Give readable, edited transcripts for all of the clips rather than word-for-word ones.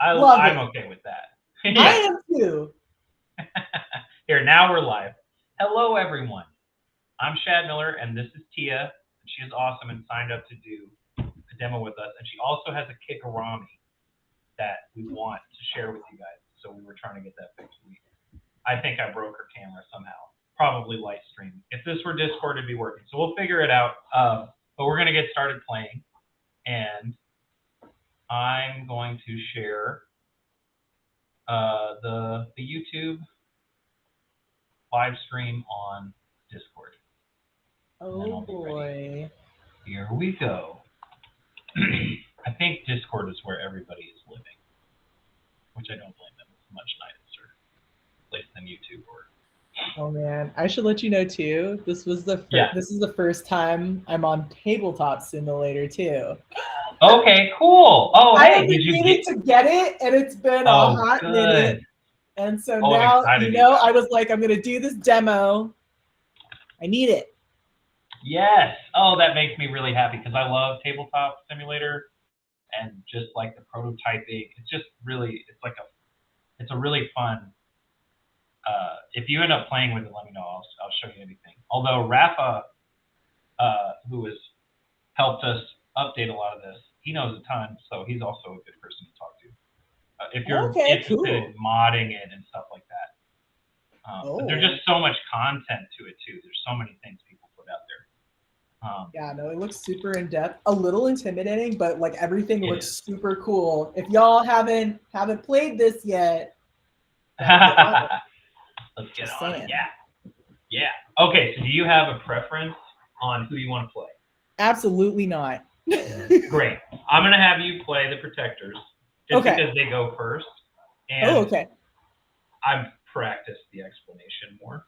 Love I'm it. okay with that. I Yeah. am too. Here, now we're live. Hello, everyone. I'm Shad Miller, and this is Tia. She is awesome and signed up to do a demo with us. And she also has a Kikarami that we want to share with you guys. So we were trying to get that fixed. I think I broke her camera somehow. Probably light stream. If this were Discord, it'd be working. So we'll figure it out. But we're going to get started playing. And I'm going to share the YouTube live stream on Discord, and then Oh I'll be ready. boy. Here we go. I think Discord is where everybody is living, which I don't blame them. It's a much nicer place than YouTube or. Oh man, I should let you know too. Yeah. This is the first time I'm on Tabletop Simulator too. Okay. Cool. Oh, I have hey, been did you get? meaning to get it, and it's been a Oh, hot minute. good. And so Oh, I'm now, excited you got I it. was like, I'm gonna do this demo. I need it. Yes. Oh, that makes me really happy because I love Tabletop Simulator and just like the prototyping. It's just really, it's a really fun. If you end up playing with it, let me know. I'll show you anything. Although Rafa, who has helped us update a lot of this, he knows a ton, so he's also a good person to talk to. If you're Okay, interested cool. in modding it and stuff like that. But there's Oh, just so much content to it too. There's so many things people put out there. yeah, no, it looks super in depth, a little intimidating, but like everything It looks is. super cool. If y'all haven't played this yet, gotta get on it. Let's get Just on it. saying. Yeah. Yeah. Okay. So do you have a preference on who you want to play? Absolutely not. Great. I'm gonna have you play the protectors just Okay. because they go first, Oh, and okay. I've practiced the explanation more.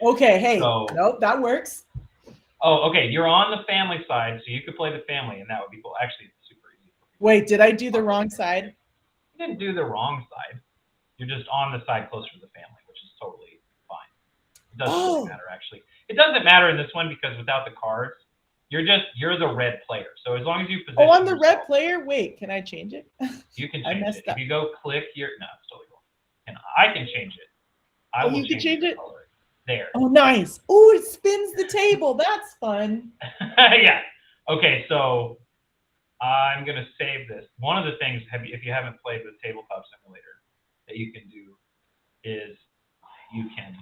Okay. Hey, So, nope, that works. oh, okay. You're on the family side, so you could play the family, and that would be cool. Actually, it's super easy for people Wait, did I do the on both wrong camera too. side? You didn't do the wrong side. You're just on the side closer to the family, which is totally fine. It doesn't really Oh, matter actually. It doesn't matter in this one because without the cards, you're the red player. So as long as you oh, I'm position the red yourself, player. Wait, can I change it? you can I change it. messed If up. you go click your no, it's totally cool. And I can change it. I Oh, will you can change change your it. color. There. Oh, nice. Oh, it spins the table. That's fun. Yeah. Okay, so I'm gonna save this. One of the things, if you haven't played with Tabletop Simulator, that you can do is you can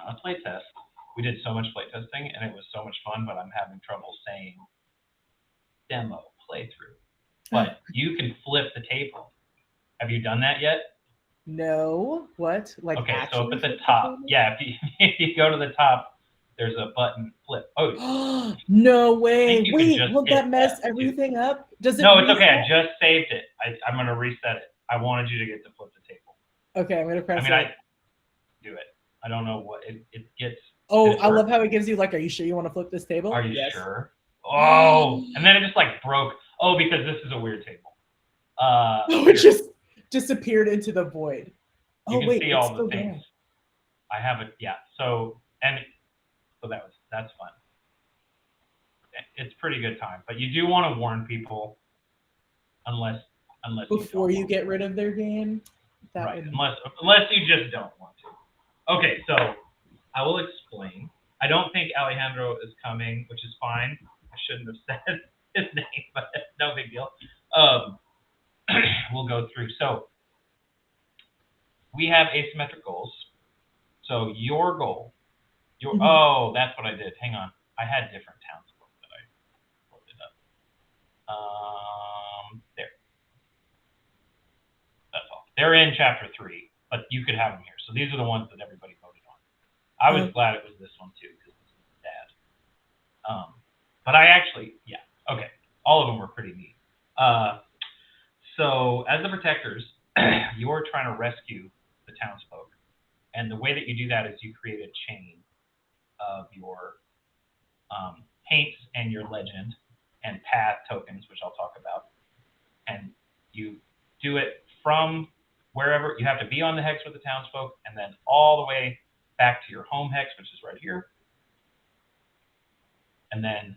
a play test. We did so much play testing and it was so much fun, but I'm having trouble saying demo playthrough. But you can flip the table. Have you done that yet? No. What? Like Okay, so up actually at the flip the top, table? yeah, if you if you go to the top, there's a button flip. Oh, No I think way. you can Wait, just will hit that mess F2. everything up? Does it No, it's okay. I reset? just saved it. I'm gonna reset it. I wanted you to get to flip the table. Okay, I'm gonna I press mean, I it. do it. I don't know what it gets. Did Oh, it I love work? how it gives you like, are you sure you want to flip this Are table? you Yes. sure? Oh, Oh, and then it just like broke. Oh, because this is a weird table. it Here just disappeared into the void. you Oh can wait, see it's all the still things. going. I have it. Yeah. So that's fun. It's pretty good time, but you do want to warn people unless you Before don't you want get to. rid of their game, that Right. would. Unless you just don't want to. Okay. So I will explain. I don't think Alejandro is coming, which is fine. I shouldn't have said his name, but no big deal. Um, we'll go through. So we have asymmetric goals. So your goal, Mhm. that's what I did. Hang on, I had different townsfolk that I loaded up. There, that's all. They're in chapter 3, but you could have them here. So these are the ones that everybody voted on. I was Oh, glad it was this one too because this is dad. But I actually, yeah, okay, all of them were pretty neat. Uh, so as the protectors, you're trying to rescue the townsfolk, and the way that you do that is you create a chain of your paints and your legend and path tokens, which I'll talk about. And you do it from wherever you have to be on the hex with the townsfolk, and then all the way back to your home hex, which is right here, and then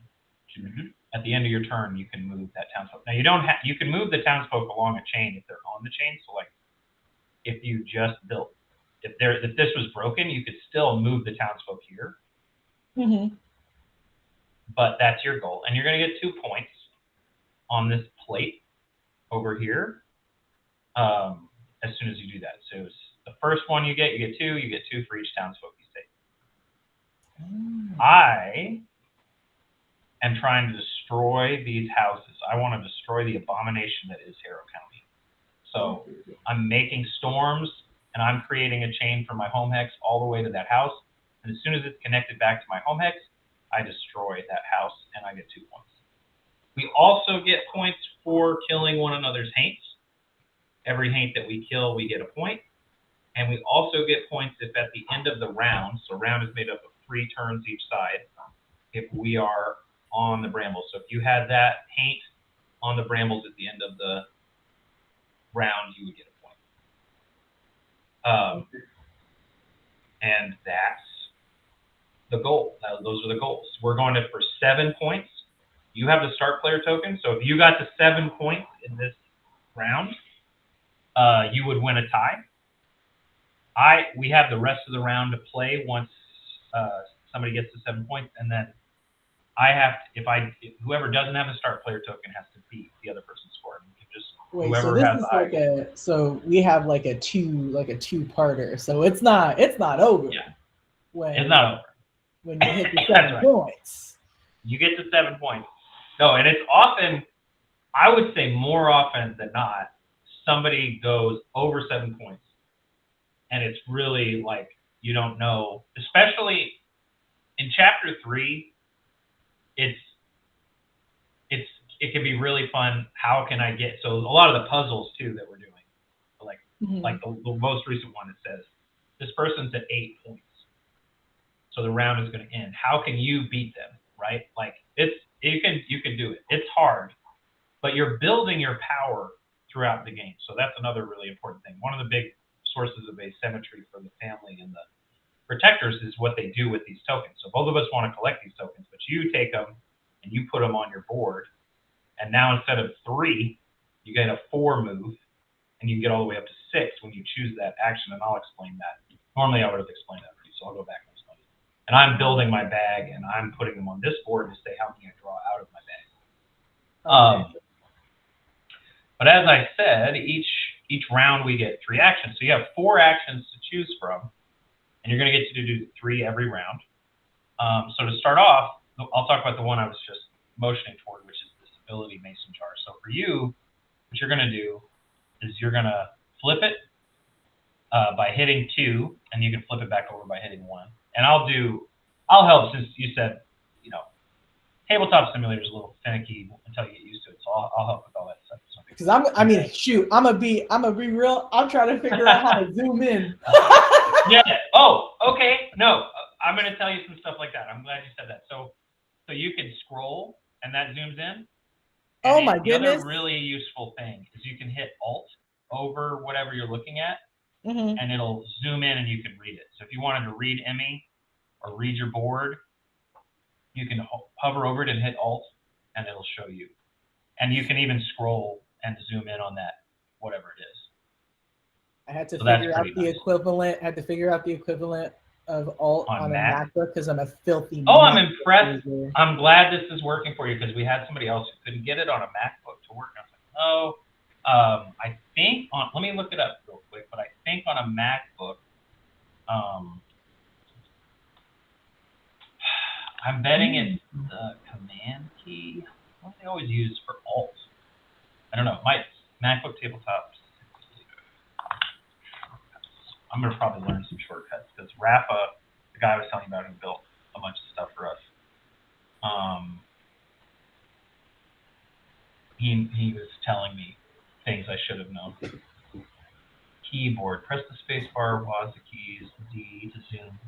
At the end of your turn, you can move that townsfolk. Now you don't have. You can move the townsfolk along a chain if they're on the chain. So like, if you just built, if this was broken, you could still move the townsfolk here. But that's your goal, and you're going to get 2 points on this plate over here. As soon as you do that, so the first one you get 2. You get 2 for each townsfolk you take. I am trying to destroy these houses. I want to destroy the abomination that is Harrow County. So I'm making storms, and I'm creating a chain from my home hex all the way to that house. And as soon as it's connected back to my home hex, I destroy that house, and I get 2 points. We also get points for killing one another's haints. Every haint that we kill, we get a point. And we also get points if at the end of the round, so round is made up of 3 turns each side, if we are on the brambles. So if you had that haint on the brambles at the end of the round, you would get a point. And that's the goal. Those are the goals. We're going for 7 points. You have the start player token. So if you got to 7 points in this round, you would win a tie. We have the rest of the round to play once somebody gets to 7 points, and then I have to, whoever doesn't have a start player token has to beat the other person's score. And you can just Wait, whoever so this has is like so we have like a two-parter. So it's not over. Yeah. It's not over. When you hit the 7 points. You get to 7 points. No, and it's often, I would say more often than not, somebody goes over 7 points. And it's really like, you don't know, especially in chapter 3, it can be really fun. How can I get, so a lot of the puzzles too that we're doing, like the most recent one, it says, this person's at 8 points. So the round is going to end. How can you beat them, right? Like you can do it. It's hard, but you're building your power throughout the game. So that's another really important thing. One of the big sources of asymmetry for the family and the protectors is what they do with these tokens. So both of us want to collect these tokens, but you take them and you put them on your board. And now instead of 3, you get a 4 move, and you get all the way up to 6 when you choose that action. And I'll explain that. Normally I would have explained that for you, so I'll go back and explain it. And I'm building my bag, and I'm putting them on this board to say how many I draw out of my bag. Okay. But as I said, each round we get 3 actions. So you have 4 actions to choose from, and you're going to get to do 3 every round. So to start off, I'll talk about the one I was just motioning toward, which is this ability mason jar. So for you, what you're going to do is you're going to flip it by hitting 2, and you can flip it back over by hitting 1. And I'll help, since you said, Tabletop Simulator is a little finicky until you get used to it. So I'll help with all that stuff. Because I'm gonna be real. I'm trying to figure out how to zoom in. Yeah. Oh, okay. No, I'm gonna tell you some stuff like that. I'm glad you said that. So you can scroll, and that zooms in. Oh my goodness! The other really useful thing is you can hit Alt over whatever you're looking at, and it'll zoom in, and you can read it. So if you wanted to read Emmy or read your board, you can hover over it and hit Alt, and it'll show you. And you can even scroll and zoom in on that, whatever it is. I had to figure out the equivalent. I had to figure out the equivalent of Alt on a MacBook because I'm a filthy. Oh, I'm impressed. User. I'm glad this is working for you, because we had somebody else who couldn't get it on a MacBook to work. I was like, I think on. Let me look it up real quick. But I think on a MacBook, I'm betting it's the Command key. What do they always use for Alt? I don't know. My MacBook tabletop. I'm going to probably learn some shortcuts, because Rafa, the guy I was telling you about, who built a bunch of stuff for us, he was telling me things I should have known. Keyboard. Press the space bar, WASD the keys, D to zoom.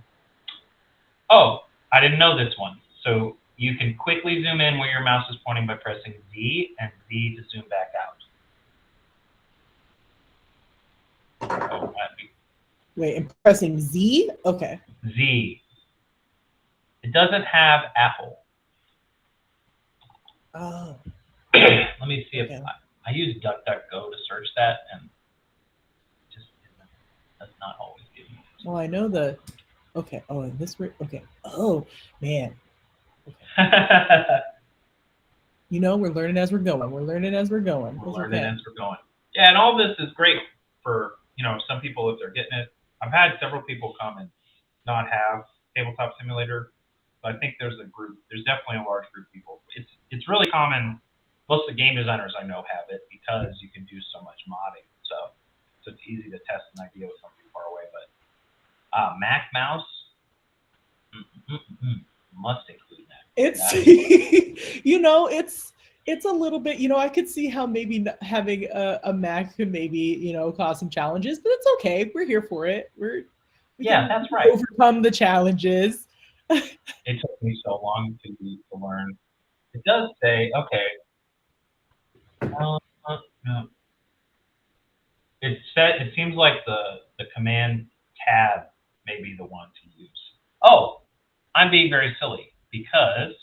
Oh, I didn't know this one. So you can quickly zoom in where your mouse is pointing by pressing Z, and Z to zoom back out. Oh, wait, and pressing Z? Okay. Z. It doesn't have Apple. Oh. Let me see if I use DuckDuckGo to search that, and just does not always give me. Well, I know the. Okay. Oh, and this. Okay. Oh man. Okay. You know, we're learning as we're going. We're learning as we're going. We're learning as we're going. Yeah, and all this is great for some people if they're getting it. I've had several people come and not have Tabletop Simulator. So I think there's definitely a large group of people. It's really common. Most of the game designers I know have it because you can do so much modding. So it's easy to test an idea with something far away. But Mac mouse must include that. It's it's a little bit, I could see how maybe having a Mac could maybe, cause some challenges, but it's okay. We're here for it. We that's right. Overcome the challenges. It took me so long to learn. It does say, okay. It seems like the command tab may be the one to use. Oh, I'm being very silly because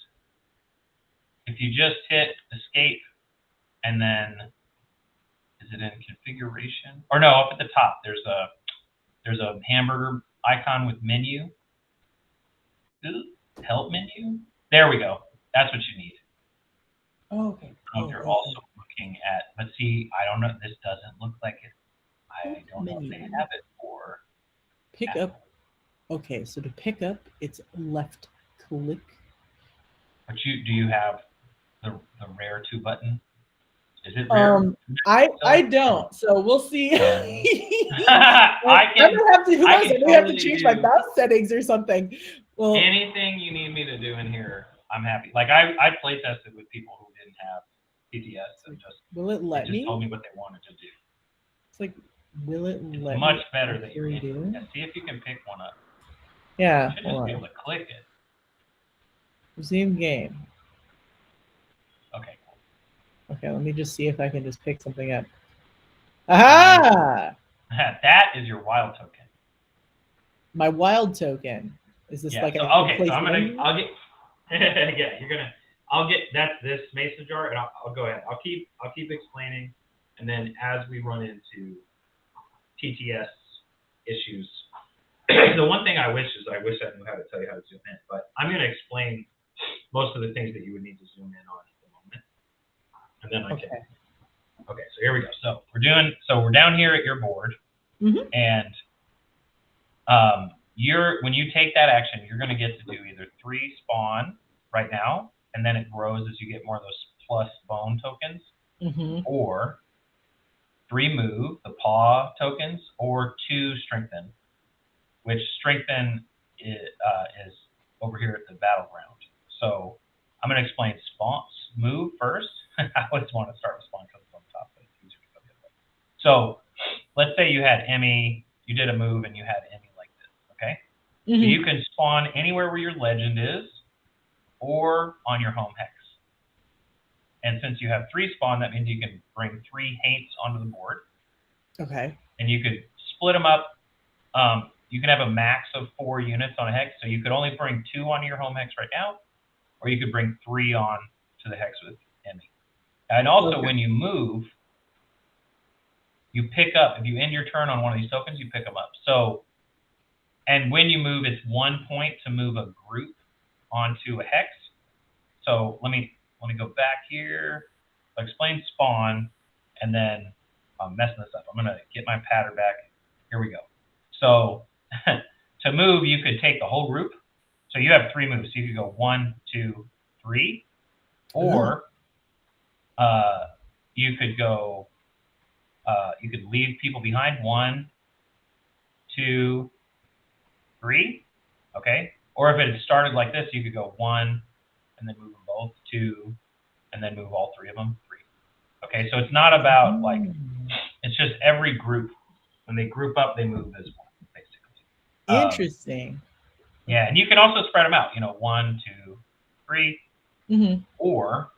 if you just hit escape and then is it in configuration? Or no, up at the top there's a hamburger icon with menu. Help menu? There we go. That's what you need. Oh, okay. I don't know if you're also looking at, but see, I don't know. This doesn't look like it. I don't know if they have it for pick up. Okay, so to pick up, it's left click. But do you have the rare 2 button? Is it rare? I don't. So we'll see. I gonna have to. Who knows? I may have to change my mouse settings or something. Well, anything you need me to do in here, I'm happy. Like I play tested with people who didn't have TTS and just told me what they wanted to do. It's like, will it let much me better than you do? Yeah, see if you can pick one up. Yeah. You should just be able to click it. Resume game. Okay, cool. Okay, let me just see if I can just pick something up. Aha! That is your wild token. My wild token. Is this like okay? So I'll get. Yeah, I'll get this mason jar, and I'll go ahead. I'll keep explaining, and then as we run into TTS issues, the one thing I wish I knew how to tell you how to zoom in, but I'm going to explain most of the things that you would need to zoom in on at the moment, and then I can. Okay, so here we go. So we're down here at your board, and when you take that action, you're going to get to do either 3 spawn right now, and then it grows as you get more of those plus bone tokens, or 3 move, the paw tokens, or 2 strengthen, which strengthen is over here at the battleground. So I'm going to explain move first. I always want to start with spawn because it's on top, but it's easier to go the other way. So let's say you had Emmy, you did a move, and you had Emmy like this, okay? So you can spawn anywhere where your legend is or on your home hex. And since you have 3 spawn, that means you can bring 3 hates onto the board. Okay. And you could split them up. You can have a max of 4 units on a hex, so you could only bring 2 onto your home hex right now, or you could bring 3 on to the hex with Emmy. And also, when you move, you pick up. If you end your turn on one of these tokens, you pick them up. So, and when you move, it's 1 point to move a group onto a hex. So let me go back here. I'll explain spawn, and then I'm messing this up. I'm going to get my pattern back. Here we go. So to move, you could take the whole group. So you have 3 moves. So you could go 1, 2, 3, or you could go. You could leave people behind. 1, 2, 3. Okay. Or if it had started like this, you could go 1, and then move them both, 2, and then move all 3 of them, 3. Okay. So it's not about like. It's just every group. When they group up, they move as one, basically. Interesting. Yeah, and you can also spread them out. 1, 2, 3. Or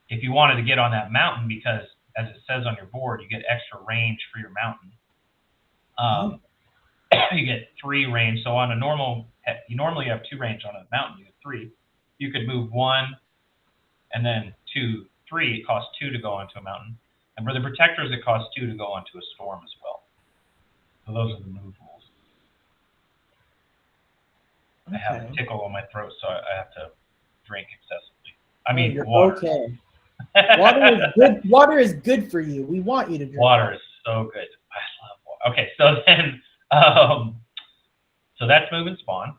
if you wanted to get on that mountain, because as it says on your board, you get extra range for your mountain. You get 3 range. So on a you normally have 2 range on a mountain. You have 3. You could move 1, and then to 3, it costs 2 to go onto a mountain. And for the protectors, it costs 2 to go onto a storm as well. So those are the move rules. Okay. I have a tickle on my throat, so I have to drink excessively. I Oh, mean, you're water. okay. Water is good. Water is good for you. We want you to drink. Water is so good. I love water. Okay, so then, so that's move and spawn.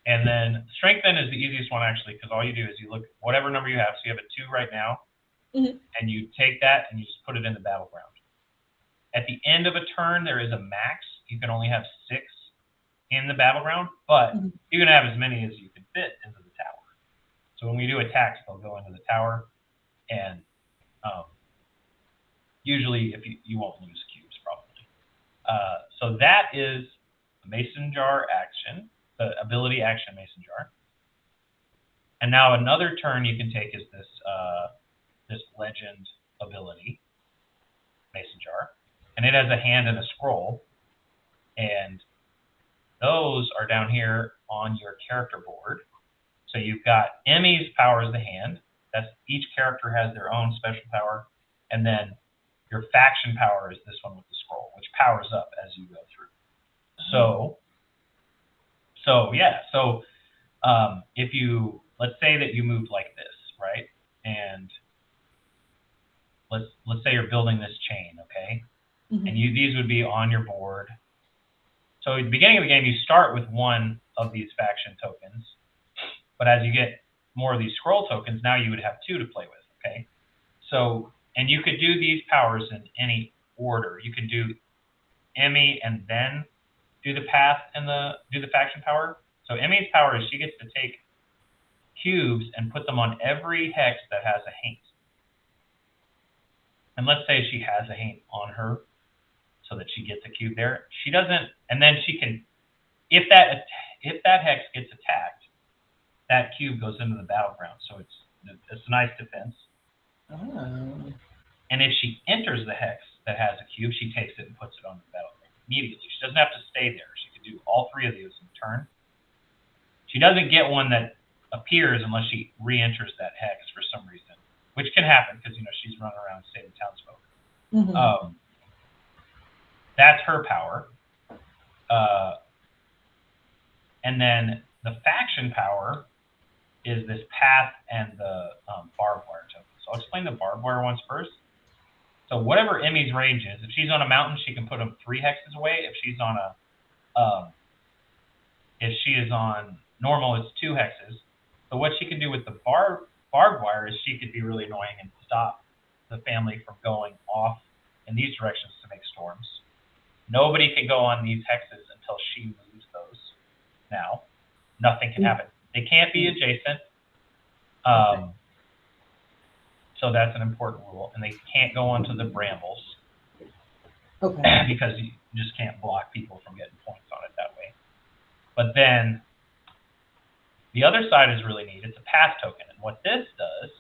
And then strengthen is the easiest one, actually, because all you do is you look whatever number you have. So you have a 2 right now, and you take that and you just put it in the battleground. At the end of a turn, there is a max. You can only have 6 in the battleground, but you can have as many as you can fit into the tower. So when we do attacks, they'll go into the tower, and usually if you won't lose cubes, probably. So that is a mason jar action, the ability action mason jar. And now another turn you can take is this this legend ability, mason jar, and it has a hand and a scroll, and those are down here on your character board. So you've got Emmy's power is the hand. That's each character has their own special power, and then your faction power is this one with the scroll, which powers up as you go through. So yeah. So if you let's say that you moved like this, right? And let's say you're building this chain, okay? And these would be on your board. So at the beginning of the game, you start with one of these faction tokens, but as you get more of these scroll tokens, now you would have 2 to play with, okay? So, and you could do these powers in any order. You could do Emmy and then do the path and do the faction power. So Emmy's power is she gets to take cubes and put them on every hex that has a haint. And let's say she has a haint on her, so that she gets a cube there. She doesn't, and then she can, if that hex gets attacked, that cube goes into the battleground. So it's a nice defense. Oh. And if she enters the hex that has a cube, she takes it and puts it on the battleground immediately. She doesn't have to stay there. She can do all 3 of these in turn. She doesn't get one that appears unless she re-enters that hex for some reason, which can happen because she's running around saving townsfolk. That's her power. And then the faction power is this path and the barbed wire token. So I'll explain the barbed wire ones first. So whatever Emmy's range is, if she's on a mountain, she can put them 3 hexes away. If she's on if she is on normal, it's 2 hexes. So what she can do with the barbed wire is she could be really annoying and stop the family from going off in these directions to make storms. Nobody can go on these hexes until she moves those. Now, nothing can happen. They can't be adjacent. So that's an important rule. And they can't go onto the brambles. Because you just can't block people from getting points on it that way. But then the other side is really neat. It's a path token. And what this does,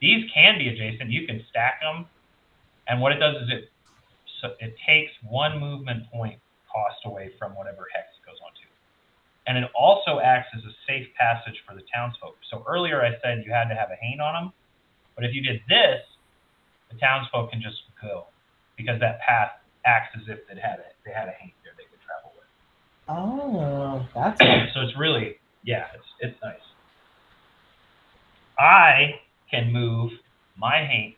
these can be adjacent. You can stack them. And what it does is it takes 1 movement point cost away from whatever hex it goes onto. And it also acts as a safe passage for the townsfolk. So earlier I said you had to have a haint on them. But if you did this, the townsfolk can just go. Because that path acts as if they had a haint there they could travel with. Oh, that's so it's really, yeah, it's nice. I can move my haint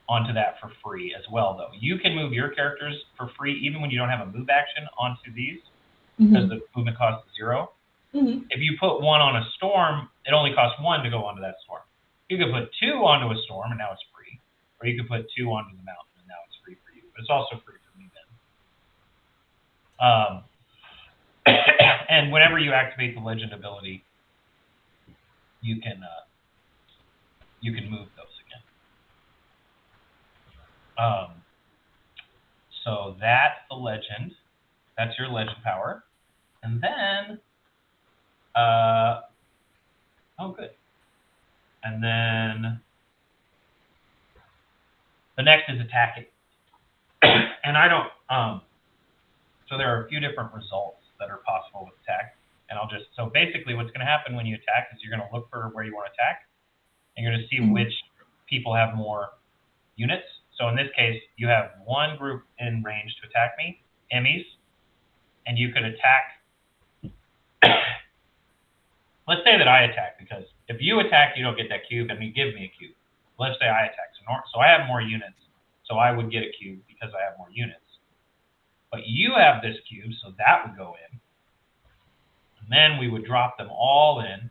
onto that for free as well, though. You can move your characters for free even when you don't have a move action onto these, because the movement cost is 0. If you put 1 on a storm, it only costs 1 to go onto that storm. You could put 2 onto a storm, and now it's free. Or you could put 2 onto the mountain, and now it's free for you. But it's also free for me then. And whenever you activate the legend ability, you can move those again. So that's the legend. That's your legend power. And then, oh, good. And then the next is attacking. And I don't, so there are a few different results that are possible with attack. And so basically what's going to happen when you attack is you're going to look for where you want to attack. And you're going to see Mhm. which people have more units. So in this case, you have one group in range to attack me, Emmys, and you could attack. Let's say that I attack, because if you attack, you don't get that cube, and you give me a cube. Let's say I attack, so I have more units, so I would get a cube because I have more units. But you have this cube, so that would go in. And then we would drop them all in.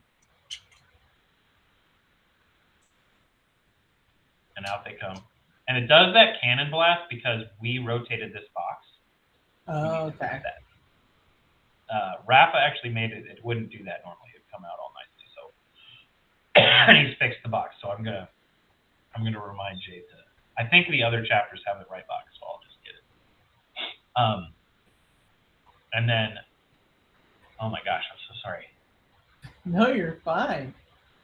And out they come. And it does that cannon blast because we rotated this box. Oh, okay. Rafa actually made it. It wouldn't do that normally. It'd come out all nicely. So, and he's fixed the box. So I'm gonna remind Jay to. I think the other chapters have the right box, so I'll just get it. And then, oh my gosh, I'm so sorry. No, you're fine.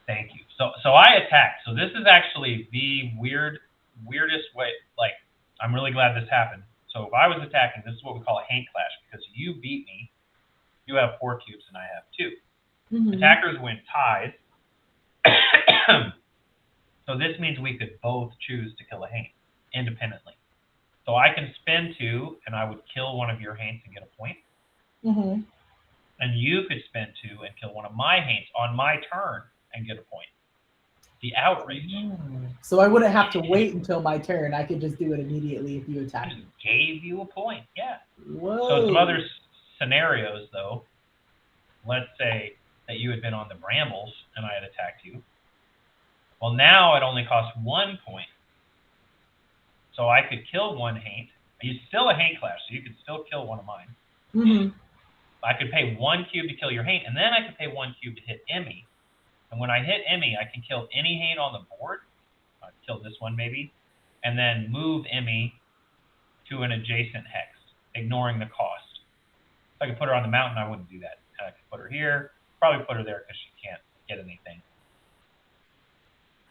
Thank you. So I attacked. So this is actually the weirdest way. Like, I'm really glad this happened. So if I was attacking, this is what we call a Hank clash, because you beat me. You have 4 cubes and I have 2. Mm-hmm. Attackers went tied. So this means we could both choose to kill a Hank independently. So I can spend 2 and I would kill one of your Hanks and get a point. Mm-hmm. And you could spend 2 and kill one of my Hanks on my turn and get a point. The outrage. So I wouldn't have to wait until my turn. I could just do it immediately if you attack me. Gave you a point, yeah. Whoa. So some other scenarios, though. Let's say that you had been on the brambles and I had attacked you. Well, now it only costs 1 point. So I could kill one Haint. He's still a Haint clash, so you could still kill one of mine. Mm-hmm. I could pay 1 cube to kill your Haint, and then I could pay 1 cube to hit Emmy. And when I hit Emmy, I can kill any Haint on the board. I'd kill this one maybe. And then move Emmy to an adjacent hex, ignoring the cost. If I could put her on the mountain, I wouldn't do that. I could put her here. Probably put her there because she can't get anything.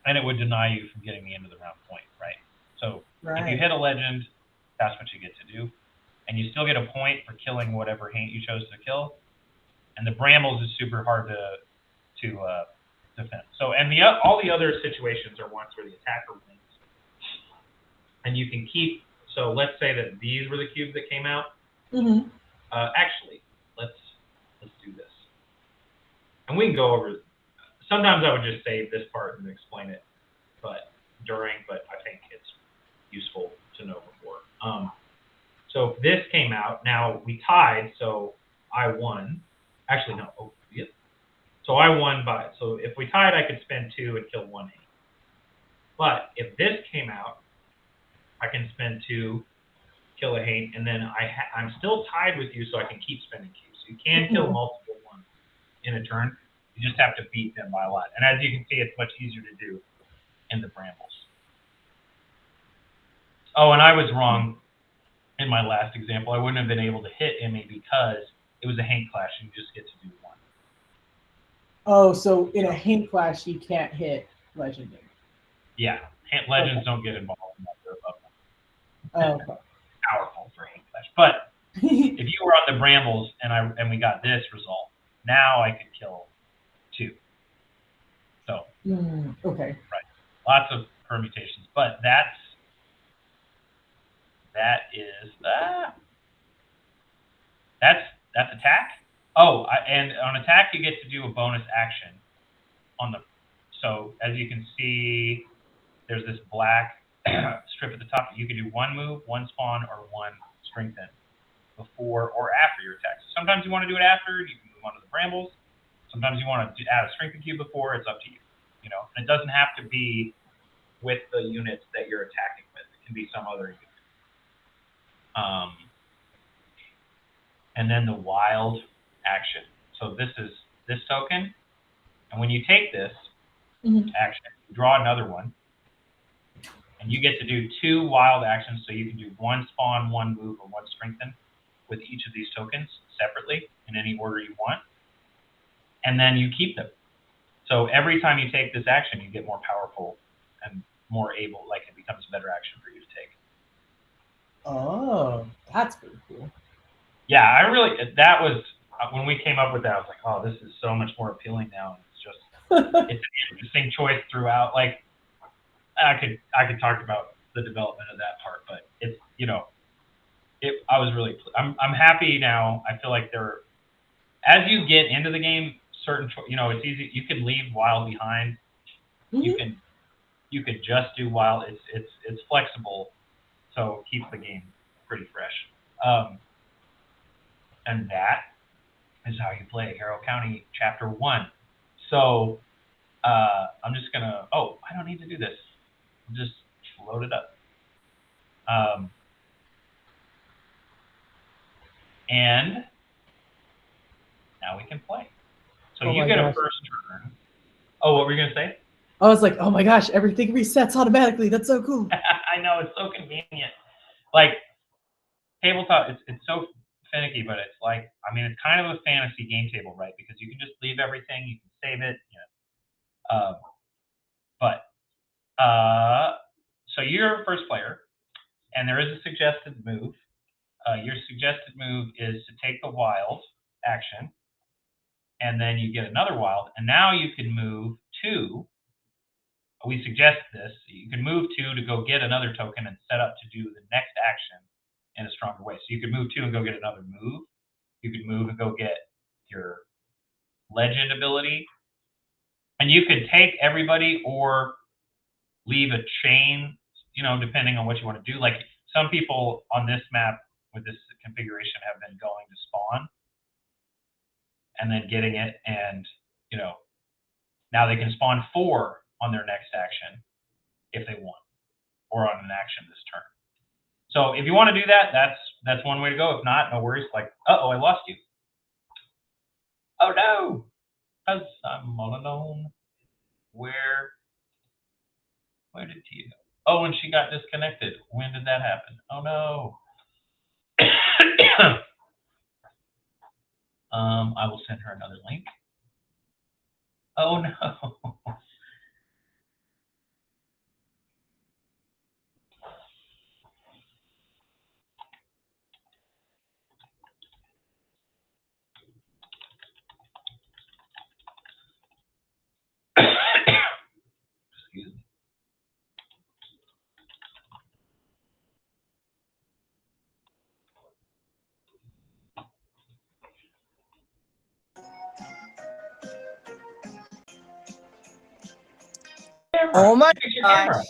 And it would deny you from getting the end of the round point, right? So if you hit a legend, that's what you get to do. And you still get a point for killing whatever Haint you chose to kill. And the brambles is super hard to defend. So, and all the other situations are ones where the attacker wins. And you can keep, so let's say that these were the cubes that came out. Mm-hmm. Actually, let's do this. And we can go over, sometimes I would just save this part and explain it but I think it's useful to know before. So if this came out, now we tied, so I won. Actually, no. Oh, yep. So I won by, so if we tied, I could spend 2 and kill 1 Haint. But if this came out, I can spend 2, kill a Haint, and then I'm still tied with you, so I can keep spending cubes. So you can kill multiple ones in a turn. You just have to beat them by a lot. And as you can see, it's much easier to do in the brambles. Oh, and I was wrong in my last example. I wouldn't have been able to hit Emmy because it was a Haint clash, and you just get to do 1. Oh, so in a Haint clash, you can't hit legendary. Yeah, legends don't get involved in that. Oh, okay. Powerful for Haint clash. But if you were on the brambles and we got this result, now I could kill 2. So okay. Right. Lots of permutations, but that is that's attack. Oh, and on attack you get to do a bonus action on the. So as you can see, there's this black strip at the top. You can do 1 move, 1 spawn, or 1 strengthen before or after your attack. So sometimes you want to do it after. You can move on to the brambles. Sometimes you want to add a strengthen cube before. It's up to you. You know, and it doesn't have to be with the units that you're attacking with. It can be some other unit. And then the wild action. So this is this token, and when you take this action, you draw another one, and you get to do 2 wild actions. So you can do 1 spawn, 1 move, or 1 strengthen with each of these tokens separately in any order you want, and then you keep them. So every time you take this action, you get more powerful and more able, like it becomes a better action for you to take. Oh, that's pretty cool. Yeah, that was, when we came up with that, I was like, oh, this is so much more appealing now. It's just It's an interesting choice throughout. Like I could talk about the development of that part, but it's I was really I'm happy now. I feel like as you get into the game, it's easy. You can leave wild behind. You Mhm. can you could just do wild. It's flexible, so it keeps the game pretty fresh. Um, and that is how you play Harrow County Chapter 1. So I'm just gonna. Oh, I don't need to do this. I'll just load it up. Um, and now we can play. So Oh you my get a gosh. first turn. Oh, what were you gonna say? I was like, oh my gosh, everything resets automatically. That's so cool. I know it's so convenient. Like tabletop, it's so finicky, but it's like it's kind of a fantasy game table, right? Because you can just leave everything, you can save it. But so you're first player, and there is a suggested move. Your suggested move is to take the wild action, and then you get another wild, and now you can move two. We suggest this. You can move two to go get another token and set up to do the next action in a stronger way. So you could move two and go get another move. You could move and go get your legend ability. And you could take everybody or leave a chain, depending on what you want to do. Like some people on this map with this configuration have been going to spawn and then getting it, and now they can spawn four on their next action if they want, or on an action this turn. So if you want to do that, that's one way to go. If not, no worries. Like, uh-oh, I lost you. Oh no, because I'm all alone. Where did Tia go? Oh, when she got disconnected. When did that happen? Oh no. I will send her another link. Oh no. Excuse me. Camera. Oh my You fixed your camera. gosh.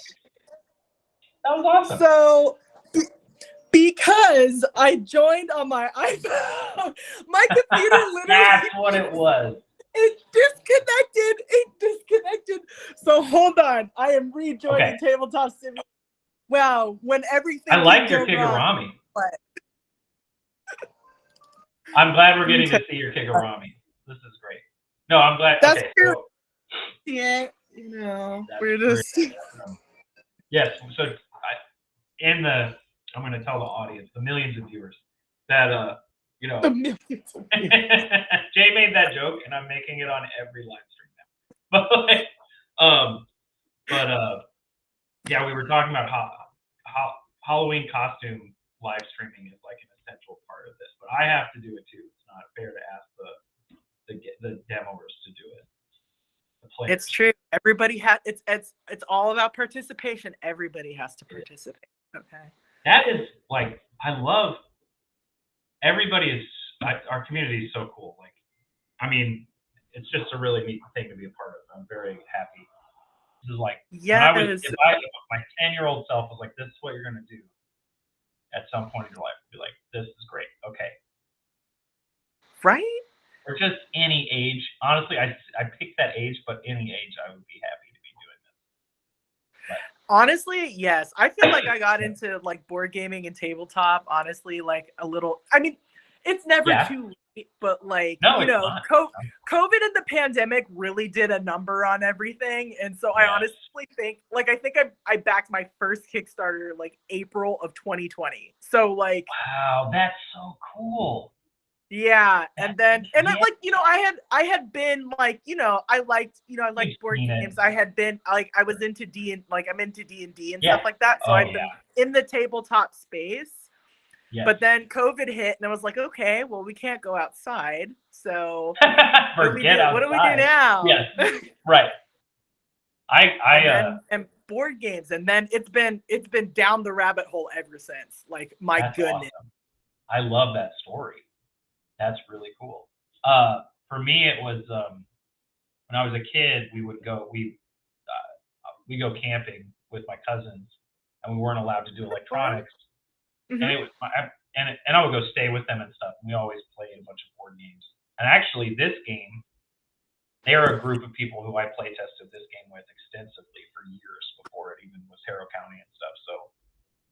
That was awesome. So because I joined on my iPhone, my computer literally That's what it was. It disconnected. So hold on. I am rejoining Tabletop Simulator. Wow, when everything I like can your go wrong. Kigurami. But I'm glad we're getting to see your Kigurami. This is great. No, I'm glad. That's okay. true. Well, yeah, we're just. Yes. So I'm going to tell the audience, the millions of viewers, that The millions of viewers. Jay made that joke, and I'm making it on every live stream now. Yeah, we were talking about Halloween costume live streaming is like an essential part of this, but I have to do it too. It's not fair to ask the demoers to do it. It's true. Everybody has. It's all about participation. Everybody has to participate. Okay. That is like I love. Everybody is. Our community is so cool. Like, it's just a really neat thing to be a part of. I'm very happy. This is like when I was. If my 10-year-old self was like, "This is what you're gonna do," at some point in your life, be like, "This is great." Okay. Right. Or just any age. Honestly, I picked that age, but any age, I would be happy to be doing this. But, honestly, yes. I feel like I got into like board gaming and tabletop. Honestly, like a little. It's never too late, but like COVID and the pandemic really did a number on everything, and so I honestly think, like, I backed my first Kickstarter like April of 2020. So like, wow, that's so cool. Yeah, and I had been like, I liked board games. I had been like, I was into I'm into D&D and stuff like that. So I've been in the tabletop space. But then COVID hit, and I was like, okay, well, we can't go outside, so what do we do now? Yes, right. And board games, and then it's been down the rabbit hole ever since. Like, my goodness. Awesome. I love that story. That's really cool. For me, it was when I was a kid. We go camping with my cousins, and we weren't allowed to do electronics. And it was and I would go stay with them and stuff. And we always played a bunch of board games. And actually, this game, they are a group of people who I play tested this game with extensively for years before it even was Harrow County and stuff. So,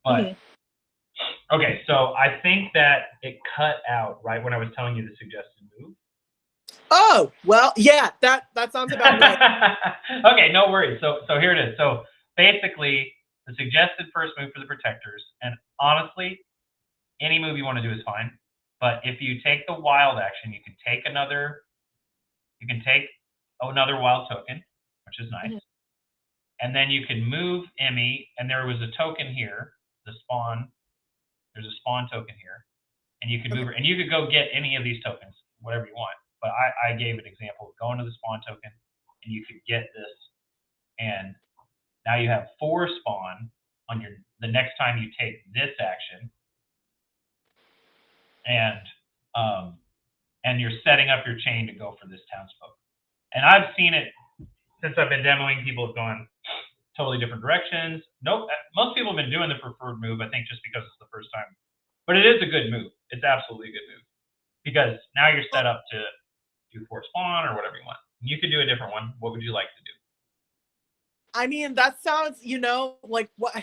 but okay, so I think that it cut out right when I was telling you the suggested move. Oh, well, yeah, that sounds about right. Okay, no worries. So here it is. So basically, the suggested first move for the protectors, and honestly, any move you want to do is fine. But if you take the wild action, you can take another wild token, which is nice. And then you can move Emmy, and there was a token here, there's a spawn token here. And you can move her, and you could go get any of these tokens, whatever you want. But I gave an example of going to the spawn token, and you could get this, and now you have 4 spawn on the next time you take this action, and you're setting up your chain to go for this Townsfolk. And I've seen it since I've been demoing. People have gone totally different directions. Nope, most people have been doing the preferred move, I think, just because it's the first time. But it is a good move. It's absolutely a good move because now you're set up to do 4 spawn or whatever you want. You could do a different one. What would you like to do? I mean, that sounds, like what?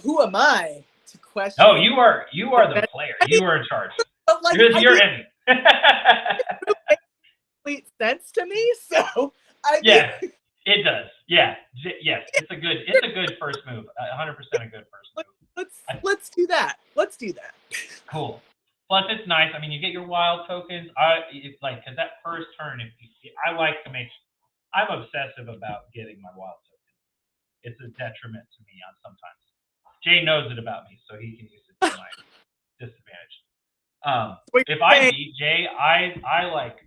Who am I to question? Oh, you are the player. You are in charge. But like, you're in. It makes complete sense to me. So yeah, it does. Yeah, yes, it's a good first move. 100% a good first move. Let's do that. Let's do that. Cool. Plus, it's nice. I mean, you get your wild tokens. Because that first turn, I'm obsessive about getting my wild tokens. It's a detriment to me on sometimes. Jay knows it about me, so he can use it to my disadvantage. If I beat Jay, I like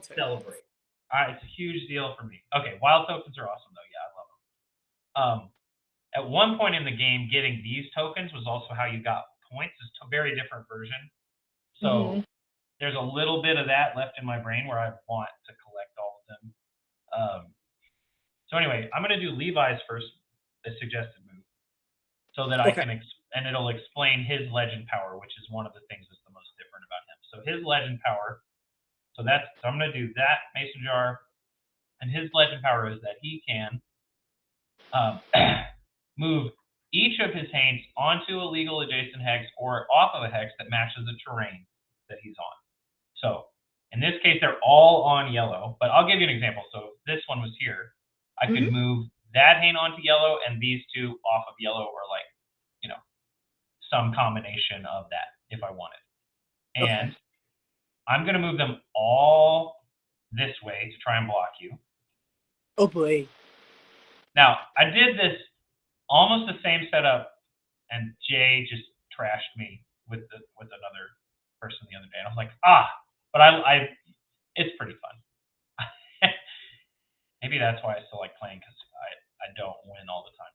celebrate. It's a huge deal for me. Okay, wild tokens are awesome though. Yeah, I love them. At one point in the game, getting these tokens was also how you got points. It's a very different version. So there's a little bit of that left in my brain where I want to collect all of them. So anyway, I'm going to do Levi's first, the suggested move, so that I can, and it'll explain his legend power, which is one of the things that's the most different about him. So his legend power, so I'm going to do that mason jar, and his legend power is that he can move each of his haints onto a legal adjacent hex or off of a hex that matches the terrain that he's on. So in this case, they're all on yellow, but I'll give you an example. So if this one was here, I could move that haint onto yellow and these 2 off of yellow, or some combination of that if I wanted. And I'm going to move them all this way to try and block you. Oh boy. Now, I did this almost the same setup, and Jay just trashed me with another person the other day. And I was like, but it's pretty fun. Maybe that's why I still like playing, because I don't win all the time.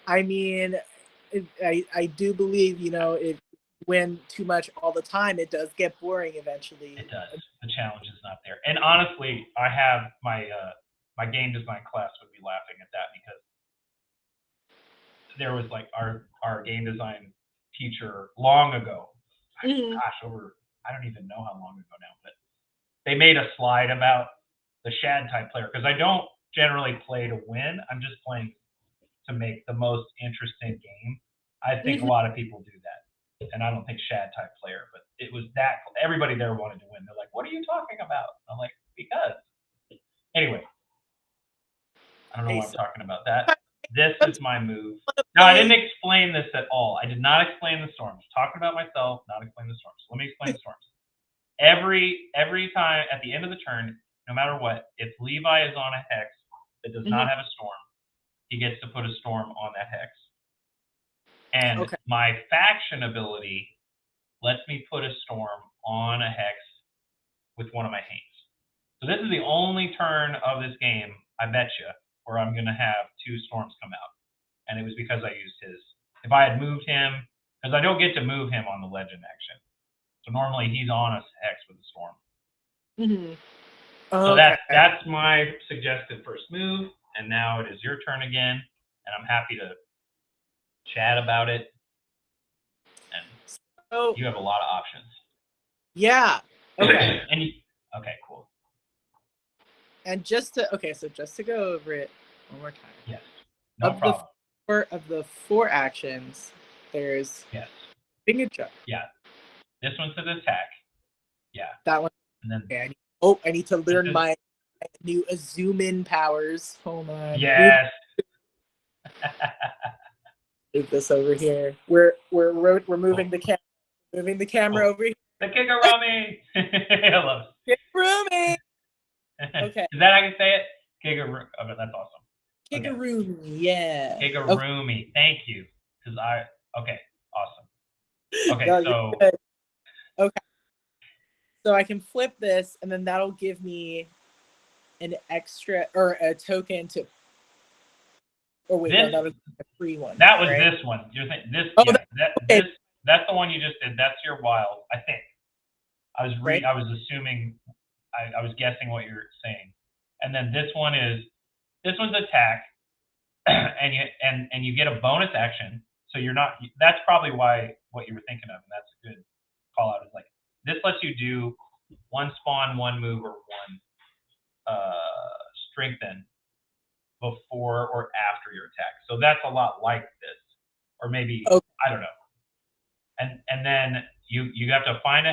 I mean, I do believe, if you win too much all the time, it does get boring eventually. It does. The challenge is not there. And honestly, I have my game design class would be laughing at that, because there was our game design teacher long ago. Gosh, I don't even know how long ago now, but they made a slide about the shad type player, because I don't generally play to win. I'm just playing to make the most interesting game. I think a lot of people do that, and I don't think shad type player, but it was that everybody there wanted to win. They're like, "What are you talking about?" I'm like, "Because." Anyway, I don't know why I'm talking about that. This is my move. No, I didn't explain this at all. I did not explain the storms. Talking about myself, not explain the storms. Let me explain the storms. Every time at the end of the turn, no matter what, if Levi is on a hex that does not have a storm, he gets to put a storm on that hex. And Okay. my faction ability lets me put a storm on a hex with one of my haints. So this is the only turn of this game, I bet you, where I'm going to have 2 storms come out. And it was because I used his. If I had moved him, because I don't get to move him on the legend action. So normally he's on a hex with a storm. Mm-hmm. So that's my suggested first move. And now it is your turn again. And I'm happy to chat about it. And so, you have a lot of options. Yeah. Okay. Okay, cool. And just to go over it one more time. Yes. No problem. Of the 4 actions, there's signature. Yeah. This one's an attack. Yeah. That one. And then I need to learn my new zoom in powers. Hold on. Yes. Move this over here. We're moving the camera. Moving the camera over here. The Kigurumi. I love it. Kigurumi. Okay. Is that how you say it? Kigurumi. Oh, that's awesome. Kigurumi. Okay. Yeah. Kigurumi. Okay. Thank you. Okay. Awesome. Okay. No, okay. So I can flip this, and then that'll give me an extra or a token to. Oh wait, no, that was a free one. That was right? This one. You're saying this? Oh, yeah, that's the one you just did. That's your wild, I think. I was I was assuming. I was guessing what you're saying, and then this one's attack, and you get a bonus action. So you're not. That's probably what you were thinking of, and that's a good call out. Is like this lets you do 1 spawn, 1 move, or 1 strengthen before or after your attack. So that's a lot like this, or maybe I don't know. And then you have to find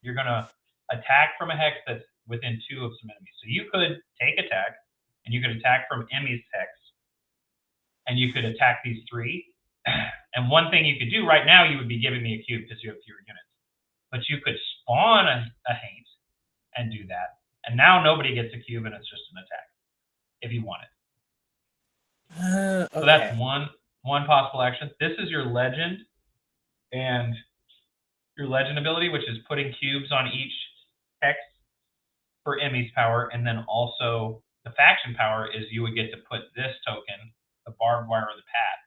you're gonna attack from a hex that's within 2 of some enemies. So you could take attack, and you could attack from Emmy's hex, and you could attack these 3. And one thing you could do right now, you would be giving me a cube because you have fewer units. But you could spawn a haint and do that. And now nobody gets a cube, and it's just an attack if you want it. So that's one possible action. This is your legend, and your legend ability, which is putting cubes on each hex for Emmy's power, and then also the faction power is you would get to put this token, the barbed wire or the pad.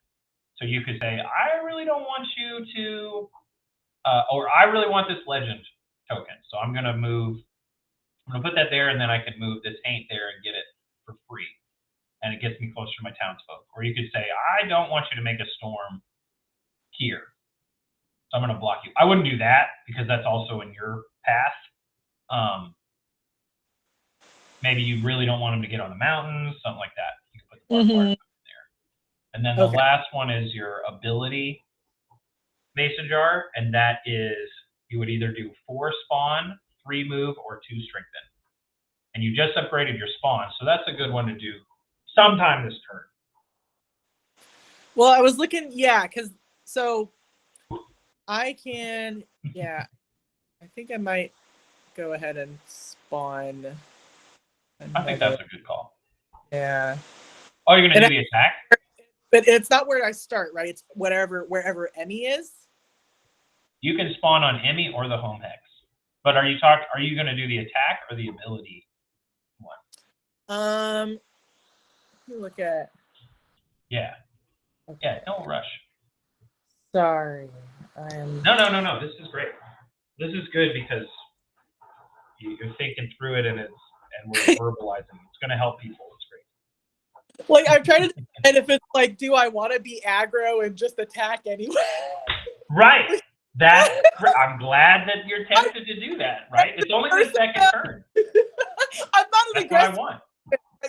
So you could say, I really don't want you to, or I really want this legend token. So I'm going to put that there, and then I can move this haint there and get it for free. And it gets me closer to my townsfolk. Or you could say, I don't want you to make a storm here. So I'm going to block you. I wouldn't do that because that's also in your path. Maybe you really don't want him to get on the mountains, something like that. You can put the barbed wire in there. And then the last one is your ability mason jar, and that is you would either do 4 spawn, 3 move, or 2 strengthen. And you just upgraded your spawn, so that's a good one to do sometime this turn. Well, I was looking, because so I can, I think I might go ahead and spawn. I think that's a good call. Yeah. Oh, you're gonna do the attack? But it's not where I start, right? It's wherever Emmy is. You can spawn on Emmy or the home hex. But are you gonna do the attack or the ability one? Let me look at. Yeah. Okay. Yeah, don't rush. Sorry. No. This is great. This is good because you're thinking through it and we're verbalizing. It's going to help people. It's great. Like I'm trying to decide if it's like, do I want to be aggro and just attack anyway? Right. I'm glad that you're tempted to do that. Right. It's only the second turn. I'm not an aggressive. That's what I want.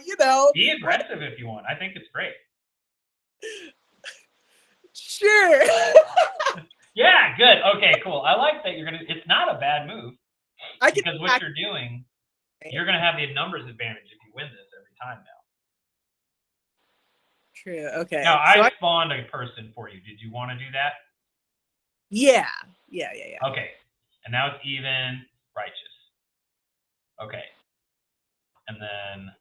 You know. Be aggressive if you want. I think it's great. Sure. Yeah, good. Okay, cool. I like that it's not a bad move. Because what you're doing, you're going to have the numbers advantage if you win this every time now. True. Okay. Now, I spawned a person for you. Did you want to do that? Yeah. Okay. And now it's even righteous. Okay. And then,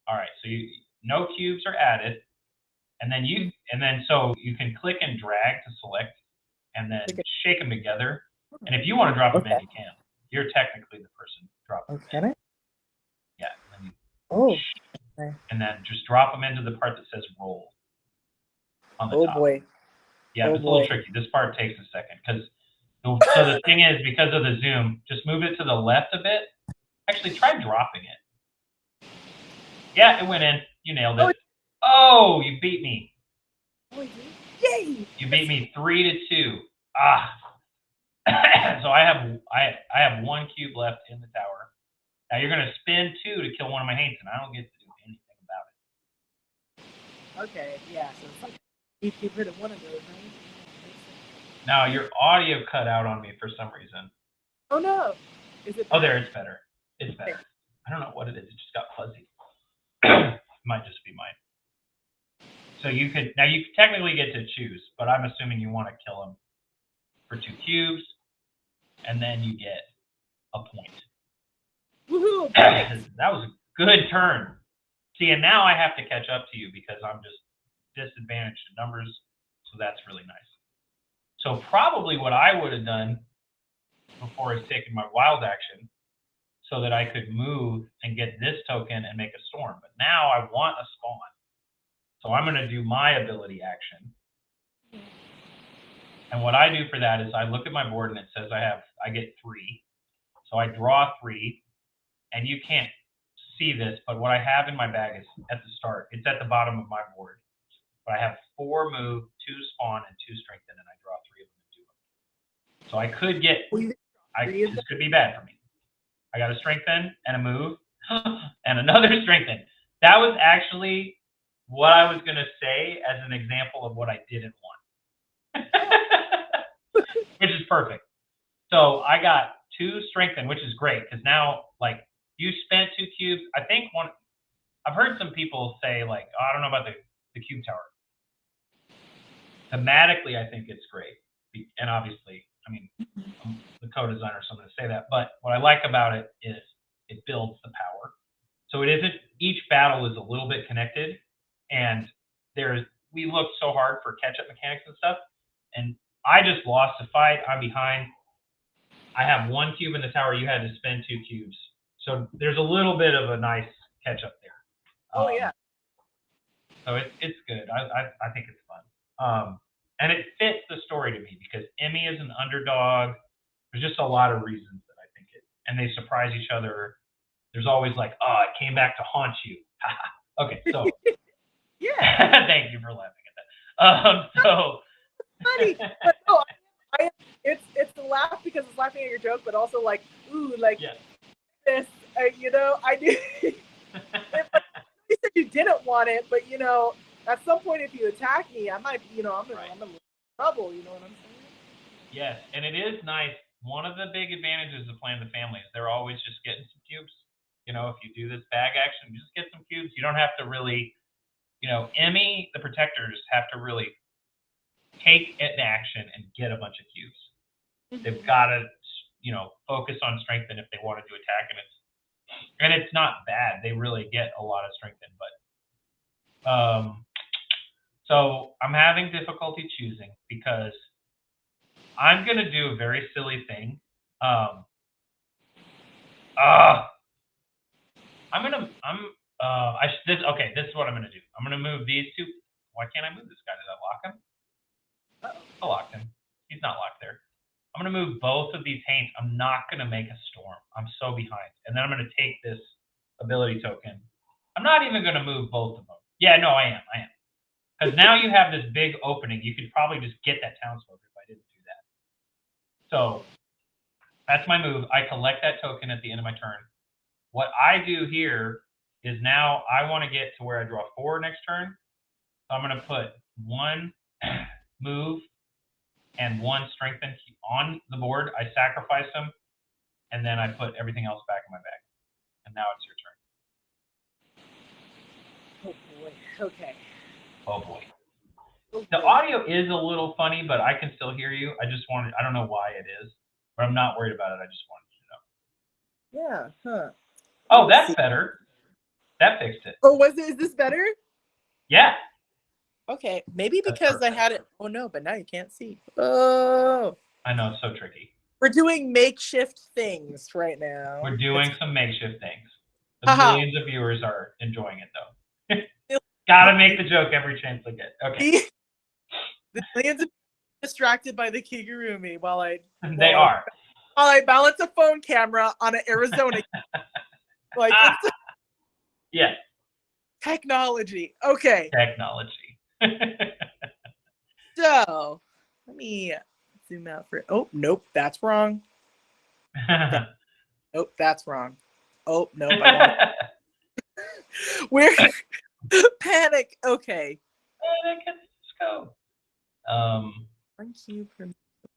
all right. So no cubes are added. And then so you can click and drag to select, and then shake them together. And if you want to drop them in, you can. You're technically the person dropping them in. Yeah. And then and then just drop them into the part that says roll on the top. Oh boy. Yeah, it's a little tricky. This part takes a second because so the thing is, because of the zoom, just move it to the left a bit. Actually, try dropping it. Yeah, it went in. You nailed it. Oh, you beat me. Yay! You beat me 3-2. Ah. So I have 1 cube left in the tower. Now you're gonna spin 2 to kill one of my Haints, and I don't get to do anything about it. Okay, yeah. So it's like you get rid of one of those, right? Now your audio cut out on me for some reason. Oh no! Is it? Oh, there, it's better. It's better. Okay. I don't know what it is. It just got fuzzy. It might just be mine. So you technically get to choose, but I'm assuming you want to kill him for 2 cubes, and then you get a point. Woohoo! That was a good turn. See, and now I have to catch up to you because I'm just disadvantaged in numbers, so that's really nice. So probably what I would have done before is taking my wild action so that I could move and get this token and make a storm. But now I want a spawn. So I'm going to do my ability action. And what I do for that is I look at my board and it says I get 3. So I draw 3, and you can't see this, but what I have in my bag is at the start. It's at the bottom of my board. But I have 4 move, 2 spawn, and 2 strengthen, and I draw 3 of them and do them. So I could get, this could be bad for me. I got a strengthen and a move and another strengthen. That was actually what I was going to say as an example of what I didn't want, which is perfect. So I got 2 strengthen, which is great because now, like, you spent 2 cubes. I think I've heard some people say, like, oh, I don't know about the cube tower. Thematically, I think it's great. And obviously, I mean, I'm the co-designer, so I'm going to say that. But what I like about it is it builds the power. So it isn't, each battle is a little bit connected. And we looked so hard for catch-up mechanics and stuff. And I just lost a fight. I'm behind. I have 1 cube in the tower. You had to spend 2 cubes. So there's a little bit of a nice catch-up there. Oh, yeah. So it's good. I think it's fun. And it fits the story to me because Emmy is an underdog. There's just a lot of reasons that I think it. And they surprise each other. There's always like, oh, it came back to haunt you. Okay, so. Yeah. Thank you for laughing at that. So. Funny, but no, it's the laugh because it's laughing at your joke, but also like, ooh, like this, I do. You said you didn't want it, but at some point, if you attack me, I might, I'm in trouble. You know what I'm saying? Yes, and it is nice. One of the big advantages of playing the family is they're always just getting some cubes. If you do this bag action, just get some cubes. You don't have to really, Emmy, the protectors have to really take an action and get a bunch of cubes. Mm-hmm. They've got to, focus on strengthen if they want to do attack, and it's not bad. They really get a lot of strengthen, but so I'm having difficulty choosing because I'm gonna do a very silly thing. This is what I'm gonna do. I'm gonna move these 2. Why can't I move this guy? Did I lock him? I locked him. He's not locked there. I'm going to move both of these Haints. I'm not going to make a storm. I'm so behind. And then I'm going to take this ability token. I'm not even going to move both of them. Yeah, no, I am. Because now you have this big opening. You could probably just get that Townsfolk if I didn't do that. So that's my move. I collect that token at the end of my turn. What I do here is now I want to get to where I draw 4 next turn. So I'm going to put 1 move and 1 strengthen on the board. I sacrifice them, and then I put everything else back in my bag. And now it's your turn. Oh boy. Okay. Oh boy. The audio is a little funny, but I can still hear you. I don't know why it is, but I'm not worried about it. I just wanted you to know. Yeah. Huh. Oh, that's better. That fixed it. Oh, is this better? Yeah. Okay, maybe because I had it. Oh no, but now you can't see. Oh. I know, it's so tricky. We're doing makeshift things right now. We're doing some makeshift things. The millions of viewers are enjoying it, though. Gotta make the joke every chance I get. Okay. The millions of distracted by the kigurumi while I balance a phone camera on an Arizona. Like, it's yes. Technology. Okay. Technology. So, let me zoom out for. Oh, nope, that's wrong. Nope, that's wrong. Oh, nope, I want to. Where? Panic. Okay. Panic. Let's go. One cube per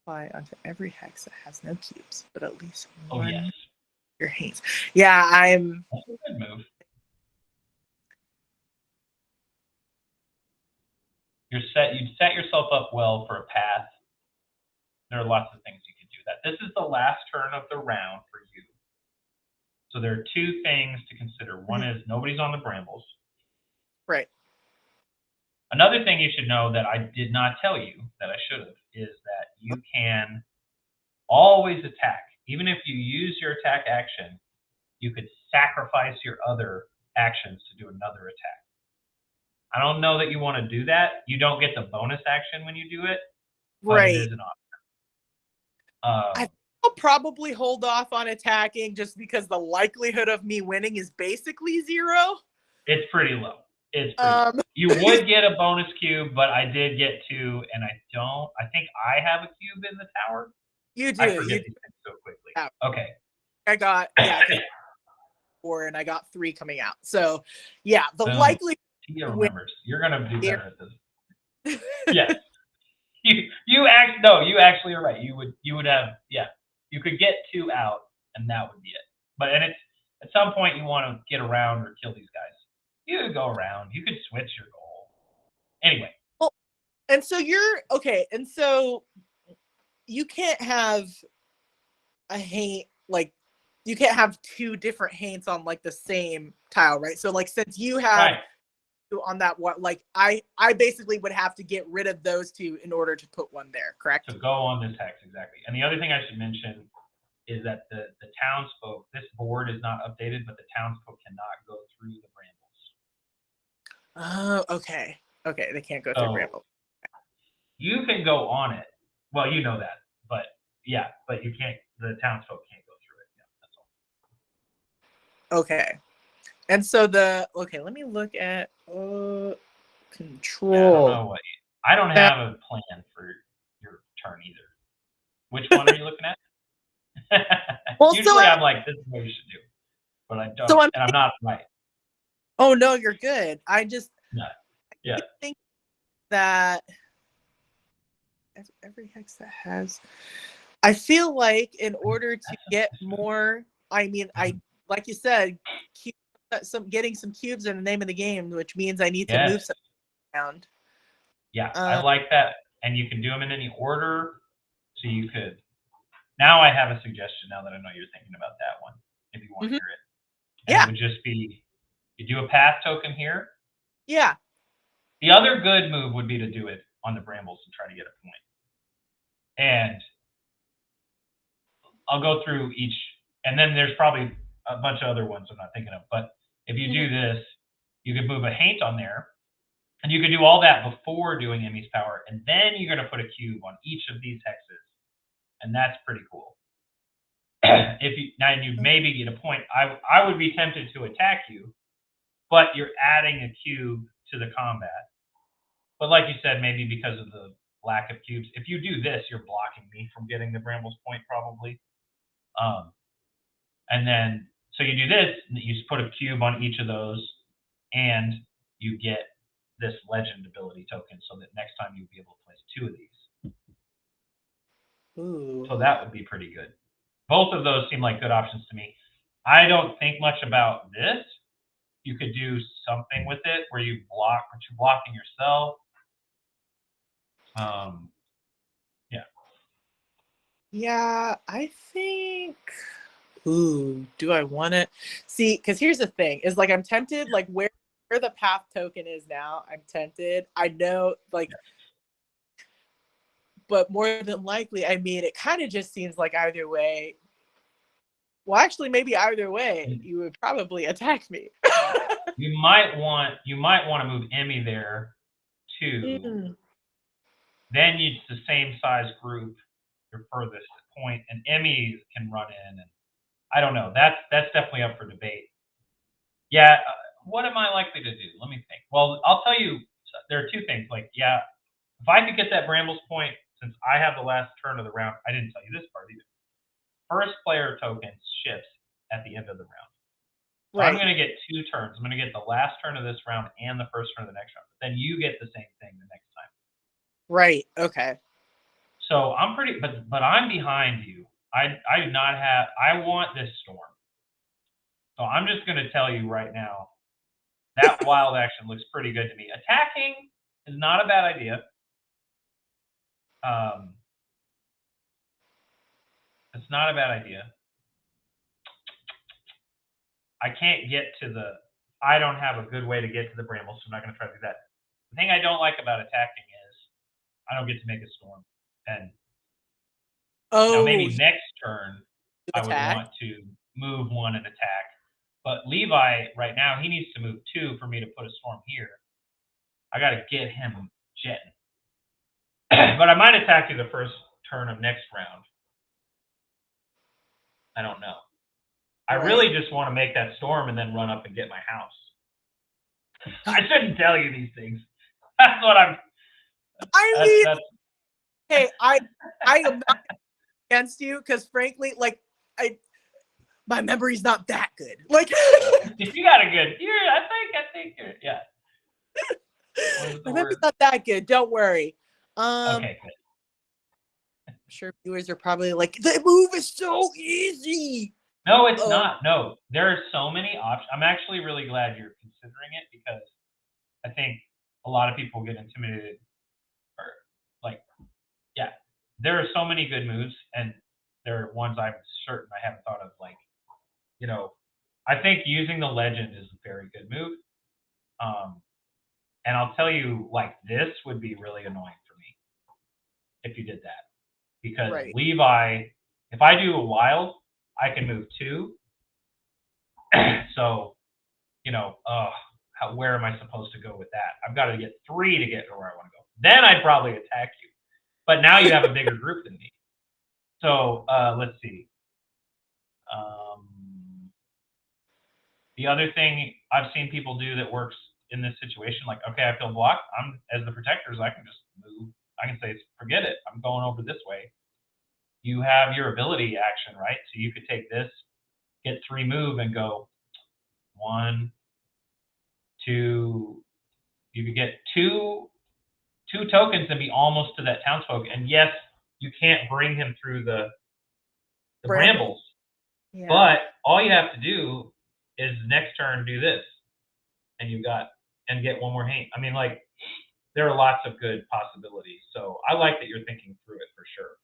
apply onto every hex that has no cubes, but at least one. Oh, yes. Your hates. Yeah, I'm. That's a good move. You set yourself up well for a path. There are lots of things you can do that. This is the last turn of the round for you. So there are two things to consider. One is nobody's on the brambles. Right. Another thing you should know that I did not tell you that I should have is that you can always attack. Even if you use your attack action, you could sacrifice your other actions to do another attack. I don't know that you want to do that. You don't get the bonus action when you do it, but it is an option. I'll probably hold off on attacking just because the likelihood of me winning is basically 0. It's pretty low. It's pretty low. You would get a bonus cube, but I did get 2, and I think I have a cube in the tower. You do. I forget these things so quickly. Yeah. Okay. I got 4 and I got 3 coming out. So yeah, the likelihood. Tia remembers. You're gonna do better at this. Yes. You actually are right. You would have, yeah. You could get 2 out, and that would be it. But it's at some point you want to get around or kill these guys. You could go around. You could switch your goal. Anyway. Well, and so you're okay, and so you can't have a haint like you can't have 2 different haints on like the same tile, right? So like since you have on that one, like I basically would have to get rid of those 2 in order to put one there, correct? To go on this hex, exactly. And the other thing I should mention is that the townsfolk, this board is not updated, but the townsfolk cannot go through the brambles. Oh, okay. Okay, they can't go through brambles. You can go on it. Well, you know that, but yeah, but you can't. The townsfolk can't go through it. Yeah, that's all. Okay. And so let me look at control. Yeah, I don't know I don't have a plan for your turn either. Which one are you looking at? Well, usually I'm like, this is what you should do, but I don't, and I'm not right. Oh no, you're good. I just I think that every hex that has. I feel like in order to get more, I mean, like you said, getting some cubes in the name of the game, which means I need to move something around. Yeah, I like that, and you can do them in any order. So you could. Now I have a suggestion. Now that I know you're thinking about that one, if you want to hear it, and it would just be you do a path token here. Yeah. The other good move would be to do it on the brambles and try to get a point. And I'll go through each, and then there's probably a bunch of other ones I'm not thinking of. But if you do this, you could move a haint on there, and you could do all that before doing Emmy's power, and then you're going to put a cube on each of these hexes, and that's pretty cool. If you maybe get a point, I would be tempted to attack you, but you're adding a cube to the combat. But like you said, maybe because of the lack of cubes, if you do this, you're blocking me from getting the brambles point probably. And then so you do this, you put a cube on each of those, and you get this legend ability token, so that next time you'll be able to place 2 of these. Ooh. So that would be pretty good. Both of those seem like good options to me. I don't think much about this. You could do something with it where you block, but you're blocking yourself. Yeah, I think. Ooh, do I want to see? Because here's the thing: is like I'm tempted. Like where where the path token is now, I'm tempted. I know, like, but more than likely, I mean, it kind of just seems like either way. Well, actually, maybe either way, you would probably attack me. You might want to move Emmy there too. Then it's the same size group, your furthest point, and Emmy can run in. And I don't know. That's definitely up for debate. Yeah. What am I likely to do? Let me think. Well, I'll tell you. There are two things. Like, yeah, if I could get that Brambles point, since I have the last turn of the round, I didn't tell you this part either. First player token shifts at the end of the round. So I'm going to get 2 turns. I'm going to get the last turn of this round and the first turn of the next round. Then you get the same thing the next time. Right. Okay. So I'm pretty, but I'm behind you. I do not have. I want this storm. So I'm just going to tell you right now, that wild action looks pretty good to me. Attacking is not a bad idea. It's not a bad idea. I can't get to the. I don't have a good way to get to the brambles, so I'm not going to try to do that. The thing I don't like about attacking is I don't get to make a storm. And now maybe next turn I would want to move 1 and attack. But Levi, right now, he needs to move 2 for me to put a storm here. I got to get him jetting. But I might attack you the first turn of next round. I don't know. I really just want to make that storm and then run up and get my house. I shouldn't tell you these things. That's what I'm. Hey, I am not against you because, frankly, like my memory's not that good. Like, if you got a good, I think you're, yeah. My memory's not that good. Don't worry. Okay, good. I'm sure viewers are probably like, the move is so easy. No, it's not. No, there are so many options. I'm actually really glad you're considering it because I think a lot of people get intimidated or like, yeah, there are so many good moves and there are ones I'm certain I haven't thought of. Like, I think using the legend is a very good move. And I'll tell you, like, this would be really annoying for me if you did that because Levi, if I do a wild, I can move 2. So, where am I supposed to go with that? I've got to get 3 to get to where I want to go. Then I'd probably attack you. But now you have a bigger group than me. So let's see. The other thing I've seen people do that works in this situation, like, okay, I feel blocked. As the protectors, I can just move. I can say, forget it. I'm going over this way. You have your ability action, right? So you could take this, get 3 move, and go 1, 2. You could get two tokens and be almost to that townsfolk. And yes, you can't bring him through the brambles. Yeah. But all you have to do is next turn do this, and get 1 more hang. I mean, like, there are lots of good possibilities. So I like that you're thinking through it for sure.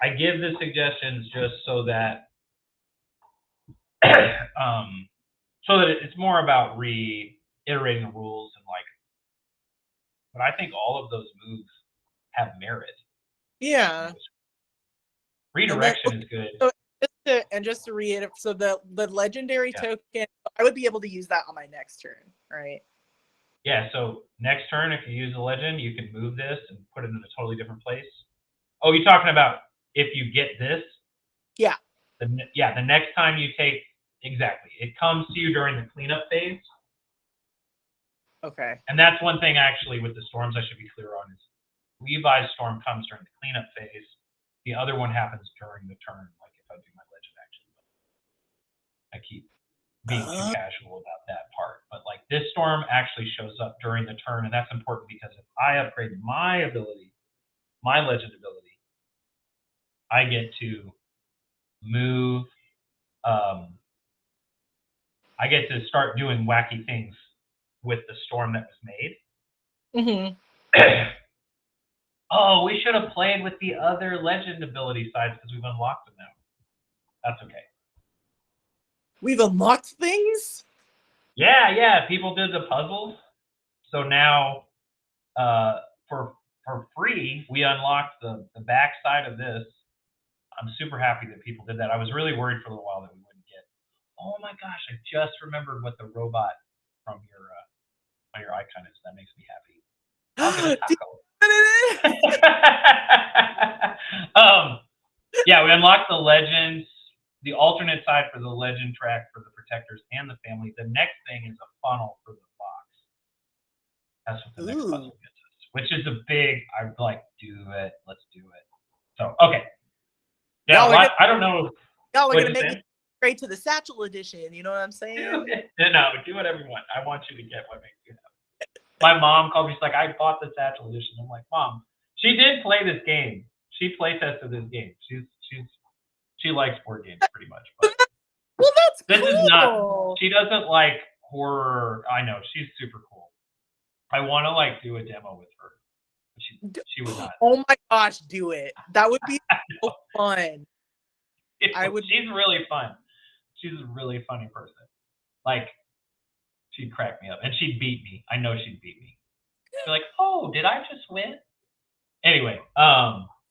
I give the suggestions just so that it's more about reiterating the rules and like. But I think all of those moves have merit. Yeah. Redirection is good. Just to reiterate, so the legendary token, I would be able to use that on my next turn, right? Yeah, so next turn, if you use a legend, you can move this and put it in a totally different place. Oh, you're talking about if you get this? Yeah. The next time you take, exactly. It comes to you during the cleanup phase. Okay. And that's one thing, actually, with the storms I should be clear on is Levi's storm comes during the cleanup phase. The other one happens during the turn, like if I do my legend action. I keep being too casual about that part. But like this storm actually shows up during the turn, and that's important because if I upgrade my ability, my legend ability, I get to move. I get to start doing wacky things with the storm that was made. Mm-hmm. Oh, we should have played with the other legend ability sides because we've unlocked them now. That's okay. We've unlocked things? Yeah. People did the puzzles. So now, for free, we unlocked the back side of this. I'm super happy that people did that. I was really worried for a little while that we wouldn't get. Oh my gosh! I just remembered what the robot from your on your icon is. That makes me happy. I'll get a taco. Yeah, we unlocked the legends, the alternate side for the legend track for the protectors and the family. The next thing is a funnel for the box. That's what the next puzzle gets us, which is a big. I like do it. Let's do it. So okay, yeah. I don't know. Y'all are gonna make it straight to the satchel edition. You know what I'm saying? No, do whatever you want. I want you to get what makes you happy. My mom called me. She's like, I bought the satchel edition. I'm like, Mom, she did play this game. She play tested this game. She likes board games pretty much. But well, that's this cool. is not. She doesn't like horror. I know she's super cool. I want to like do a demo with her. She would not. Oh my gosh, do it. That would be so fun. She's really fun. She's a really funny person. Like, she'd crack me up, and she'd beat me. I know she'd beat me. She'd be like, "Oh, did I just win?" Anyway,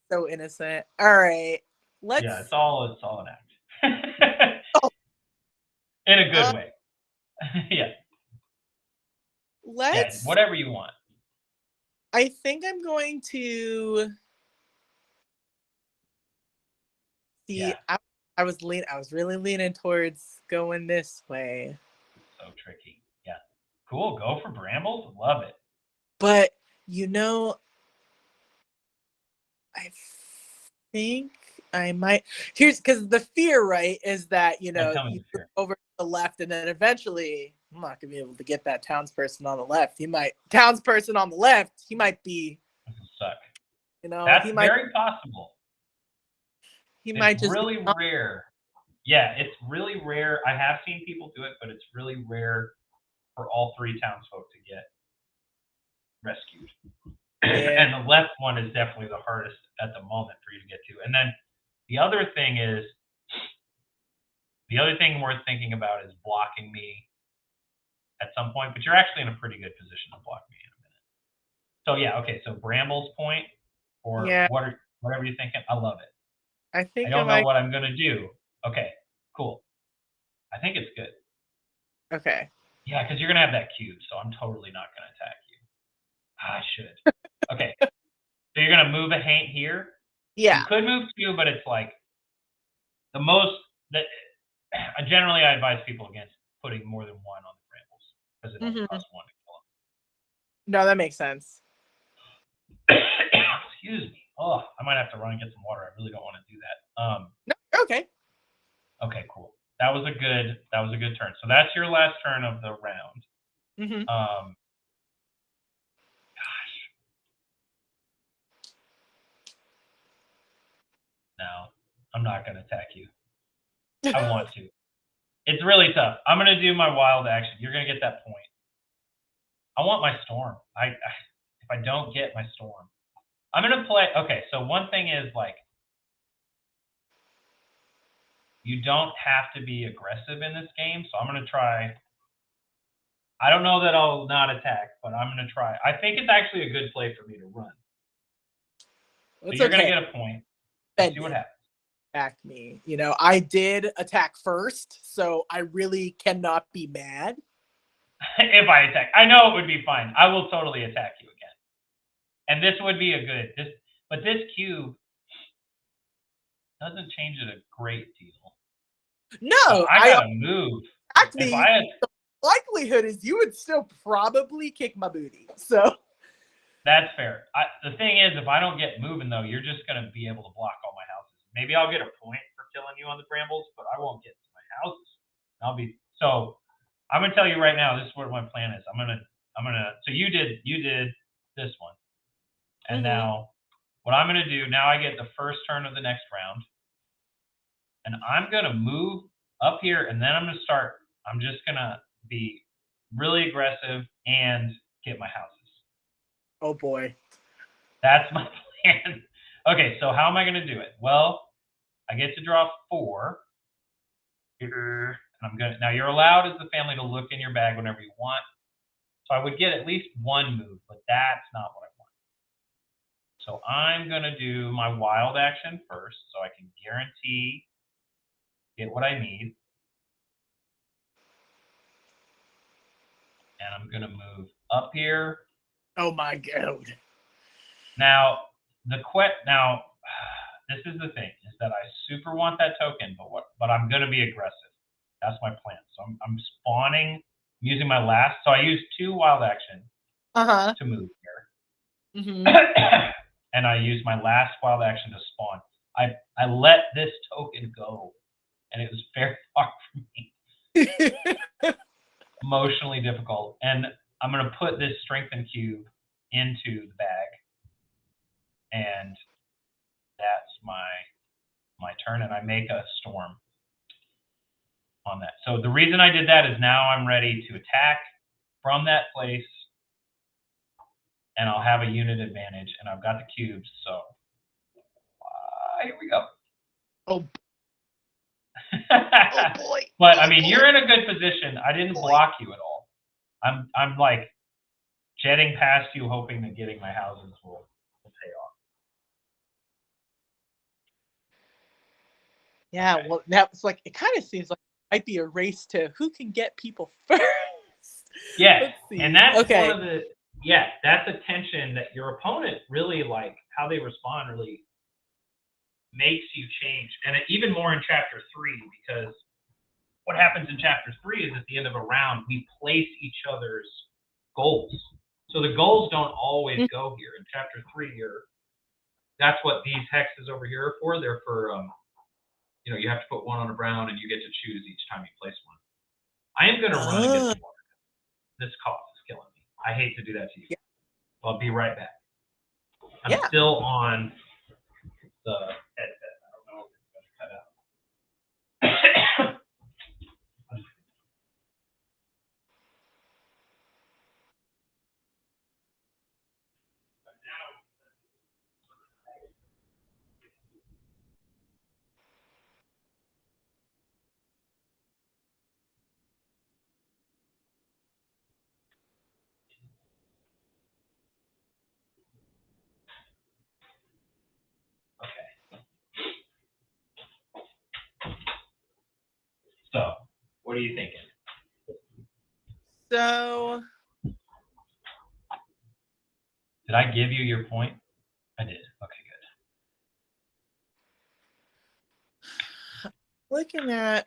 so innocent. All right, let's. Yeah, it's all an act. Oh. In a good way. Yeah. Let's. Yeah, whatever you want. I think I'm going to. See, yeah. I was really leaning towards going this way. So tricky. Yeah. Cool. Go for brambles. Love it. But you know, I think I might. Here's because the fear, right, is that you know you go over to the left, and then eventually I'm not gonna be able to get that townsperson on the left. He might be suck. You know, that's very possible. He might just really rare. Yeah, it's really rare. I have seen people do it, but it's really rare for all three townsfolk to get rescued. Yeah. And the left one is definitely the hardest at the moment for you to get to. And then the other thing worth thinking about is blocking me at some point, but you're actually in a pretty good position to block me in a minute. So yeah, okay. So Bramble's point, or whatever you're thinking, I love it. I don't know what I'm gonna do. Okay, cool. I think it's good. Okay. Yeah, because you're gonna have that cube, so I'm totally not gonna attack you. I should. Okay. So you're gonna move a haint here. Yeah. You could move 2, but it's like the most that generally I advise people against putting more than 1 on the brambles because it only costs 1 to kill them. No, that makes sense. Excuse me. Oh, I might have to run and get some water. I really don't want to do that. No, okay. Okay, cool. That was a good turn. So that's your last turn of the round. Gosh. No, I'm not going to attack you. I want to. It's really tough. I'm going to do my wild action. You're going to get that point. I want my storm. If I don't get my storm, I'm going to play. Okay, so one thing is like, you don't have to be aggressive in this game. So I'm going to try. I don't know that I'll not attack, but I'm going to try. I think it's actually a good play for me to run. So you're going to get a point. Let's see what happens. Attack me. You know, I did attack first, so I really cannot be mad. If I attack, I know it would be fine. I will totally attack you again. And this would be a good but this cube doesn't change it a great deal. No, so I gotta move. Actually, the likelihood is you would still probably kick my booty. So that's fair. The thing is, if I don't get moving though, you're just gonna be able to block all my houses. Maybe I'll get a point for killing you on the brambles, but I won't get to my houses. So I'm gonna tell you right now. This is what my plan is. I'm gonna. So you did this one, and now what I'm gonna do now? I get the first turn of the next round, and I'm gonna move up here, and then I'm just gonna be really aggressive and get my houses. Oh boy, that's my plan. Okay, so how am I gonna do it? Well, I get to draw 4. And now you're allowed as the family to look in your bag whenever you want. So I would get at least one move, but that's not what I want. So I'm going to do my wild action first so I can guarantee get what I need. And I'm going to move up here. Oh my God. Now, this is the thing, is that I super want that token, but I'm going to be aggressive. That's my plan. So I'm spawning, using my last. So I use 2 wild action to move here. Mm-hmm. And I use my last wild action to spawn. I let this token go, and it was very hard for me. Emotionally difficult. And I'm going to put this strengthen cube into the bag. And that's my turn, and I make a storm on that. So the reason I did that is now I'm ready to attack from that place, and I'll have a unit advantage, and I've got the cubes, so here we go. Oh. Oh boy. But I mean, you're in a good position. I didn't block you at all. I'm like jetting past you, hoping that getting my houses will pay off. Yeah, well, that's like, it kind of seems like it might be a race to who can get people first. Yeah, and that's one of the that's a tension that your opponent really, like how they respond really makes you change, and even more in chapter 3, because what happens in chapter 3 is at the end of a round we place each other's goals. So the goals don't always go here. In chapter 3, that's what these hexes over here are for. They're for you have to put 1 on a brown, and you get to choose each time you place one. I am going to run and get some water. This cough is killing me. I hate to do that to you. Yeah. I'll be right back. I'm still on the headset. I don't know if it's going to cut out. Okay. So, what are you thinking? So, did I give you your point? I did. Okay, good. Looking at,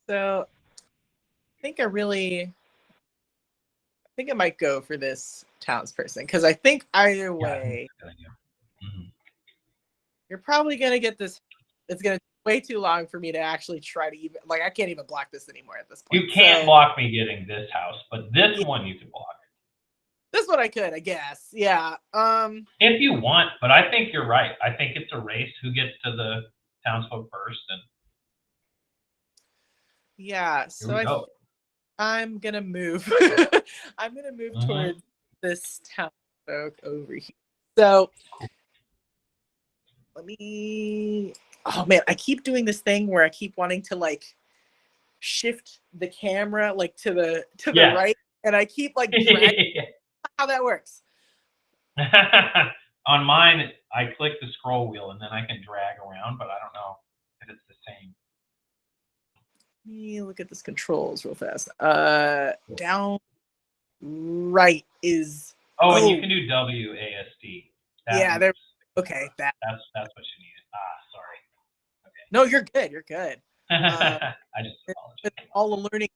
so I think I might go for this townsperson, because I think either way, you're probably gonna get this. It's gonna take way too long for me to actually try to even, like, I can't even block this anymore at this point. You can't block me getting this house, but this one you can block. This one I could, I guess. Yeah. If you want, but I think you're right. I think it's a race who gets to the townsfolk first, and yeah. So I'm gonna move. I'm gonna move towards this townsfolk over here. So let me. Oh man, I keep doing this thing where I keep wanting to like shift the camera like to the right, and I keep like dragging. How that works. On mine, I click the scroll wheel and then I can drag around, but I don't know if it's the same. Let me look at this controls real fast. Down right is. And you can do WASD. Yeah, there. Okay, that's what you needed. Sorry. Okay. No, you're good. You're good. I just apologize. It's all a learning.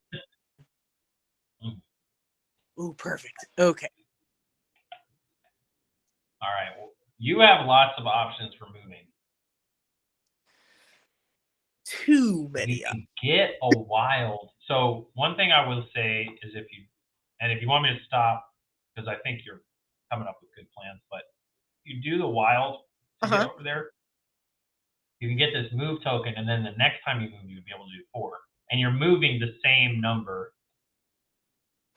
Ooh, perfect. Okay. All right. Well, you have lots of options for moving. Too many. You can get a wild. So one thing I will say is if you want me to stop, because I think you're coming up with good plans, but you do the wild to get over there, you can get this move token, and then the next time you move, you'll be able to do 4. And you're moving the same number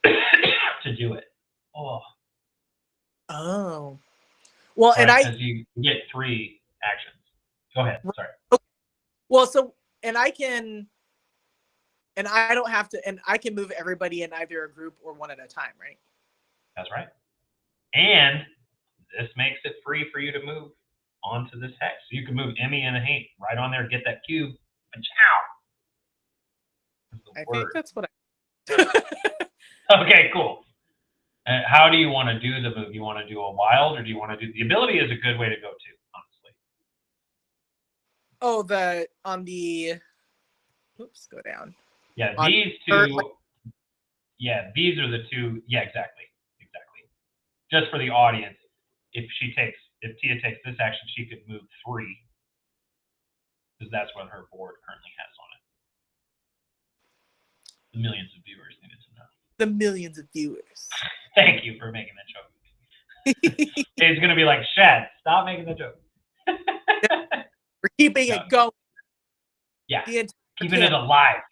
to do it. Oh. Well, right, and because you get 3 actions. Go ahead. Sorry. Okay. Well, so, and I can And I don't have to, and I can move everybody in either a group or one at a time, right? That's right. And this makes it free for you to move onto this hex. So you can move Emmy and a Hank right on there, get that cube, and chow. I think that's what I. Okay, cool. How do you want to do the move? You want to do a wild, or do you want to do the ability? Is a good way to go too, honestly. Oh, on the. Oops, go down. Yeah, these two. Yeah, these are the two. Yeah, exactly. Just for the audience, if Tia takes this action, she could move 3, because that's what her board currently has on it. The millions of viewers needed to know. The millions of viewers. Thank you for making that joke. It's gonna be like, Shad, stop making the joke. We're keeping it going. Yeah, keeping it alive,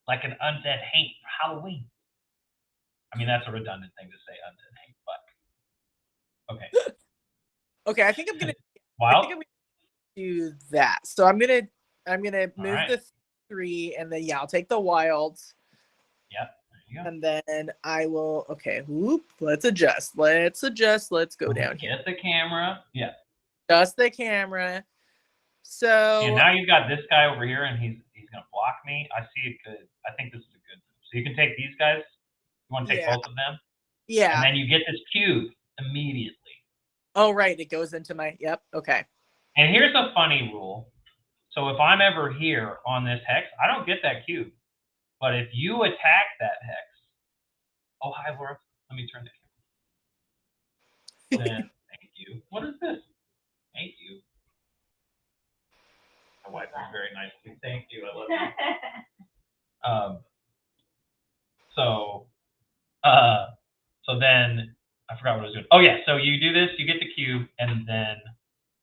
like an undead Hank for Halloween. I mean, that's a redundant thing to say, undead Hank, but okay. Okay, I think I'm gonna. Wild? I think I'm gonna do that. So I'm gonna move right. the 3, and then I'll take the wilds. Yep. And then I will. Okay, whoop. Let's adjust. Let's go down here. Get the camera. Yeah. Adjust the camera. So. And now you've got this guy over here, and he's gonna block me. I see it good. I think this is a good move. So you can take these guys. You want to take both of them? Yeah. And then you get this cube immediately. Oh, right. It goes into my. Yep. Okay. And here's a funny rule. So if I'm ever here on this hex, I don't get that cube. But if you attack that hex, oh, hi, Laura. Let me turn the camera. Thank you. What is this? Thank you. My wife is very nice to me. Thank you. I love you. So then I forgot what I was doing. Oh yeah. So you do this, you get the cube, and then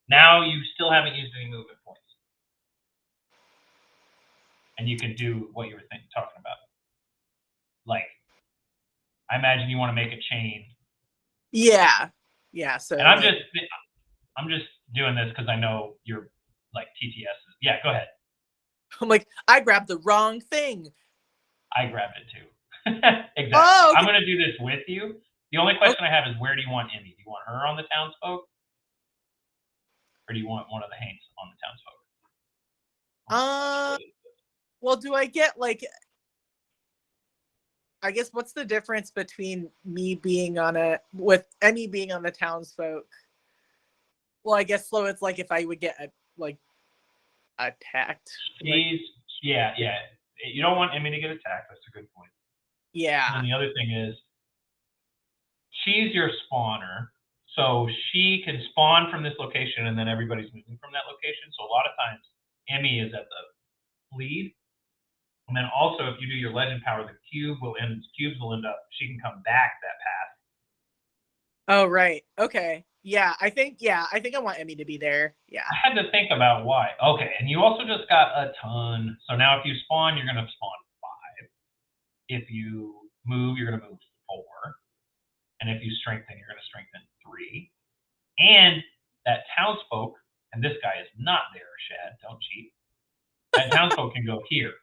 now you still haven't used any movement points, and you can do what you were talking about. Like, I imagine you want to make a chain. Yeah. Yeah. So. And I'm just doing this because I know you're like TTS. Yeah. Go ahead. I'm like, I grabbed the wrong thing. I grabbed it too. Exactly. Oh, okay. I'm going to do this with you. The only question I have is, where do you want Emmy? Do you want her on the Townsfolk? Or do you want one of the Hanks on the Townsfolk? Well, do I get like, I guess, what's the difference between me being with Emmy being on the Townsfolk? Well, I guess so it's like if I would get attacked. Yeah. You don't want Emmy to get attacked. That's a good point. Yeah. And the other thing is, she's your spawner, so she can spawn from this location, and then everybody's moving from that location. So a lot of times, Emmy is at the lead, and then also if you do your legend power, the cubes will end up. She can come back that path. Oh right. Okay. Yeah, I think I want Emmy to be there. Yeah. I had to think about why. Okay, and you also just got a ton. So now if you spawn, you're gonna spawn 5. If you move, you're gonna move 4. And if you strengthen, you're gonna strengthen 3. And that Townsfolk, and this guy is not there, Shad, don't cheat. That Townsfolk can go here.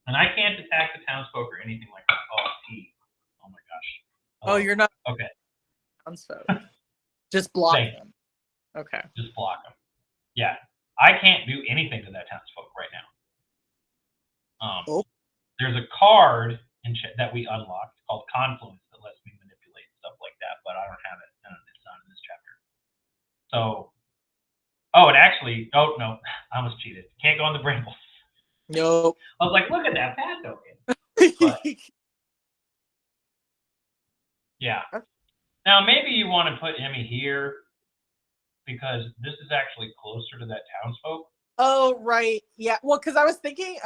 And I can't attack the Townsfolk or anything like that. Oh my gosh. Oh, you're not. Okay. Townsfolk. Just block them. Okay. Just block them. Yeah. I can't do anything to that Townsfolk right now. There's a card that we unlocked called Confluence that lets me manipulate stuff like that, but I don't have it. It's not in this chapter. So, it actually, no, I almost cheated. Can't go on the brambles. Nope. I was like, look at that path token. But, yeah. Now maybe you want to put Emmy here because this is actually closer to that Townsfolk. Oh right, yeah. Well, because I was thinking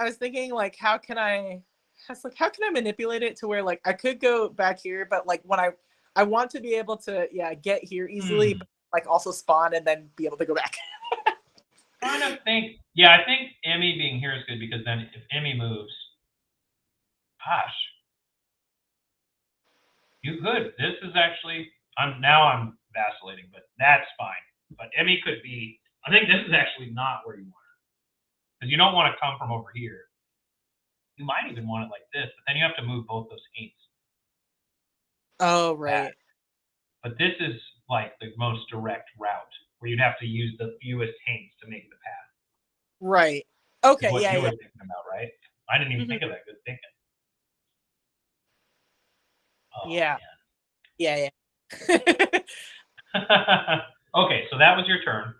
like, how can I manipulate it to where like I could go back here, but like when I want to be able to get here easily, but like also spawn and then be able to go back. I think Emmy being here is good because then if Emmy moves, gosh, you could. This is actually I'm vacillating, but that's fine. But Emmy could be. I think this is actually not where you want her because you don't want to come from over here. You might even want it like this, but then you have to move both those 8s. Oh, right. But this is like the most direct route where you'd have to use the fewest haints to make the path. Right. Okay. What Yeah. you were thinking about, right? I didn't even think of that. Good thinking. Oh, yeah. Man. Yeah. Okay, so that was your turn.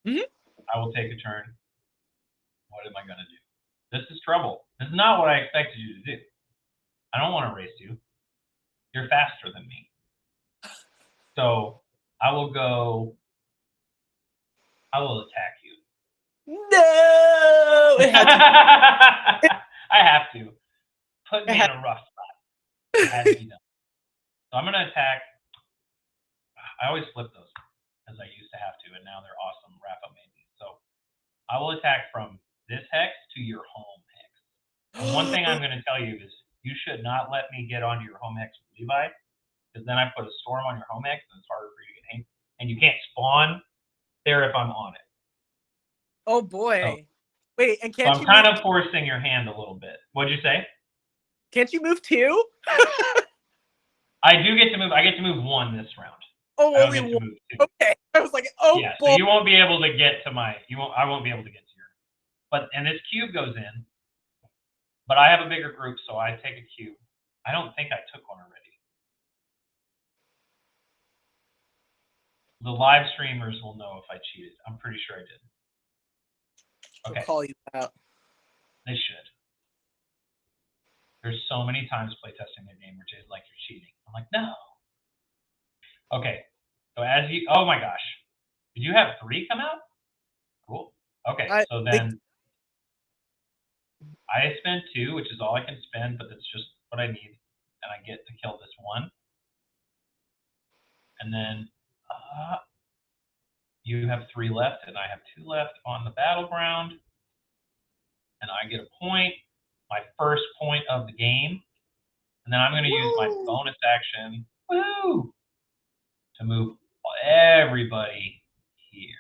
Mm-hmm. I will take a turn. What am I going to do? This is trouble. This is not what I expected you to do. I don't want to race you. You're faster than me. So I will attack you. No! I have to. Put me in a rough spot. It has to be done. So I'm going to attack. I always flip those as I used to have to, and now they're awesome. Rafa made these. So I will attack from this hex to your home hex. And one thing I'm going to tell you is you should not let me get onto your home hex with Levi, because then I put a storm on your home hex, and it's harder for you to get in. And you can't spawn there if I'm on it. Oh, boy. So, wait, and can't so I'm kind of forcing your hand a little bit. What'd you say? Can't you move 2? I do get to move. I get to move 1 this round. Oh, I don't only get to 1. move 2. Okay. I was like, oh, yeah. boy. So you won't be able to get to my. I won't be able to get to your. And this cube goes in. But I have a bigger group, so I take a cube. I don't think I took one already. The live streamers will know if I cheated. I'm pretty sure I did. Okay. They'll call you out. They should. There's so many times playtesting the game where Jay's like, you're cheating. I'm like, no. Okay. So as you, oh my gosh. Did you have 3 come out? Cool. Okay. So then I spend 2, which is all I can spend, but that's just what I need. And I get to kill this 1. And then you have 3 left, and I have 2 left on the battleground. And I get a point, my first point of the game. And then I'm going to use my bonus action, to move everybody here.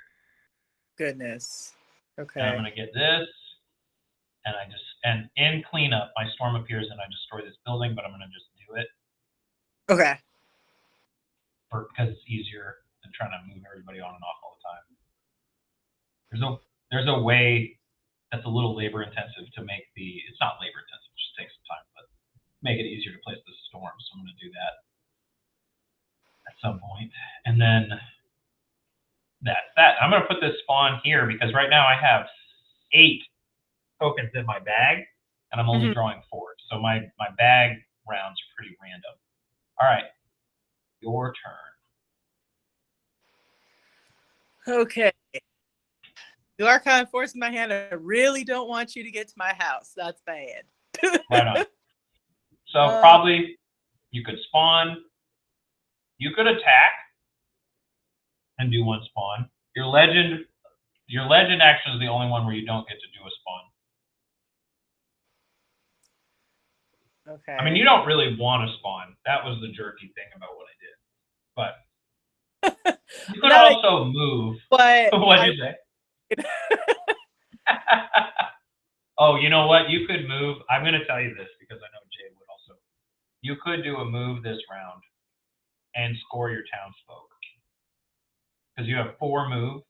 Goodness. Okay. And I'm going to get this, and in cleanup, my storm appears and I destroy this building, but I'm going to just do it. Okay. Because it's easier than trying to move everybody on and off all the time. There's a way that's a little labor intensive to make it's not labor intensive, it just takes some time, but make it easier to place the storm. So I'm going to do that at some point. And then that's that. I'm going to put this spawn here because right now I have 8 tokens in my bag and I'm only drawing 4. So my bag rounds are pretty random. All right. Your turn. Okay. You are kind of forcing my hand. I really don't want you to get to my house. That's bad. Right on. So probably you could spawn. You could attack and do 1 spawn. Your legend action is the only one where you don't get to do a spawn. Okay. I mean, you don't really want to spawn. That was the jerky thing about what I did. But you could also move. But what did you say? Oh, you know what? You could move. I'm going to tell you this because I know Jay would also. You could do a move this round and score your townsfolk. Because you have 4 move.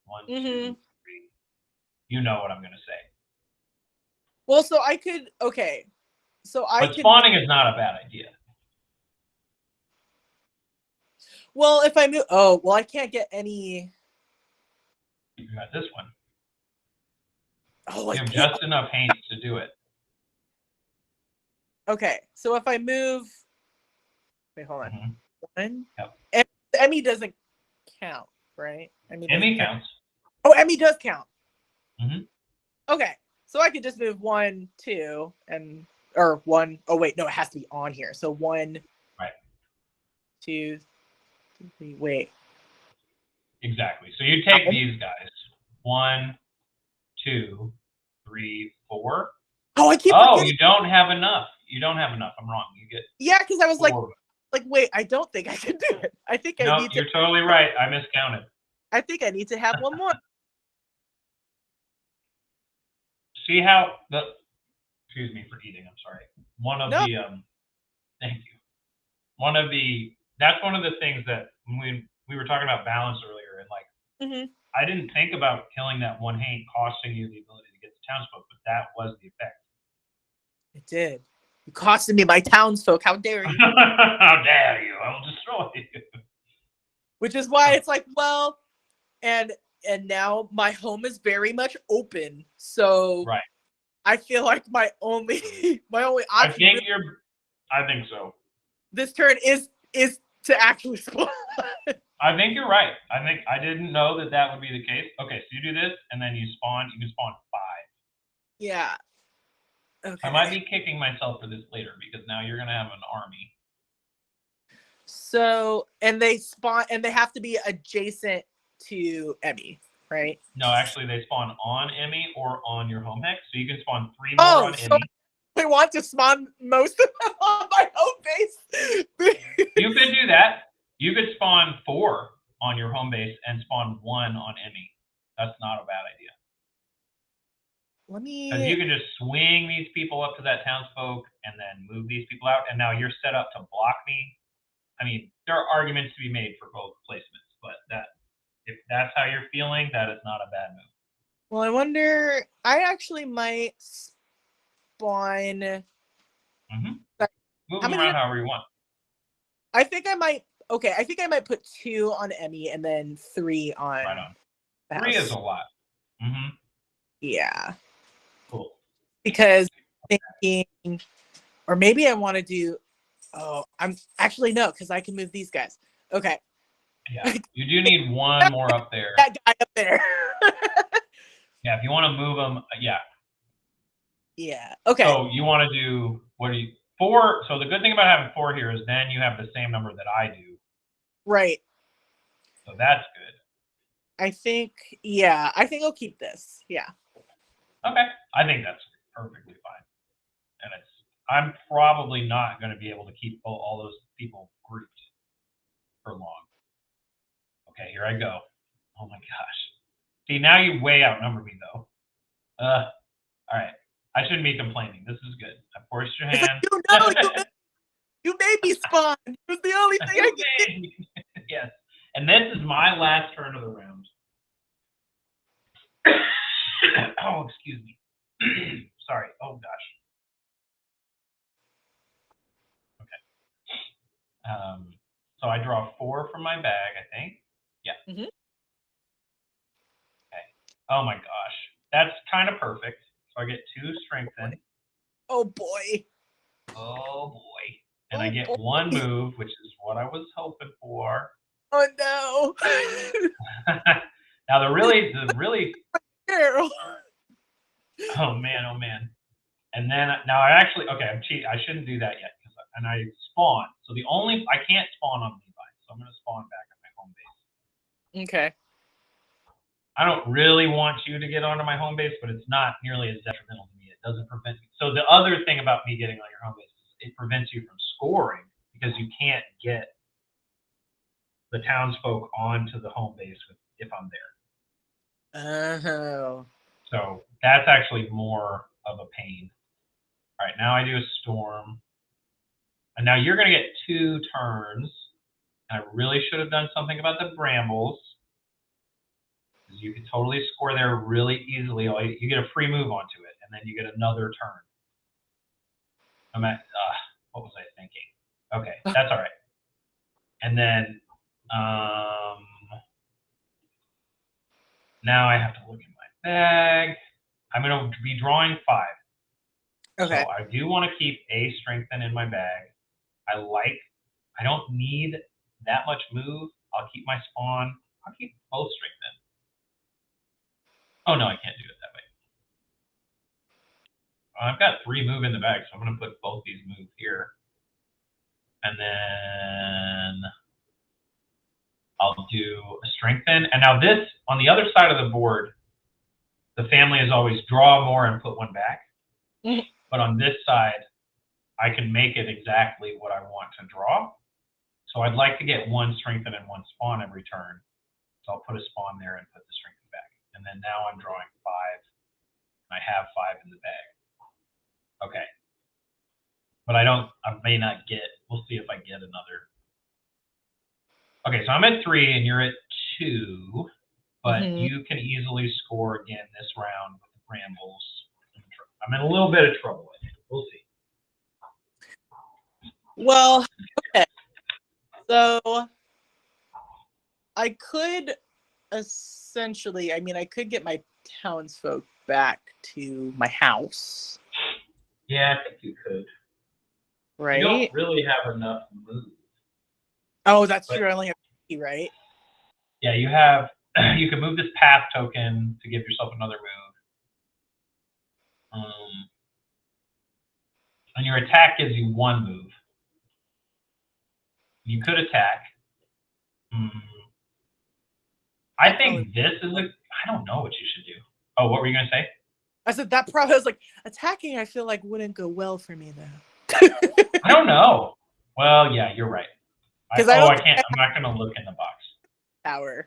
1, 2, 3. You know what I'm going to say. Well, so I could. Okay. So But spawning is not a bad idea. Well, if I move. Oh, well, I can't get any. You got this one. Oh, you have just enough haste to do it. Okay, so if I move. Wait, hold on. 1. Yep. Emmy doesn't count, right? Emmy counts. Oh, Emmy does count. Mm-hmm. Okay, so I could just move 1, 2, or 1. Oh wait, no, it has to be on here. So 1. Right. 2, 3. Wait. Exactly. So you take these guys. 1, 2, 3, 4. Oh, I keep. Oh, you don't have enough. You don't have enough. I'm wrong. You get. Yeah, because I was 4. like, wait, I don't think I can do it. I think I need to. You're totally right. I miscounted. I think I need to have 1 more. See how Excuse me for eating. I'm sorry. One of No. the thank you. One of the that's one of the things that when we were talking about balance earlier, and like I didn't think about killing that one Hank costing you the ability to get the townsfolk, but that was the effect. It did. You costed me my townsfolk. How dare you? How dare you? I will destroy you. Which is why it's like, well, and now my home is very much open, so right. I feel like my only option. I think so. This turn is to actually spawn. I think you're right. I didn't know that would be the case. Okay, so you do this, and then you spawn. You can spawn 5. Yeah. Okay. I might be kicking myself for this later because now you're gonna have an army. So, and they spawn, and they have to be adjacent to Emmy, right? No, actually, they spawn on Emmy or on your home hex, so you can spawn 3 more on Emmy. I want to spawn most of them on my home base. You could do that. You could spawn 4 on your home base and spawn 1 on Emmy. That's not a bad idea. Because you can just swing these people up to that townsfolk and then move these people out, and now you're set up to block me. I mean, there are arguments to be made for both placements, but if that's how you're feeling, that is not a bad move. Well, I wonder. I actually might spawn. Move them around however you want. I think I might. Okay, I think I might put 2 on Emmy and then 3 on. Right on. 3 is a lot. Yeah. Cool. Because thinking, or maybe I want to do. Oh, I'm actually no, because I can move these guys. Okay. Yeah, you do need one more up there. That guy up there. Yeah, if you want to move them, yeah. Yeah. Okay. So you want to do 4? So the good thing about having 4 here is then you have the same number that I do. Right. So that's good. I think. Yeah. I think I'll keep this. Yeah. Okay. I think that's perfectly fine. And I'm probably not going to be able to keep all those people grouped for long. Okay, here I go. Oh my gosh. See, now you way outnumber me though. All right. I shouldn't be complaining. This is good. I forced your hand. You made me spawn. It was the only thing I could. Yes. And this is my last turn of the round. Oh, excuse me. Sorry. Oh gosh. Okay. So I draw 4 from my bag, I think. Yeah. Okay. Oh my gosh. That's kind of perfect. So I get 2 strengthen. Oh boy. Oh boy. And I get 1 move, which is what I was hoping for. Oh no. Now the really Carol. Oh man. And then now I'm cheating. I shouldn't do that yet and I spawn. So I can't spawn on Levi. So I'm going to spawn back at my home base. Okay. I don't really want you to get onto my home base, but it's not nearly as detrimental to me. It doesn't prevent me. So the other thing about me getting on your home base is it prevents you from scoring because you can't get the townsfolk onto the home base if I'm there. Oh. So that's actually more of a pain. All right, now I do a storm. And now you're going to get 2 turns. And I really should have done something about the brambles. Because you can totally score there really easily. You get a free move onto it, and then you get another turn. What was I thinking? Okay, that's all right. And then now I have to look in my bag. I'm going to be drawing 5. Okay. So I do want to keep a strengthen in my bag. I don't need that much move. I'll keep my spawn. I'll keep both strengthen. Oh no, I can't do it that way. I've got 3 move in the bag, so I'm going to put both these moves here. And then I'll do a strengthen. And now this, on the other side of the board, the family is always draw more and put 1 back. But on this side, I can make it exactly what I want to draw. So I'd like to get 1 strengthen and 1 spawn every turn. So I'll put a spawn there and put the strengthen back. And then now I'm drawing 5. And I have 5 in the bag. Okay. But I may not get, we'll see if I get another. Okay, so I'm at 3 and you're at 2, but you can easily score again this round with the Brambles. I'm in a little bit of trouble with it. We'll see. Well, okay. So I could essentially, I mean, I could get my townsfolk back to my house. Yeah, I think you could. Right? You don't really have enough move. Oh, that's true. I only have 3, right? Yeah, you have. You can move this path token to give yourself another move. And your attack gives you 1 move. You could attack. I think this is I don't know what you should do. Oh, what were you going to say? I said that probably was like, attacking I feel like wouldn't go well for me though. I don't know. Well, yeah, you're right. I can't. I'm not going to look in the box. Power.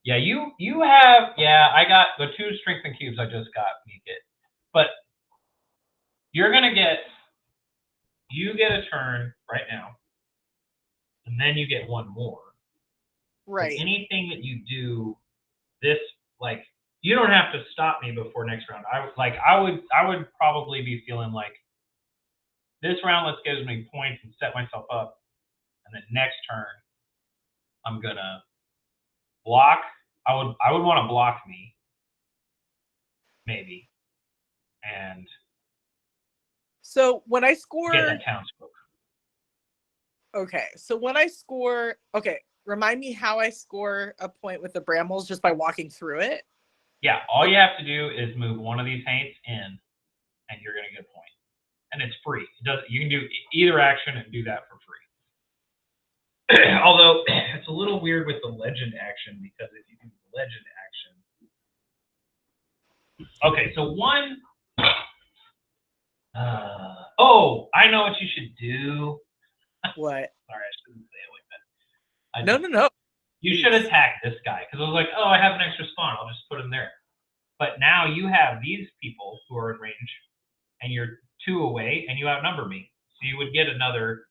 Yeah, you have. Yeah, I got the 2 strengthened cubes I just got. Me get, but you're gonna get. You get a turn right now, and then you get 1 more. Right. But anything that you do, this like you don't have to stop me before next round. I would probably be feeling like this round, let's give me points and set myself up, and then next turn, I'm gonna block. I would want to block me, maybe, and so when I score, get that townsfolk. Okay, so when I score, okay, remind me how I score a point with the Brambles just by walking through it. Yeah, all you have to do is move one of these haints in, and you're gonna get a point, and it's free. You can do either action and do that for free. Although it's a little weird with the legend action, because if you do the legend action, okay, so one. I know what you should do. What? Sorry, I shouldn't say it like that. No. You should attack this guy, because I was like, oh, I have an extra spawn. I'll just put him there. But now you have these people who are in range, and you're 2 away, and you outnumber me. So you would get another.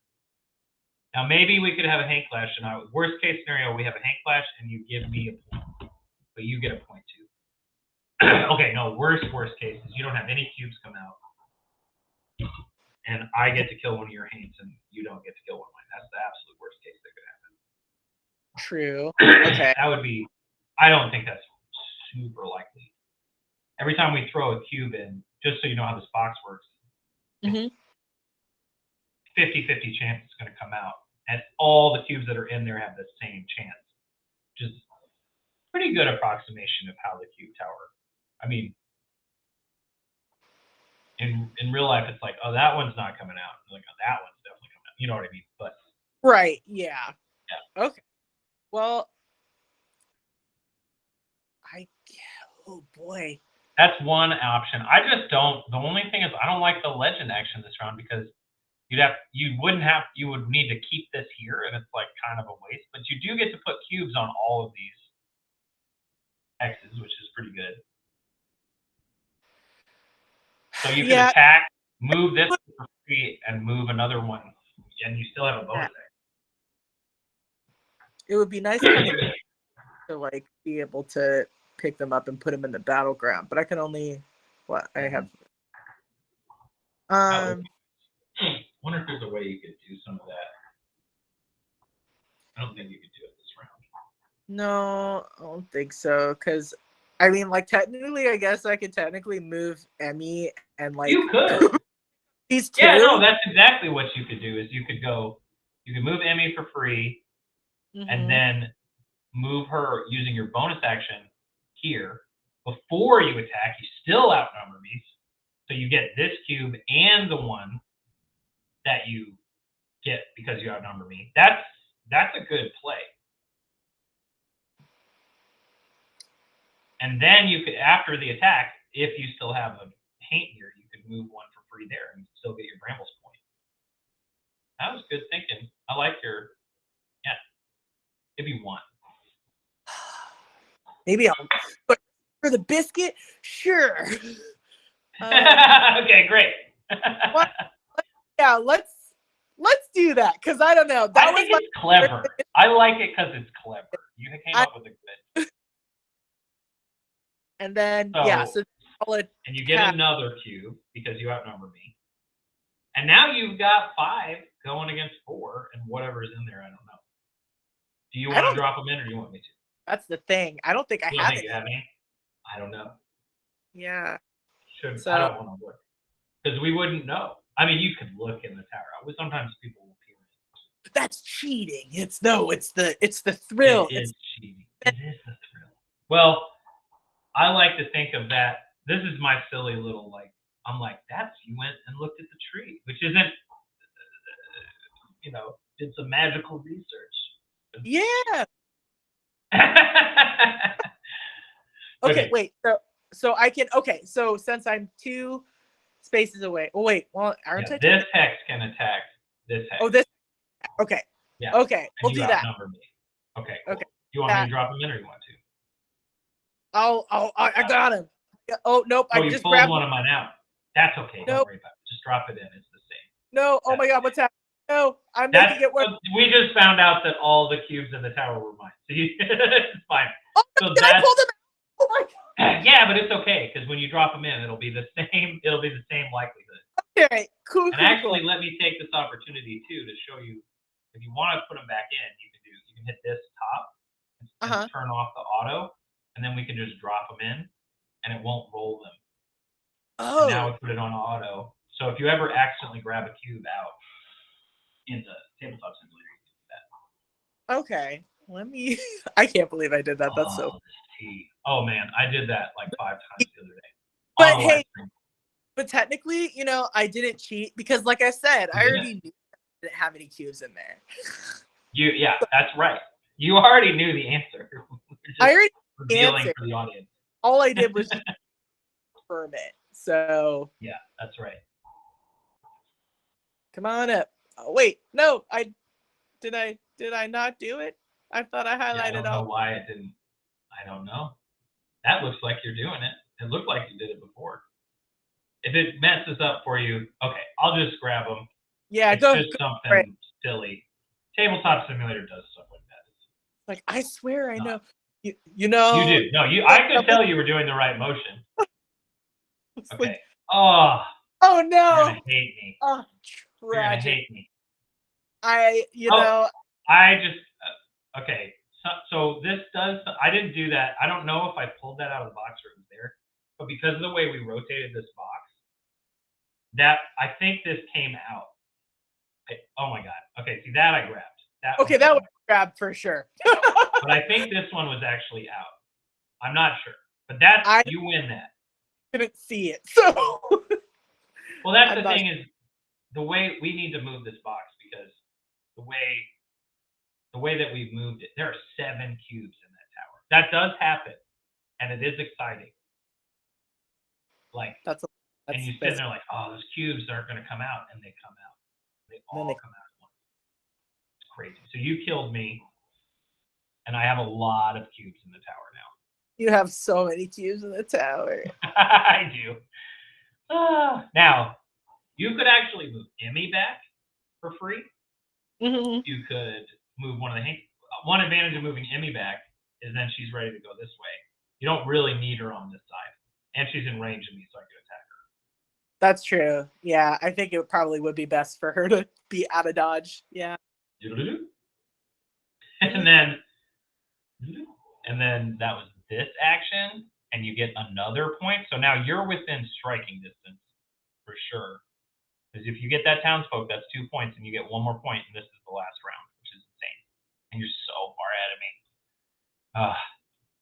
Now maybe we could have a Hank Clash, and worst case scenario, we have a Hank Clash, and you give me a point, but you get a point too. Okay, no, worst case is you don't have any cubes come out, and I get to kill one of your Haints, and you don't get to kill one of mine. That's the absolute worst case that could happen. True. Okay. That would be. I don't think that's super likely. Every time we throw a cube in, just so you know how this box works, 50-50 chance it's going to come out. And all the cubes that are in there have the same chance. Which is pretty good approximation of how the cube tower. I mean, in real life, it's like, oh, that one's not coming out. Like, oh, that one's definitely coming out. You know what I mean? But right, yeah. Okay. Well, oh boy. That's one option. I just don't. The only thing is, I don't like the legend action this round, because you would need to keep this here, and it's like kind of a waste. But you do get to put cubes on all of these X's, which is pretty good. So you can attack, move this for free, and move another one, and you still have a bonus action. It would be nice kind of to like be able to pick them up and put them in the battleground, but I can only I have. I wonder if there's a way you could do some of that. I don't think you could do it this round. No, I don't think so. Because I mean, like, technically, I guess I could technically move Emmy and like. You could. These 2. Yeah, no, that's exactly what you could do. Is you could move Emmy for free, and then move her using your bonus action here before you attack. You still outnumber me, so you get this cube and the one that you get because you outnumber me. That's a good play. And then you could, after the attack, if you still have a Haint here, you could move one for free there and still get your Brambles point. That was good thinking. I like your, maybe 1. Maybe I'll, but for the biscuit, sure. Okay, great. What? Yeah, let's do that because I don't know. I think it's clever. I like it because it's clever. You came up with a good. And then so and you get another cube because you outnumber me. And now you've got 5 going against 4, and whatever's in there, I don't know. Do you want to drop them in, or do you want me to? That's the thing. I don't think I have You have any? I don't know. Yeah. I don't want to look because we wouldn't know. I mean, you could look in the tower. Sometimes people will peer in. That's cheating. It's the thrill. It is cheating. It is the thrill. Well, I like to think of that. This is my silly little I'm like, you went and looked at the tree, which isn't, did some magical research. Yeah. Okay, wait. So I can. Okay, so since I'm 2 spaces away. Oh wait. Well, aren't I? This hex can attack this hex. Oh, this. Okay. Yeah. Okay, we'll do that. Me. Okay. Cool. Okay. You want me to drop him in, or you want to? I got him. Oh nope! I just grabbed one of mine out. That's okay. Don't worry about it. Just drop it in. It's the same. No. Oh my God! What's happening? No, I'm making it work. We just found out that all the cubes in the tower were mine. So it's fine. Oh, so I pulled them out. Oh my God. Yeah, but it's okay because when you drop them in, it'll be the same. It'll be the same likelihood. Okay, cool. And actually, let me take this opportunity too to show you. If you want to put them back in, you can hit this top and turn off the auto, and then we can just drop them in, and it won't roll them. Oh. And now we put it on auto. So if you ever accidentally grab a cube out in the tabletop simulator, you can do that. Okay. Let me. I can't believe I did that. That's so. Oh man, I did that like 5 times the other day. But hey, but technically, I didn't cheat because, like I said, I already knew I didn't have any cubes in there. Yeah, that's right. You already knew the answer. I already revealing for the audience. All I did was confirm it. So. Yeah, that's right. Come on up. Oh, wait, no, did I not do it? I thought I highlighted I don't know why it didn't. I don't know. That looks like you're doing it. It looked like you did it before. If it messes up for you, okay, I'll just grab them. Yeah, it's just something silly. Tabletop Simulator does stuff like that. Like, I swear I know. You know. You do. No, I could tell you were doing the right motion. Okay. Like, oh no. You're gonna hate me. Oh, tragic. You're gonna hate me. I just okay. So this does. I didn't do that. I don't know if I pulled that out of the box or it was there, but because of the way we rotated this box, I think this came out. Oh my God. Okay, see that I grabbed. That was grabbed for sure. But I think this one was actually out. I'm not sure, but you win that. Couldn't see it. So. Well, that's the thing is the way we need to move this box because the way that we've moved it, there are 7 cubes in that tower. That does happen, and it is exciting. And you sit there like, oh, those cubes aren't going to come out, and they come out. They all come out at once. It's crazy. So you killed me, and I have a lot of cubes in the tower now. You have so many cubes in the tower. I do. Now, you could actually move Emmy back for free. Mm-hmm. You could move one advantage of moving Emmy back is then she's ready to go this way. You don't really need her on this side. And she's in range of me, so I can attack her. That's true. Yeah, I think it probably would be best for her to be out of dodge. Yeah. And then that was this action, and you get another point. So now you're within striking distance for sure. Because if you get that Townsfolk, that's 2 points, and you get 1 more point, and this is the last round, which is insane. And you're so far ahead of me.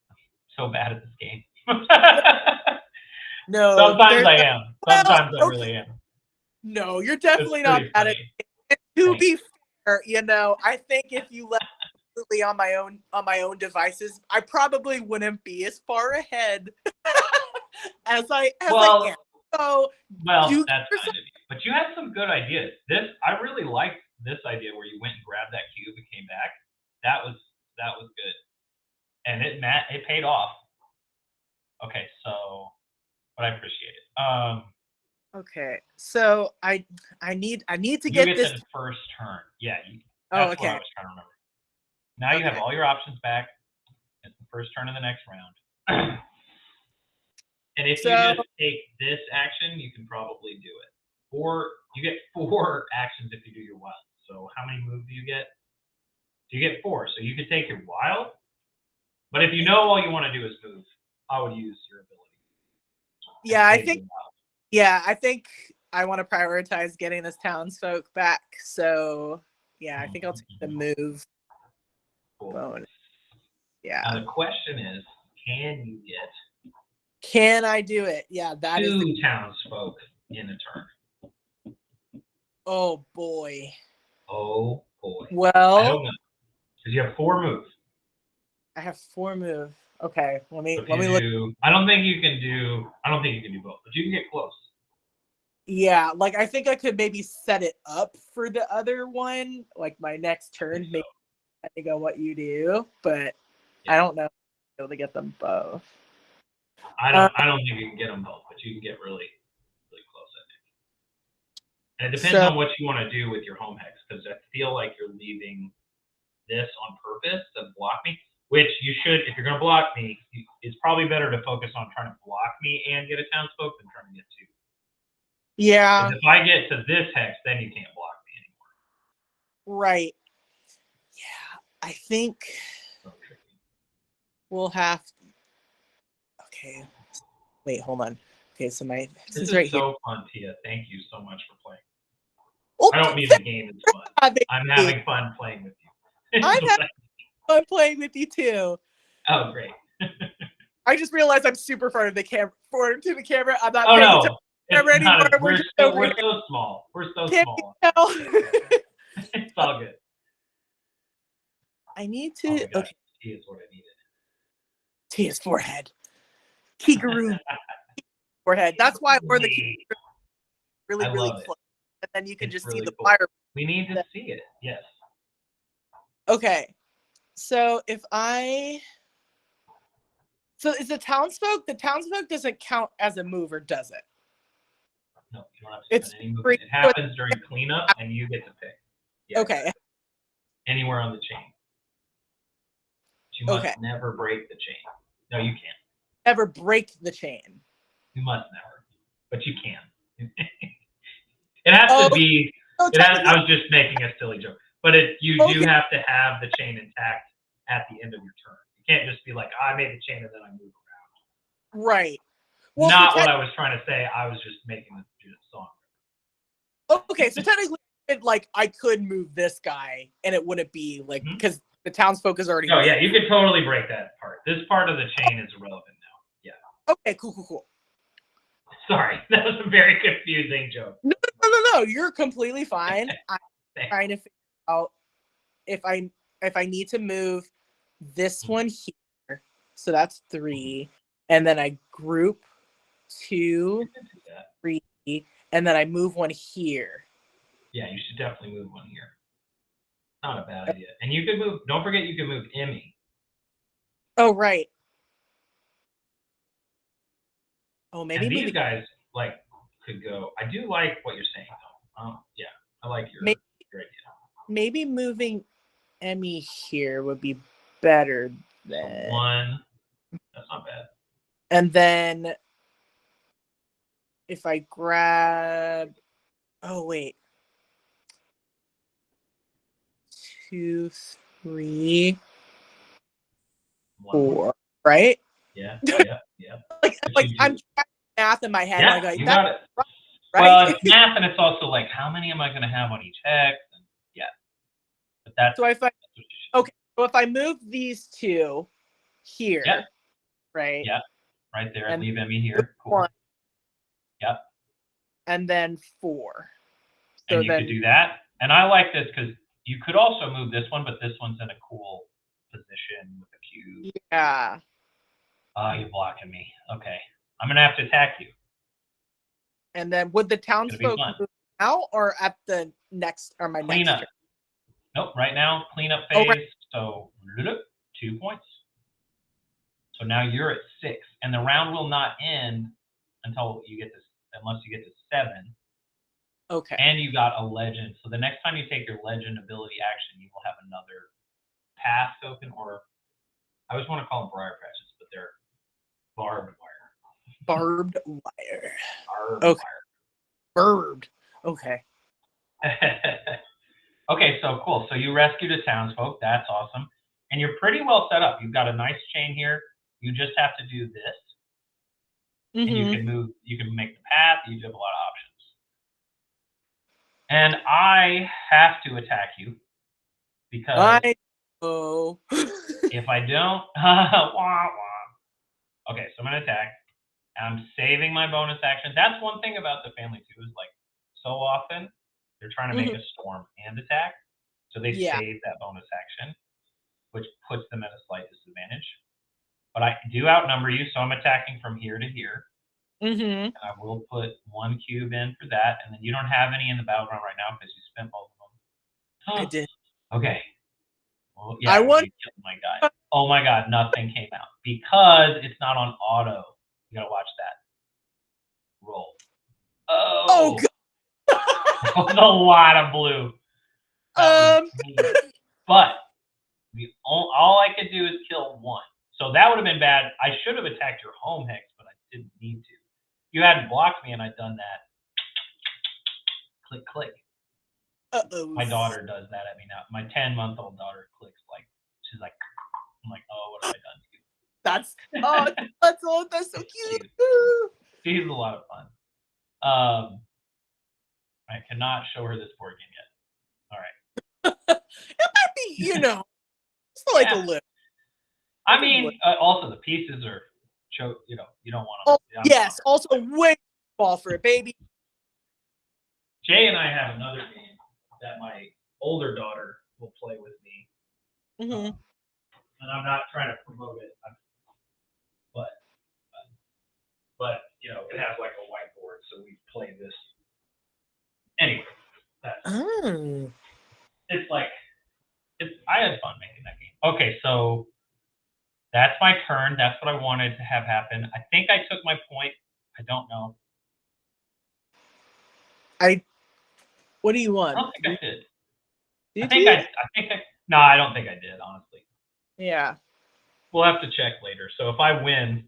I'm so bad at this game. No. Sometimes I am. Sometimes I really am. No, you're definitely not bad at it. To be fair, I think if you left completely on my own devices, I probably wouldn't be as far ahead as I am. So, that's kind of it. But you had some good ideas. I really liked this idea where you went and grabbed that cube and came back. That was good, and it paid off. Okay, so but I appreciate it. Okay, so I need to you get this the first turn. Yeah, oh, that's what I okay. was trying to remember. Now you have all your options back. It's the first turn of the next round. And if you just take this action, you can probably do it. Or you get 4 actions if you do your wild. So how many moves do you get? You get 4. So you could take your wild. But if you know all you want to do is move, I would use your ability. Yeah, I think I want to prioritize getting this townsfolk back. So yeah, I think I'll take the move. Cool. Bonus. Yeah. Now the question is, can you get? Can I do it? Yeah, that 2 is the townsfolk in a turn. Oh boy. Oh boy. Well, I don't know. Because you have 4 moves. I have 4 moves. Okay, let me look. I don't think you can do both, but you can get close. Yeah, like I think I could maybe set it up for the other one, like my next turn, maybe depending on what you do, but I don't know if I'll be able to get them both. I don't think you can get them both, but you can get really, really close, I think. And it depends on what you want to do with your home hex, because I feel like you're leaving this on purpose to block me, which you should. If you're going to block me, it's probably better to focus on trying to block me and get a townsfolk than trying to get 2. Yeah. If I get to this hex, then you can't block me anymore. Right. Yeah, I think we'll have. Okay. Wait, hold on. Okay, so my this is right so here. Fun, Tia. Thank you so much for playing. Oh, I don't mean the game is fun. I'm having fun playing with you. I'm having fun playing with you too. Oh, great. I just realized I'm super far to the camera. I'm not paying attention to the camera anymore. We're so small. We're so small. It's all good. I need to. Oh okay. T is what I needed. T is forehead. Kigaroo. Forehead. That's why we're the really close. And then you can just see the fire. We need to see it. Yes. Okay. So if is the townsfolk? The townsfolk doesn't count as a move, or does it? No, you don't have to spend any movement. It happens during cleanup, and you get to pick. Yeah, okay. Anywhere on the chain. But you must never break the chain. No, you can't. Never break the chain. You must never, but you can. It has to be. I was just making a silly joke, but you do have to have the chain intact at the end of your turn. You can't just be like, I made the chain and then I move around. Right. Well, not what I was trying to say. I was just making a song. Okay, so technically, like I could move this guy, and it wouldn't be like because the townsfolk is already. Oh yeah, you could totally break that part. This part of the chain is irrelevant now. Yeah. Okay. Cool. Sorry, that was a very confusing joke. No. You're completely fine. I'm trying to figure out if I need to move this one here. So that's 3, and then I group 2, 3, and then I move one here. Yeah, you should definitely move one here. Not a bad idea. And you could move. Don't forget, you can move Emmy. Oh right. Oh, maybe these guys could go. I do like what you're saying, though. Yeah, I like your idea. Maybe moving Emmy here would be better than so 1. That's not bad. And then if I grab, oh wait, 2, 3, 4, right? Yeah. like I'm trying math in my head. Yeah, like, you got it. Right? Well, it's math, and it's also like, how many am I going to have on each hex? And yeah. But that's so So if I move these 2 here, right? Yeah, right there, and leave Emmy here. Cool. 1. Yep. And then 4. So and you could do that. And I like this because you could also move this one, but this one's in a cool position with the cube. Yeah. Oh, you're blocking me. Okay. I'm going to have to attack you. And then would the townsfolk move now or at the next or my next turn? Nope, right now, cleanup phase. Right. So 2 points. So now you're at 6. And the round will not end until you get this, unless you get to 7. Okay. And you got a legend. So the next time you take your legend ability action, you will have another path token, or I always want to call them briar patches, but they're barbed wire. Barbed wire. Barbed Okay. wire. Barbed. Okay. Okay, so cool. So you rescued a townsfolk. That's awesome. And you're pretty well set up. You've got a nice chain here. You just have to do this. And you can move, you can make the path. You have a lot of options. And I have to attack you because if I don't, okay, so I'm gonna attack. I'm saving my bonus action. That's one thing about the family too, is like so often they're trying to make a storm and attack, so they save that bonus action, which puts them at a slight disadvantage. But I do outnumber you, so I'm attacking from here to here. And I will put 1 cube in for that, and then you don't have any in the battleground right now because you spent both of them. I did. Okay. Well, yeah, you killed my guy. Oh my god, nothing came out because it's not on auto. You gotta watch that. Roll. Oh god. That was a lot of blue. But all I could do is kill 1. So that would have been bad. I should have attacked your home hex, but I didn't need to. If you hadn't blocked me and I'd done that. Click, click. My daughter does that at me now. My 10-month-old daughter clicks like, she's like, I'm like, oh, what have I done to you? That's so cute. She's a lot of fun. I cannot show her this board game yet. All right. It might be, it's like a lip. I mean, also the pieces are, you don't want to. Oh, yes, also way fall for it, baby. Jay and I have another game that my older daughter will play with me. And I'm not trying to promote it, but it has like a whiteboard, so we play this. Anyway, it's like I had fun making that game. Okay, so that's my turn. That's what I wanted to have happen. I think I took my point. I don't know. What do you want? I don't think I did. No, I don't think I did, honestly. Yeah. We'll have to check later. So if I win,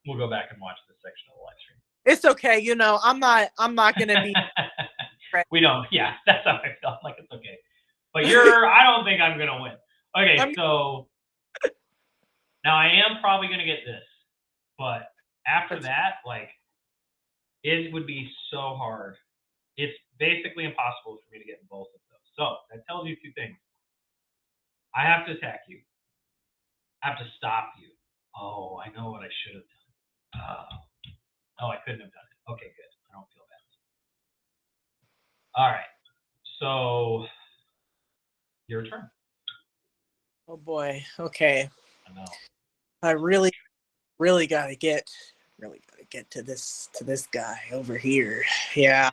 we'll go back and watch this section of the live stream. It's okay. I'm not going to be. We don't. Yeah, that's how I felt. Like, it's okay. But I don't think I'm going to win. Okay, so now I am probably going to get this. But after that, like, it would be so hard. It's basically impossible for me to get both of those. So that tells you 2 things. I have to attack you. I have to stop you. Oh, I know what I should have done. Oh, I couldn't have done it. Okay, good. I don't feel bad. All right. So, your turn. Oh boy. Okay. I know. I really gotta get to this guy over here. Yeah.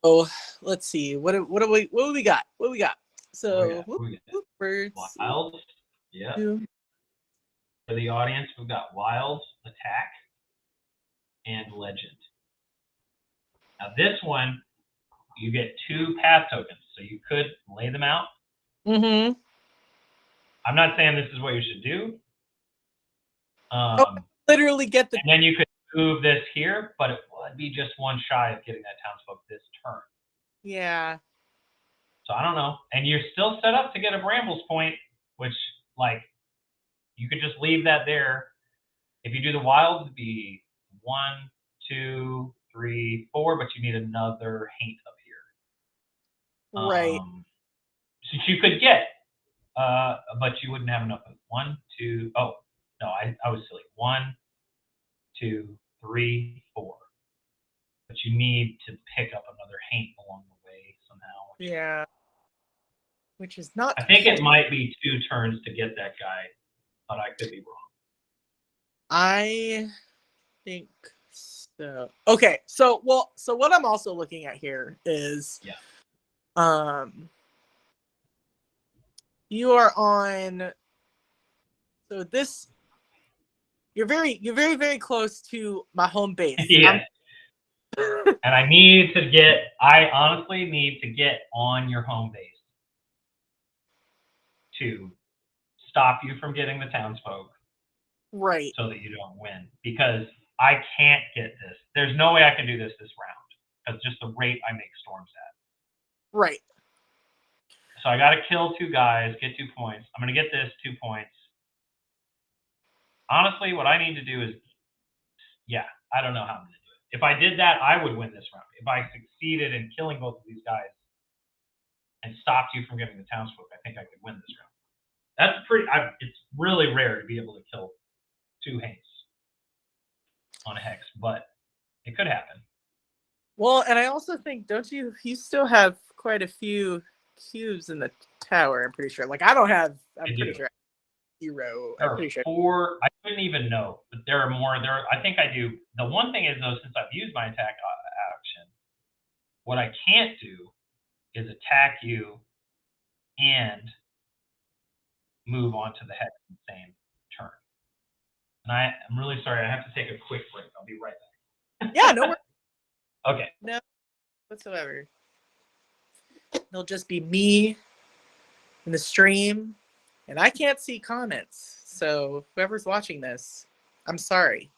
So let's see. What do we got? What do we got? So birds. Wild. Yeah. For the audience, we've got wild, attack, and legend. Now this one, you get 2 path tokens, so you could lay them out. I'm not saying this is what you should do. Literally get the. And then you could move this here, but it would be just 1 shy of getting that townsfolk this turn. Yeah. So I don't know. And you're still set up to get a Brambles point, which, like, you could just leave that there. If you do the wild, it'd be 1, 2, 3, 4, but you need another haint up here. Right. So you could get, but you wouldn't have enough. 1, 2. Oh no, I was silly. 1, 2, 3, 4. But you need to pick up another haint along the way somehow. Yeah. Which is not. I think it might be 2 turns to get that guy, but I could be wrong. I think so. Okay, so what I'm also looking at here is, you are on. So this You're very, very close to my home base. Yeah. And I honestly need to get on your home base to stop you from getting the townsfolk. Right. So that you don't win. Because I can't get this. There's no way I can do this round. Because just the rate I make storms at. Right. So I got to kill 2 guys, get 2 points. I'm going to get this 2 points. Honestly, what I need to do is, I don't know how I'm going to do it. If I did that, I would win this round. If I succeeded in killing both of these guys and stopped you from getting the townsfolk, I think I could win this round. It's really rare to be able to kill 2 hates on a hex, but it could happen. Well, and I also think, don't you still have quite a few cubes in the tower, I'm pretty sure. Like, I don't have, I'm pretty sure. 0. I'm pretty sure. 4. I couldn't even know, but there are more. I think I do. The one thing is, though, since I've used my attack action, what I can't do is attack you and move on to the hex in the same turn. And I'm really sorry. I have to take a quick break. I'll be right back. Yeah, no worries. Okay. No, whatsoever. It'll just be me in the stream, and I can't see comments. So whoever's watching this, I'm sorry.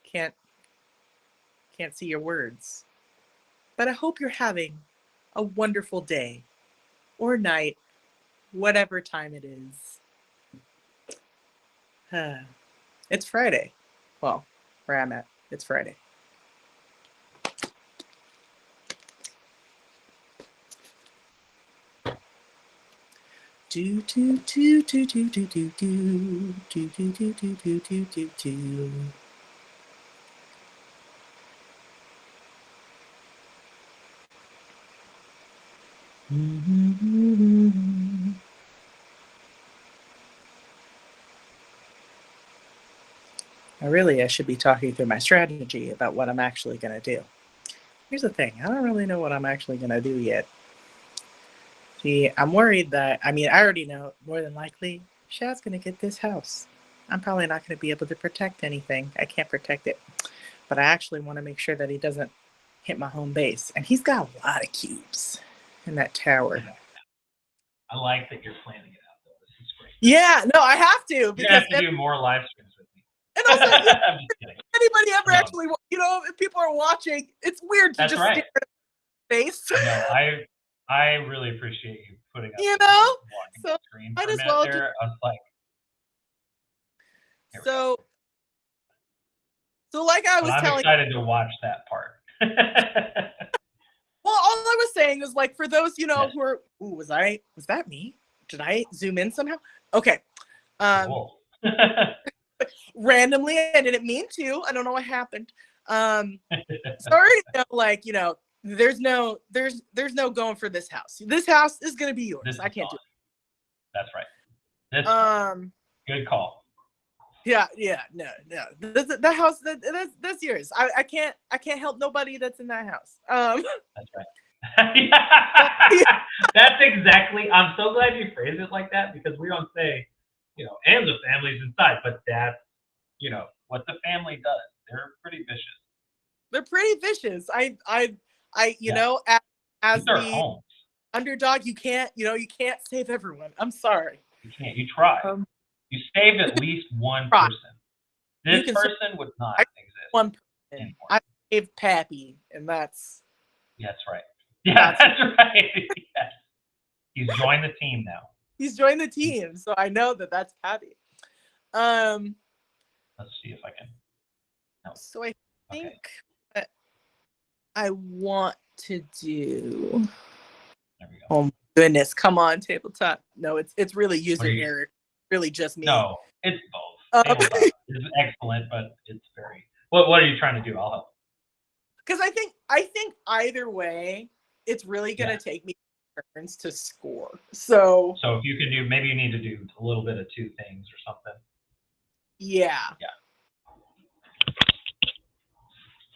Can't see your words. But I hope you're having a wonderful day or night, whatever time it is. It's Friday. Well, where I'm at, it's Friday. Do do do do do do do do do do do do do do do do. I should be talking through my strategy about what I'm actually going to do. Here's the thing. I don't really know what I'm actually going to do yet. See, I'm worried that, I already know more than likely Shad's going to get this house. I'm probably not going to be able to protect anything. I can't protect it. But I actually want to make sure that he doesn't hit my home base. And he's got a lot of cubes in that tower. I like that you're planning it out, though. This is great. Yeah, no, I have to. Because you have to do more live streams with me. And also, I'm just kidding. Anybody ever actually, if people are watching, it's weird to just stare at face. No, I really appreciate you putting up so screen might as well there. I was like, so like I was I'm excited to watch that part. Well, all I was saying is, like, for those, who are, was that me? Did I zoom in somehow? Okay. Randomly, I didn't mean to. I don't know what happened. Sorry, there's no going for this house. This house is gonna be yours. I can't do it. That's right. Good call. Yeah, no. That house, that's yours. I can't help nobody that's in that house. That's right. That's exactly. I'm so glad you phrased it like that, because we don't say, and the family's inside, but that's, what the family does. They're pretty vicious. They're pretty vicious. As the homes. Underdog, you can't save everyone. I'm sorry. You can't. You try. You saved at least one person. This person would not exist. One person. Anymore. I saved Pappy, and that's. That's right. Yeah, that's right. Yes. He's joined the team now. He's joined the team, so I know that's Pappy. Let's see if I can. No. So I think that I want to do. There we go. Oh my goodness! Come on, tabletop. No, it's really user error. Really just me. No, it's both. Tabletop is excellent, but it's very. What are you trying to do? I'll help. Because I think either way, it's really gonna take me turns to score. So if you can do, maybe you need to do a little bit of 2 things or something. Yeah.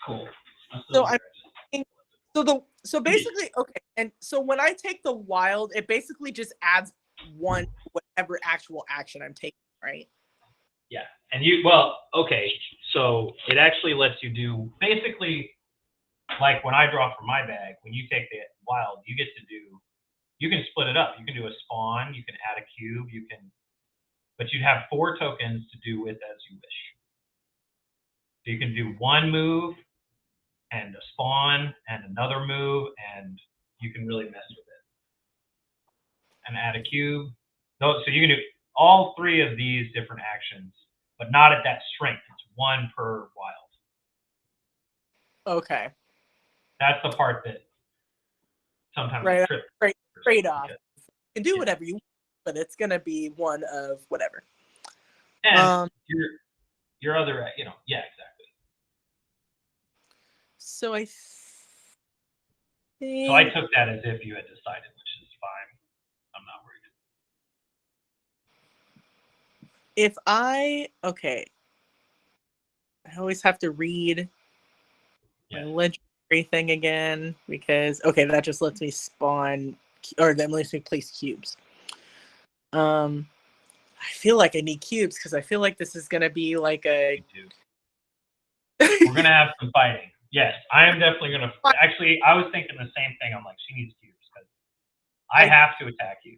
Cool. So basically, okay, and so when I take the wild, it basically just adds 1 whatever actual action I'm taking, right? Yeah, and okay. So it actually lets you do basically like when I draw from my bag. When you take the wild, you get to do. You can split it up. You can do a spawn. You can add a cube. But you'd have 4 tokens to do with as you wish. So you can do one move and a spawn and another move, and you can really mess with it. And add a cube. So you can do all 3 of these different actions, but not at that strength. It's 1 per wild. Okay. That's the part that sometimes right. trips. Trade-off. You can do whatever you want, but it's going to be one of whatever. And your other, yeah, exactly. So I think... So I took that as if you had decided, which is fine. I'm not worried. If okay. I always have to read my legendary thing again because that just lets me spawn, or that lets me place cubes. I feel like I need cubes because I feel like this is gonna be like a. We're gonna have some fighting. Yes, I am definitely gonna. Actually, I was thinking the same thing. I'm like, she needs cubes because I have to attack you.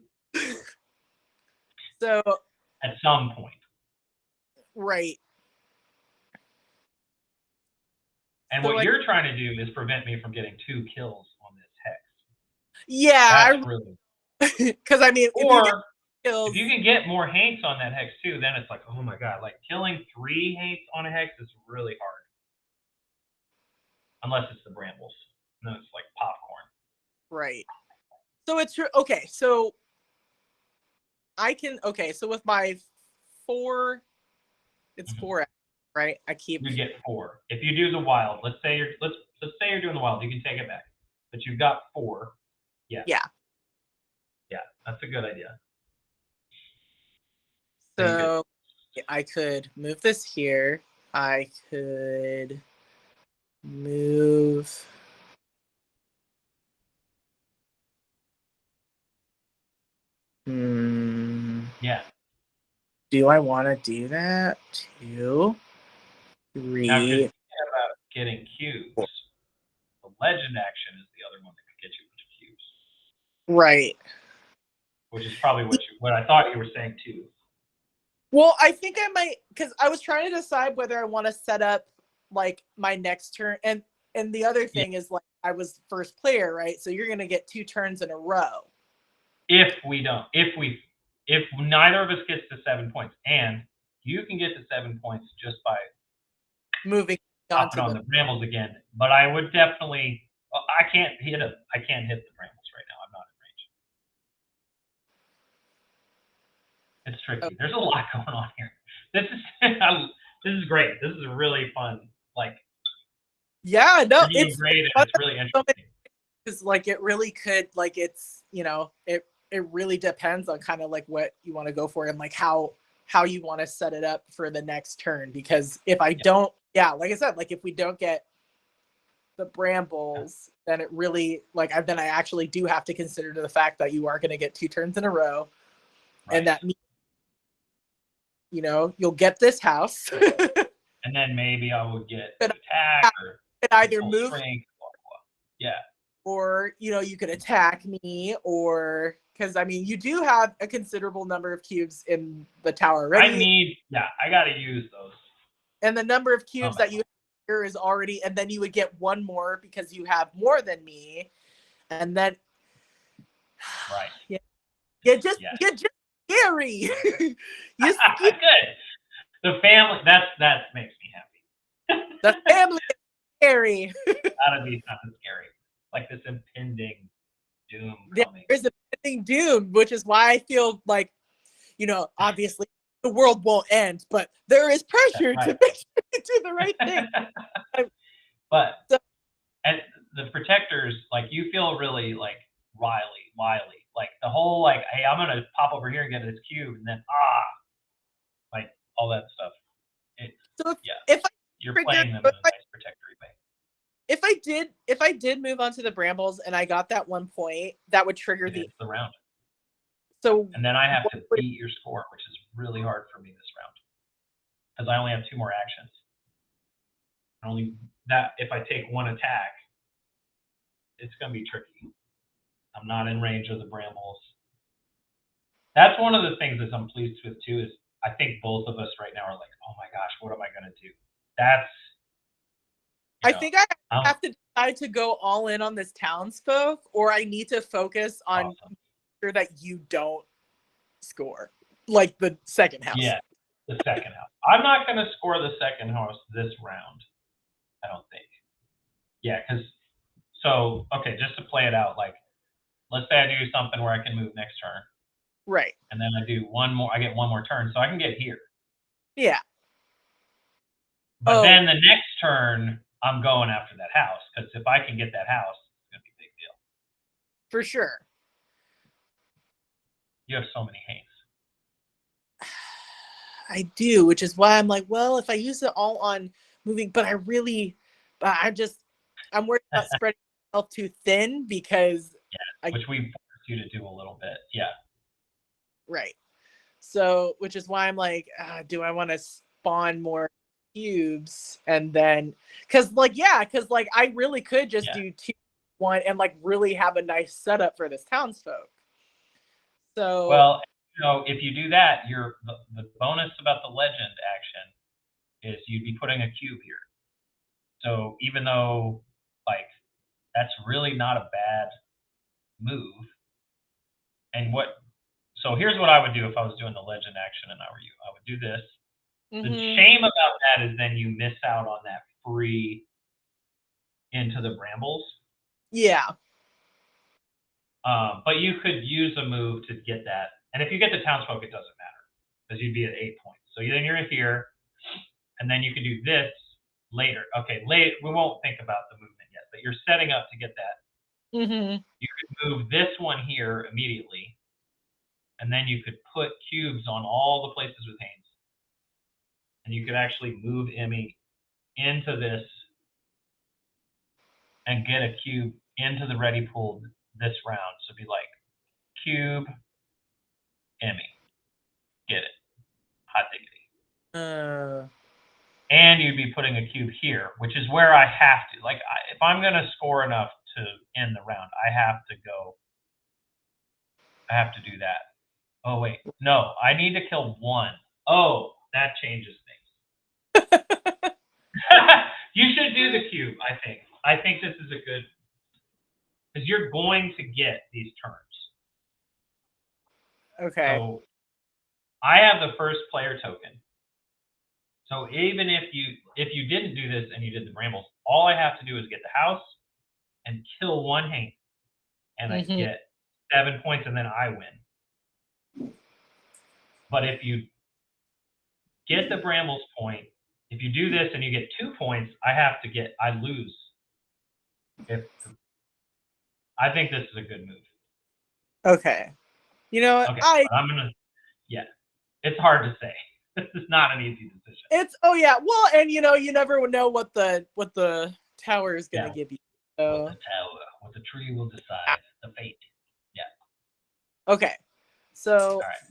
So. At some point. Right. And so what you're trying to do is prevent me from getting 2 kills on this hex. Yeah, that's really. Because I mean, if you can get more haints on that hex too, then it's like, oh my god, like killing 3 haints on a hex is really hard. Unless it's the brambles, then it's like popcorn. Right. So it's true. Okay, so I can. Okay, so with my 4, it's 4, right? I keep. You get 4 if you do the wild. Let's say you're doing the wild. You can take it back, but you've got 4. Yeah. Yeah. Yeah, that's a good idea. So I could move this here. I could move. Yeah. Do I want to do that? 2, 3. Now, about getting cubes. The legend action is the other one that could get you a bunch of cubes. Right. Which is probably what I thought you were saying too. Well, I think I might, because I was trying to decide whether I want to set up like my next turn, and the other thing is like I was first player, right? So you're gonna get 2 turns in a row. If neither of us gets to 7 points, and you can get to 7 points just by moving on the brambles again. But I would definitely. I can't hit the brambles right now. I'm not in range. It's tricky. There's a lot going on here. This is great. This is really fun. Like. Yeah, no, it's great. And it's really interesting. Because like it really could, like it's it really depends on kind of like what you want to go for and like how you want to set it up for the next turn. Because if I don't, like I said, like if we don't get the brambles, then it really then I actually do have to consider the fact that you are going to get 2 turns in a row, and that means you'll get this house, and then maybe I would get attack or either move, strength, or you could attack me, or because I mean you do have a considerable number of cubes in the tower already. I got to use those. And the number of cubes that you have here is already, and then you would get 1 more because you have more than me, and then you're just scary. Good. The family that makes me happy. The family is scary. Gotta be something scary, like this impending doom coming. There's a impending doom, which is why I feel like, obviously the world won't end, but there is pressure to make sure you do the right thing. And the protectors, like you feel really like wily, like the whole like, hey, I'm gonna pop over here and get this cube, and then like all that stuff. If you're playing them in a nice protectory way. If I did move on to the brambles and I got that 1 point, that would trigger the round. So and then I have to beat your score, which is really hard for me this round. because I only have 2 more actions. Only that if I take 1 attack, it's going to be tricky. I'm not in range of the brambles. That's one of the things that I'm pleased with too. Is I think both of us right now are like, oh my gosh, what am I going to do? That's. I think I have to decide to go all in on this Townsfolk, or I need to focus on awesome. sure that you don't score like the second house. Yeah, the second house. I'm not going to score the second house this round. I don't think. Yeah, because okay, just to play it out, like let's say I do something where I can move next turn. Right. And then I do 1 more. I get 1 more turn, so I can get here. Yeah. But then the next turn, I'm going after that house because if I can get that house, it's gonna be a big deal. For sure. You have so many Hanes. I do, which is why I'm like, well, if I use it all on moving, but I'm worried about spreading myself too thin because which we force you to do a little bit. Yeah. Right. So, which is why I'm like, do I want to spawn more cubes and then, because I really could just do 2, 1 and like really have a nice setup for this Townsfolk. So well, if you do that, the bonus about the legend action is you'd be putting a cube here. So even though like that's really not a bad move, so here's what I would do if I was doing the legend action and I were you. I would do this. The shame about that is then you miss out on that free into the brambles. Yeah. But you could use a move to get that. And if you get the Townsfolk, it doesn't matter because you'd be at 8 points. So then you're here, and then you can do this later. Okay, we won't think about the movement yet, but you're setting up to get that. You could move this one here immediately, and then you could put cubes on all the places with Hanes. And you could actually move Emmy into this and get a cube into the ready pool this round. So be like, cube, Emmy. Get it. Hot diggity. And you'd be putting a cube here, which is where I have to. Like, if I'm going to score enough to end the round, I have to do that. Oh, wait. No, I need to kill 1. Oh, that changes things. You should do the cube, I think. I think this is a good... Because you're going to get these turns. Okay. So I have the first player token. So even if you didn't do this and you did the brambles, all I have to do is get the house and kill 1 Hane. And I get 7 points and then I win. But if you get the brambles point, if you do this and you get 2 points, I lose. I think this is a good move. Okay. You know, okay, I'm gonna. Yeah, it's hard to say. This is not an easy decision. Well, and you never know what the tower is gonna give you. So. What the tree will decide the fate. Yeah. Okay. So. All right.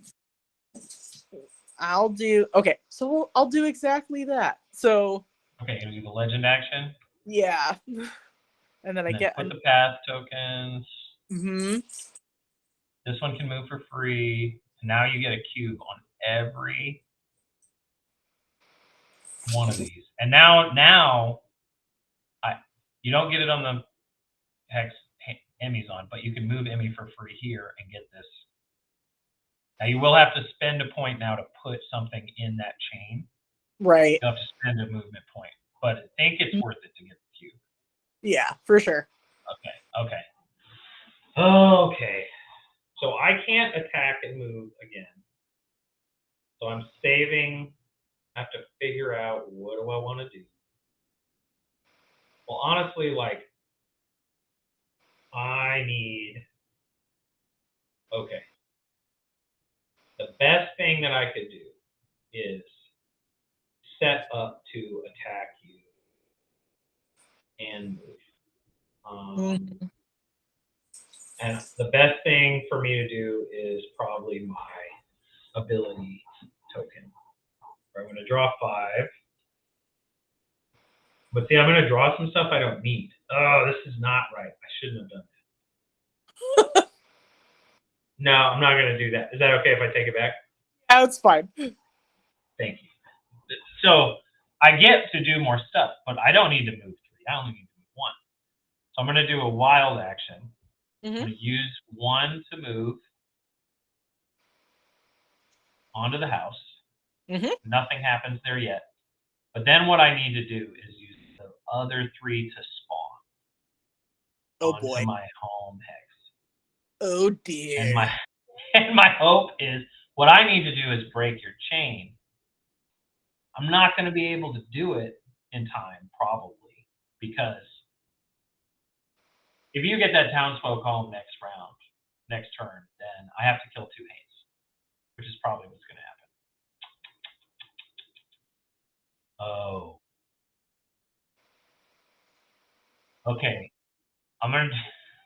I'll do exactly that. So. Okay, you're gonna do the legend action. Yeah. And then I get put the path tokens. Mm-hmm. This one can move for free. And now you get a cube on every one of these. And now you don't get it on the hex Emmy's on, but you can move Emmy for free here and get this. Now you will have to spend a point now to put something in that chain. Right. You have to spend a movement point, but I think it's worth it to get the cube. Yeah, for sure. Okay. So I can't attack and move again. So I'm saving. I have to figure out what do I want to do. Well, honestly, I need. Okay. The best thing that I could do is set up to attack you and move. And the best thing for me to do is probably my ability token, I'm going to draw 5. But see, I'm going to draw some stuff I don't need. Oh, this is not right. I shouldn't have done that. No, I'm not going to do that. Is that okay if I take it back? Yeah, it's fine. Thank you. So I get to do more stuff, but I don't need to move 3. I only need to move 1. So I'm going to do a wild action. I'm going to use 1 to move onto the house. Nothing happens there yet. But then what I need to do is use the other 3 to spawn onto my home hex. Oh dear. And my hope is what I need to do is break your chain. I'm not going to be able to do it in time, probably, because if you get that Townsfolk home next turn, then I have to kill 2 Hates, which is probably what's going to happen. Oh. Okay. I'm going to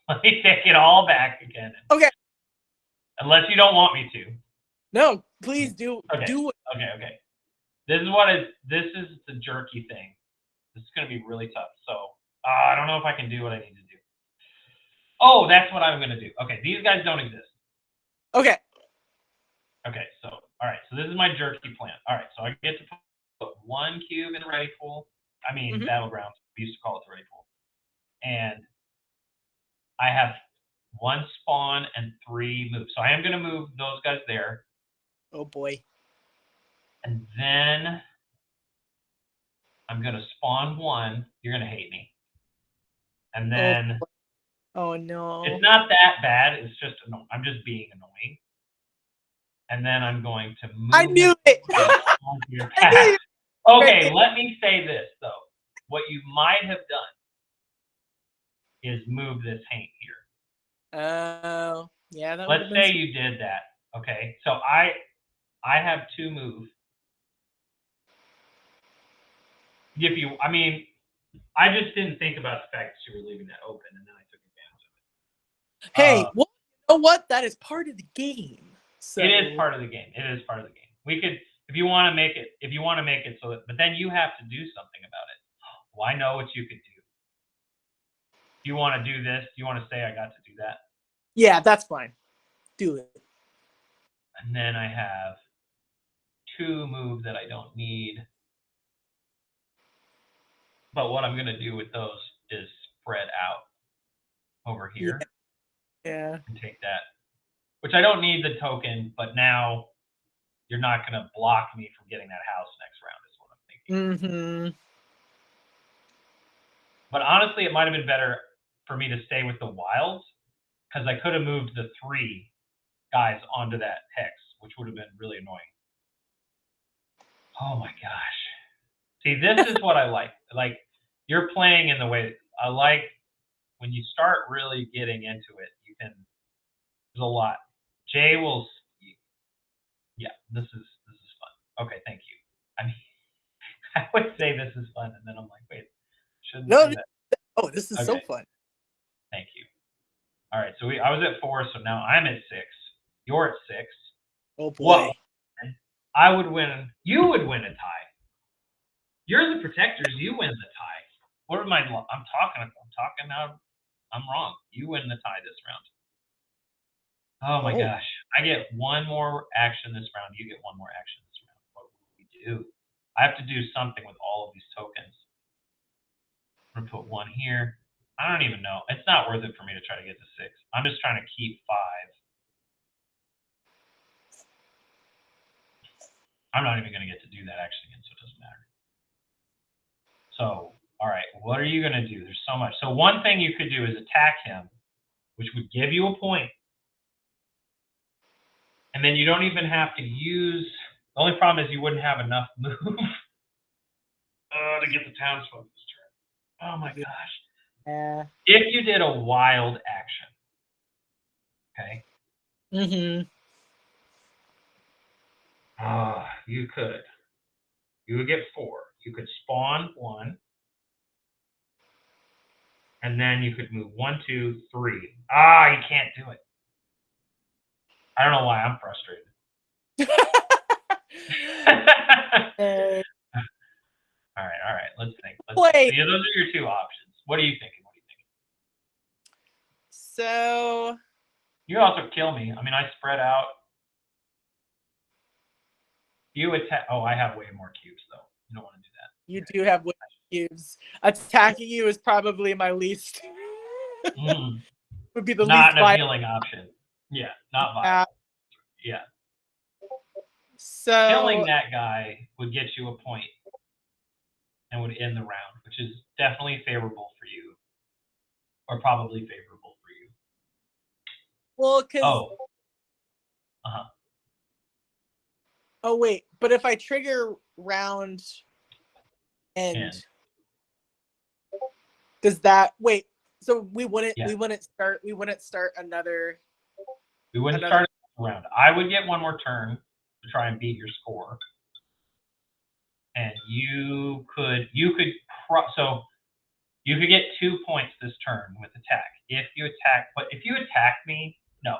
let me take it all back again. Okay. Unless you don't want me to. No, please do. Okay. Do it. Okay. This is the jerky thing. This is going to be really tough. So I don't know if I can do what I need to do. Oh, that's what I'm going to do. Okay, these guys don't exist. Okay. Okay, so, all right. So this is my jerky plan. All right, so I get to put 1 cube in the ready pool. I mean, battlegrounds. We used to call it the ready pool. And I have 1 spawn and 3 moves. So I am going to move those guys there. Oh, boy. And then I'm going to spawn 1. You're going to hate me. And then... Oh, no. It's not that bad. It's just I'm just being annoying. And then I'm going to move... I knew it! I knew you. Okay, let me say this, though. What you might have done is move this Haint here. Oh, yeah, that Let's say you did that. Okay, so I have 2 moves. I mean, I just didn't think about the fact that you were leaving that open, and then I took advantage of it. Hey, well, you know what? That is part of the game. So... It is part of the game. We could, if you want to make it so that, but then you have to do something about it. Well, I know what you could do. Do you want to do this? Do you want to say I got to do that? Yeah, that's fine. Do it. And then I have 2 moves that I don't need. But what I'm going to do with those is spread out over here. Yeah. And take that. Which I don't need the token, but now you're not going to block me from getting that house next round is what I'm thinking. But honestly, it might have been better for me to stay with the wilds, because I could have moved the 3 guys onto that hex, which would have been really annoying. Oh my gosh. See, this is what I like. Like, you're playing in the way I like. When you start really getting into it, there's a lot. Jay will, yeah, this is fun. Okay, thank you. I mean, I would say this is fun, and then I'm like, wait, shouldn't say that. Oh, this is so fun. Thank you. All right, so I was at 4, so now I'm at 6. You're at 6. Oh boy. I would win. You would win a tie. You're the protectors. You win the tie. What am I? I'm talking now. I'm wrong. You win the tie this round. Oh my gosh. I get 1 more action this round. You get 1 more action this round. What will we do? I have to do something with all of these tokens. I'm going to put 1 here. I don't even know. It's not worth it for me to try to get to 6. I'm just trying to keep 5. I'm not even going to get to do that actually, so it doesn't matter. So, all right, what are you going to do? There's so much. So one thing you could do is attack him, which would give you a point. And then you don't even have to use... The only problem is you wouldn't have enough move to get the Townsfolk this turn. Oh my gosh. If you did a wild action, okay? You could. You would get 4. You could spawn 1. And then you could move 1, 2, 3. You can't do it. I don't know why I'm frustrated. All right. Let's think. Wait. So those are your two options. What are you thinking? So you also kill me. I mean, I spread out. You attack. Oh, I have way more cubes though. You don't want to do that. You do have way more cubes. Attacking you is probably my least. Would be the not least an appealing option. Yeah, not viable. Yeah. So killing that guy would get you a point and would end the round, which is definitely favorable for you, or probably favorable for you. Well, because oh wait, but if I trigger round end, does that wait? So we wouldn't start another. We wouldn't start a round. I would get one more turn to try and beat your score, and you could get 2 points this turn with attack if you attack. But if you attack me, no.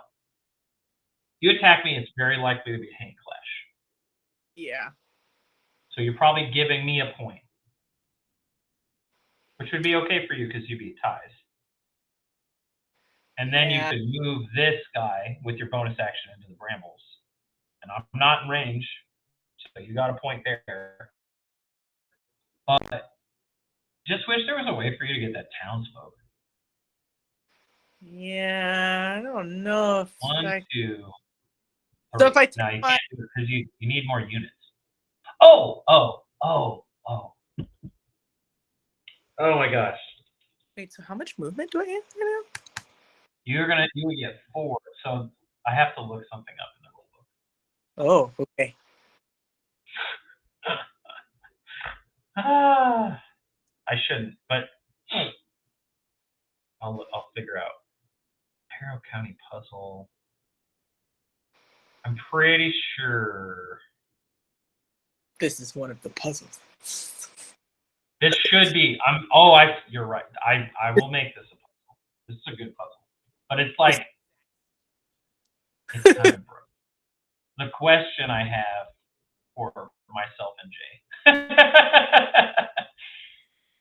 If you attack me, it's very likely to be a hand clash. Yeah. So you're probably giving me a point, which would be okay for you because you'd be ties. And then you could move this guy with your bonus action into the brambles. And I'm not in range, so you got a point there. But just wish there was a way for you to get that townsfolk. Yeah, I don't know if 1, 2, 3. So if I no, you can't do it because you need more units. Oh my gosh. Wait, so how much movement do I have now? You would get 4, so I have to look something up in the rulebook. Oh, okay. I shouldn't, but I'll figure out. Harrow County puzzle. I'm pretty sure this is one of the puzzles. This should be. You're right. I will make this a puzzle. This is a good puzzle, but it's like it's kind of broke. The question I have for myself and Jay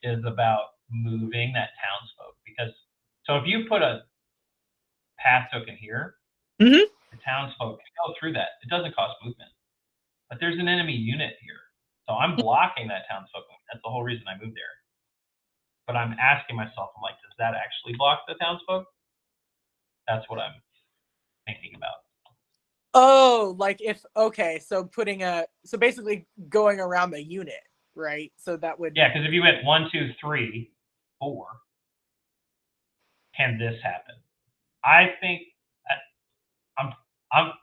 is about moving that townsfolk, because so if you put a path token here, the townsfolk can go through that. It doesn't cost movement, but there's an enemy unit here, so I'm blocking that townsfolk. That's the whole reason I moved there. But I'm asking myself, I'm like, does that actually block the townsfolk? That's what I'm thinking about. Oh, like so basically going around the unit, right? So that would because if you went 1, 2, 3, 4, can this happen? I think I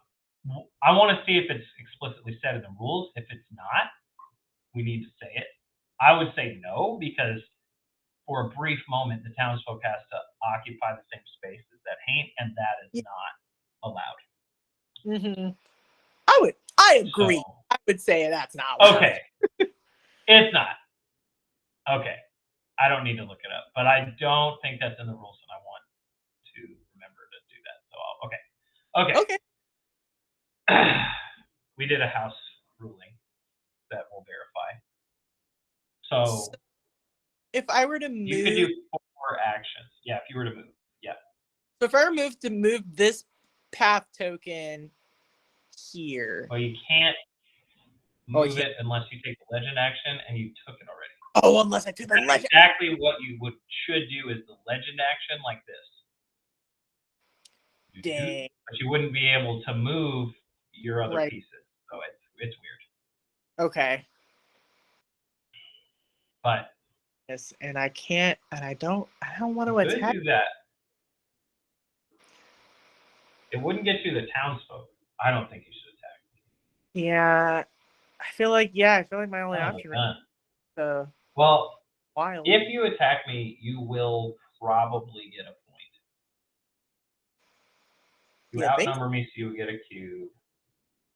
want to see if it's explicitly said in the rules. If it's not, we need to say it. I would say no, because for a brief moment, the townsfolk has to occupy the same space as that haint, and that is not allowed. I agree. So, I would say that's not allowed. Okay. It's not. Okay. I don't need to look it up, but I don't think that's in the rules, and I want to remember to do that. So Okay. We did a house ruling that will verify. So if I were to move, you could do 4 actions. Yeah, if you were to move. Yeah. So if I were to move this path token here. Well, you can't move it unless you take the legend action, and you took it already. Oh, unless I took the legend. Exactly what you should do is the legend action like this. Dang. But you wouldn't be able to move your other pieces. So it's weird. Okay. But yes, and I can't, and I don't want to attack. Do that. It wouldn't get you the townsfolk. I don't think you should attack. Yeah, I feel like my only option. Well, if you attack me, you will probably get a point. You outnumber me, so you get a cube.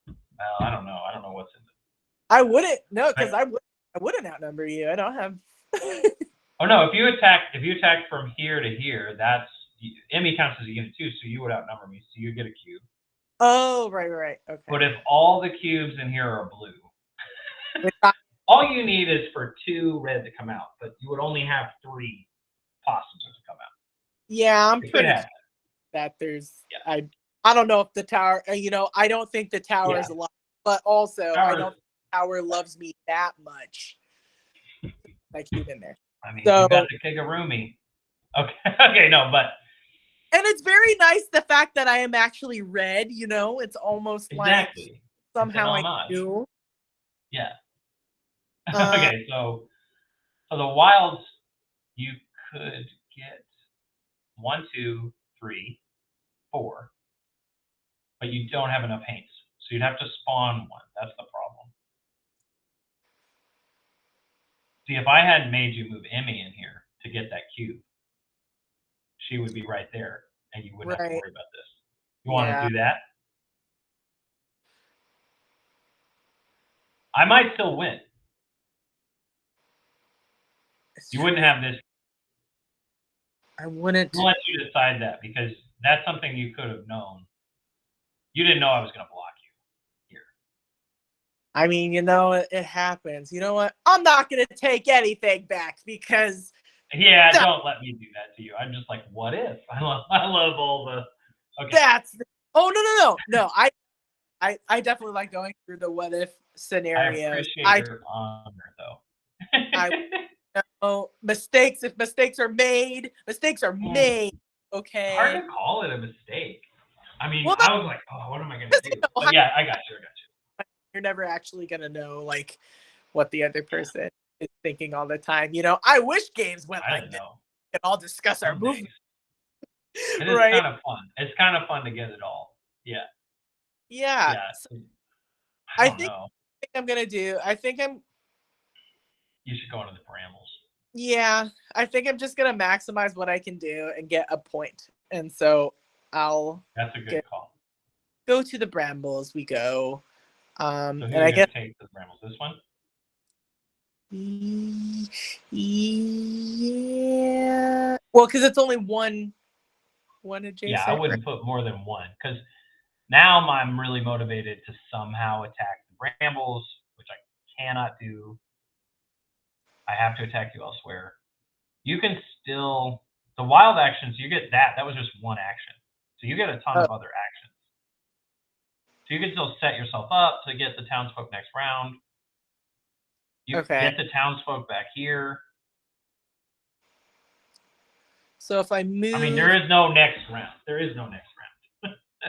Well, I don't know. I don't know what's in it. I wouldn't. No, because I wouldn't outnumber you. I don't have. Oh no! If you attack from here to here, that's Emmy counts as a unit too, so you would outnumber me, so you get a cube. Oh, right. Okay. But if all the cubes in here are blue, All you need is for 2 red to come out, but you would only have 3 possible to come out. Yeah, I'm pretty sure that there's. Yeah. I don't know if the tower. I don't think the tower is alive, but also I don't think the tower loves me that much. I keep in there. I mean, you got the Kigurumi. Okay, okay, no, but. And it's very nice the fact that I am actually red. It's almost like somehow I knew. Yeah. Okay, so the wilds, you could get 1, 2, 3, 4, but you don't have enough haints, so you'd have to spawn 1. That's the problem. See, if I hadn't made you move Emmy in here to get that cube, she would be right there, and you wouldn't have to worry about this. You want to do that? I might still win. You wouldn't have this. I wouldn't. I'll let you decide that, because that's something you could have known. You didn't know I was going to block you here. I mean, it happens. You know what? I'm not going to take anything back because. Yeah, don't let me do that to you. I'm just like, what if? I love all the. Okay. Oh no! I definitely like going through the what if scenarios. I appreciate your honor, though. Mistakes. If mistakes are made, mistakes are made. Okay. Hard to call it a mistake. I mean, I was like, oh, what am I gonna do? But yeah, I got you. You're never actually gonna know like what the other person is thinking all the time. I wish games went like this. We can all discuss our movements. It is kind of fun. It's kind of fun to get it all. Yeah. Yeah. So, I think I'm gonna do. You should go into the brambles. Yeah, I think I'm just gonna maximize what I can do and get a point, and so I'll. That's a good call. Go to the brambles. We go. So and I guess take the brambles. This one. Yeah. Well, because it's only one adjacent. Yeah, I wouldn't put more than 1, because now I'm really motivated to somehow attack the brambles, which I cannot do. I have to attack you elsewhere. You can still the wild actions. You get that. That was just 1 action, so you get a ton of other actions. So you can still set yourself up to get the townsfolk next round. You get the townsfolk back here. So if I move, I mean, there is no next round.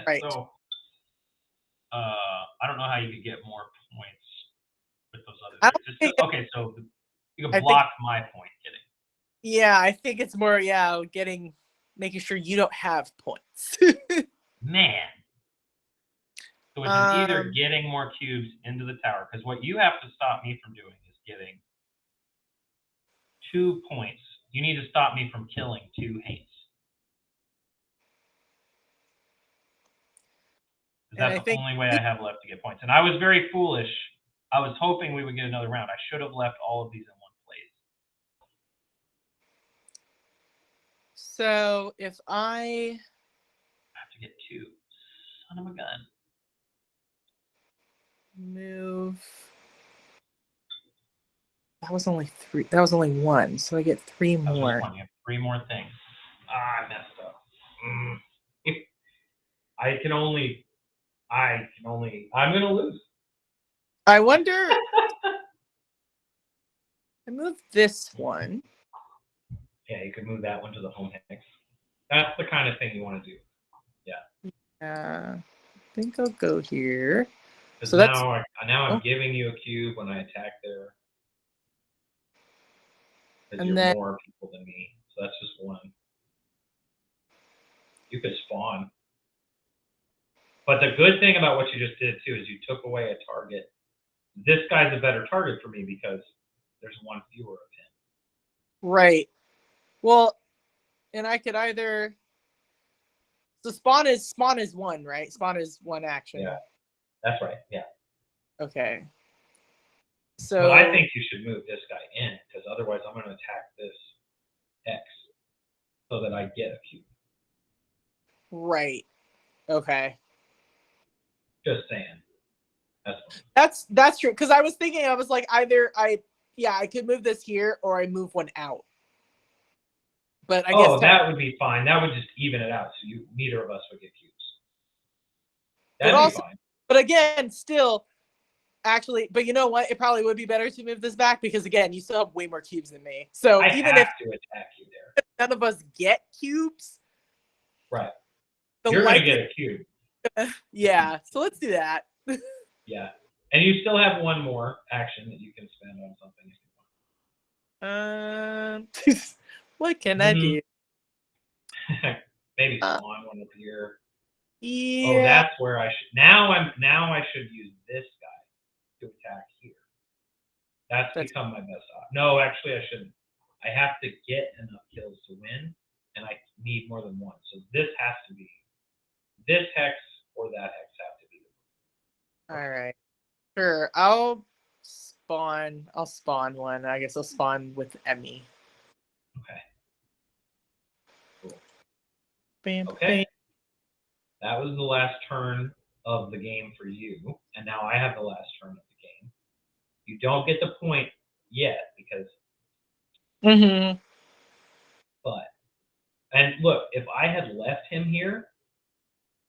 Right. So I don't know how you could get more points with those other things. Okay, so you can block my point getting. Yeah, I think it's more making sure you don't have points. Man. So it's either getting more cubes into the tower, because what you have to stop me from doing is getting 2 points. You need to stop me from killing 2 haints. That's the only way I have left to get points. And I was very foolish. I was hoping we would get another round. I should have left all of these in one place. So if I have to get 2. Son of a gun. Move. That was only 3. That was only 1. So I get 3 more. You have 3 more things. I messed up. I'm going to lose. I wonder. I moved this one. Yeah, you could move that one to the home hex. That's the kind of thing you want to do. Yeah. I think I'll go here. So now I'm giving you a cube when I attack there. Because you're more people than me. So that's just 1. You could spawn. But the good thing about what you just did, too, is you took away a target. This guy's a better target for me because there's 1 fewer of him. Right. Well, and I could either... So spawn is 1, right? Spawn is 1 action. Yeah, that's right. Yeah. Okay. So. But I think you should move this guy in, because otherwise I'm going to attack this X so that I get a cube. Right. Okay. Just saying. That's true. Because I was thinking, I was like, either I could move this here or I move one out. But I guess that would be fine. That would just even it out. So neither of us would get cubes. That'd be fine. But again, still, actually, but you know what? It probably would be better to move this back because again, you still have way more cubes than me. So I even have to attack you there, none of us get cubes. Right. You're gonna get a cube. Yeah. So let's do that. Yeah. And you still have one more action that you can spend on something if you want. What can I do? Maybe spawn one over here. Yeah. Oh, that's where I should. Now I should use this guy to attack here. That's become my best option. No, actually, I shouldn't. I have to get enough kills to win, and I need more than one. So this has to be this hex or that hex have to be. All right. Sure. I'll spawn one. I guess I'll spawn with Emmy. Okay. Cool. Bam, okay. Bam. That was the last turn of the game for you, and now I have the last turn of the game. You don't get the point yet because. But, and look, if I had left him here,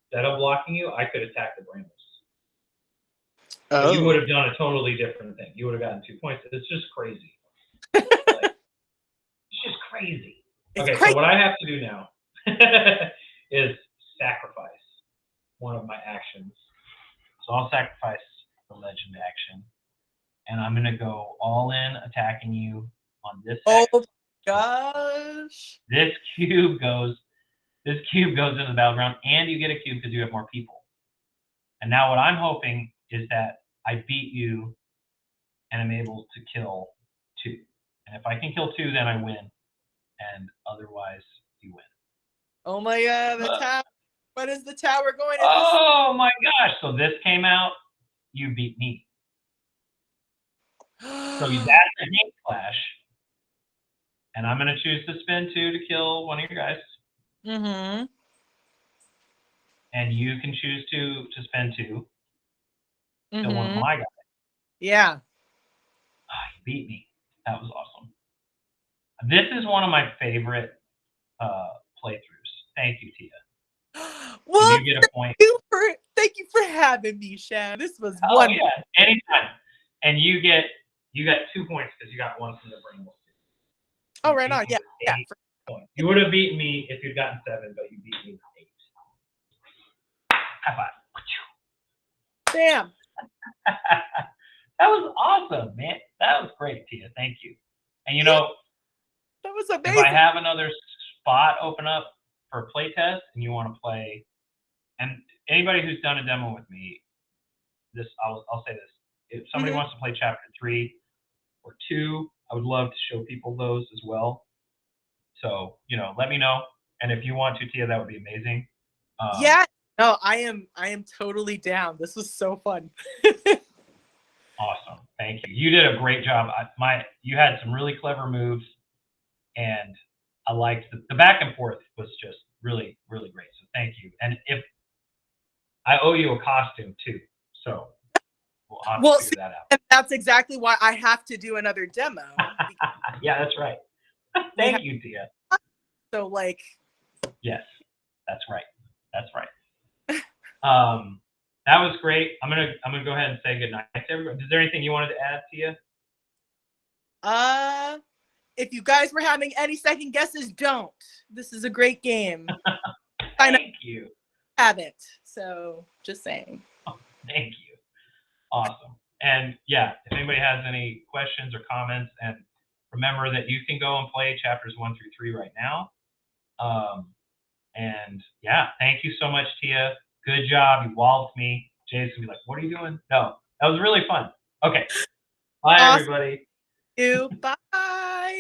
instead of blocking you, I could attack the Brambles. But you would have done a totally different thing. You would have gotten 2 points. It's just crazy. It's just crazy. Okay, so what I have to do now is sacrifice one of my actions. So I'll sacrifice the legend action. And I'm going to go all in attacking you on this hex. Oh, gosh. This cube goes into the battleground, and you get a cube because you have more people. And now what I'm hoping is that I beat you and I'm able to kill 2. And if I can kill 2, then I win. And otherwise, you win. Oh my god, the tower. What is the tower going? Oh my gosh. So this came out, you beat me. So that's a hate clash. And I'm going to choose to spend 2 to kill one of your guys. And you can choose to spend 2 to kill one of my guys. Yeah. You beat me. That was awesome. This is one of my favorite playthroughs. Thank you, Tia. Well, you get a point. Thank you for having me, Shan. This was wonderful. Yeah, anytime. And you got 2 points because you got 1 from the Brambles. Oh, right on. Yeah. Points. You would have beaten me if you'd gotten 7, but you beat me with 8. High five. Damn. That was awesome, man. That was great, Tia. Thank you. And that was amazing. If I have another spot open up for a play test and you want to play, and anybody who's done a demo with me, I'll say this. If somebody wants to play chapter 3 or 2, I would love to show people those as well. So, let me know. And if you want to, Tia, that would be amazing. Yeah. No, I am totally down. This was so fun. Awesome. Thank you. You did a great job. You had some really clever moves, and I liked the back and forth was just really, really great. So thank you. And if I owe you a costume too, so we'll have to figure that out. And that's exactly why I have to do another demo. Yeah, that's right. Thank you, Tia. So yes, that's right. That's right. That was great. I'm gonna go ahead and say good night to everybody. Is there anything you wanted to add, Tia? If you guys were having any second guesses, don't. This is a great game. Thank you. Haven't. So just saying. Oh, thank you. Awesome. And yeah, if anybody has any questions or comments, and remember that you can go and play chapters 1 through 3 right now. And yeah, thank you so much, Tia. Good job. You walloped me. Jay's gonna be like, "What are you doing?" No, that was really fun. Okay. Bye, everybody. Bye.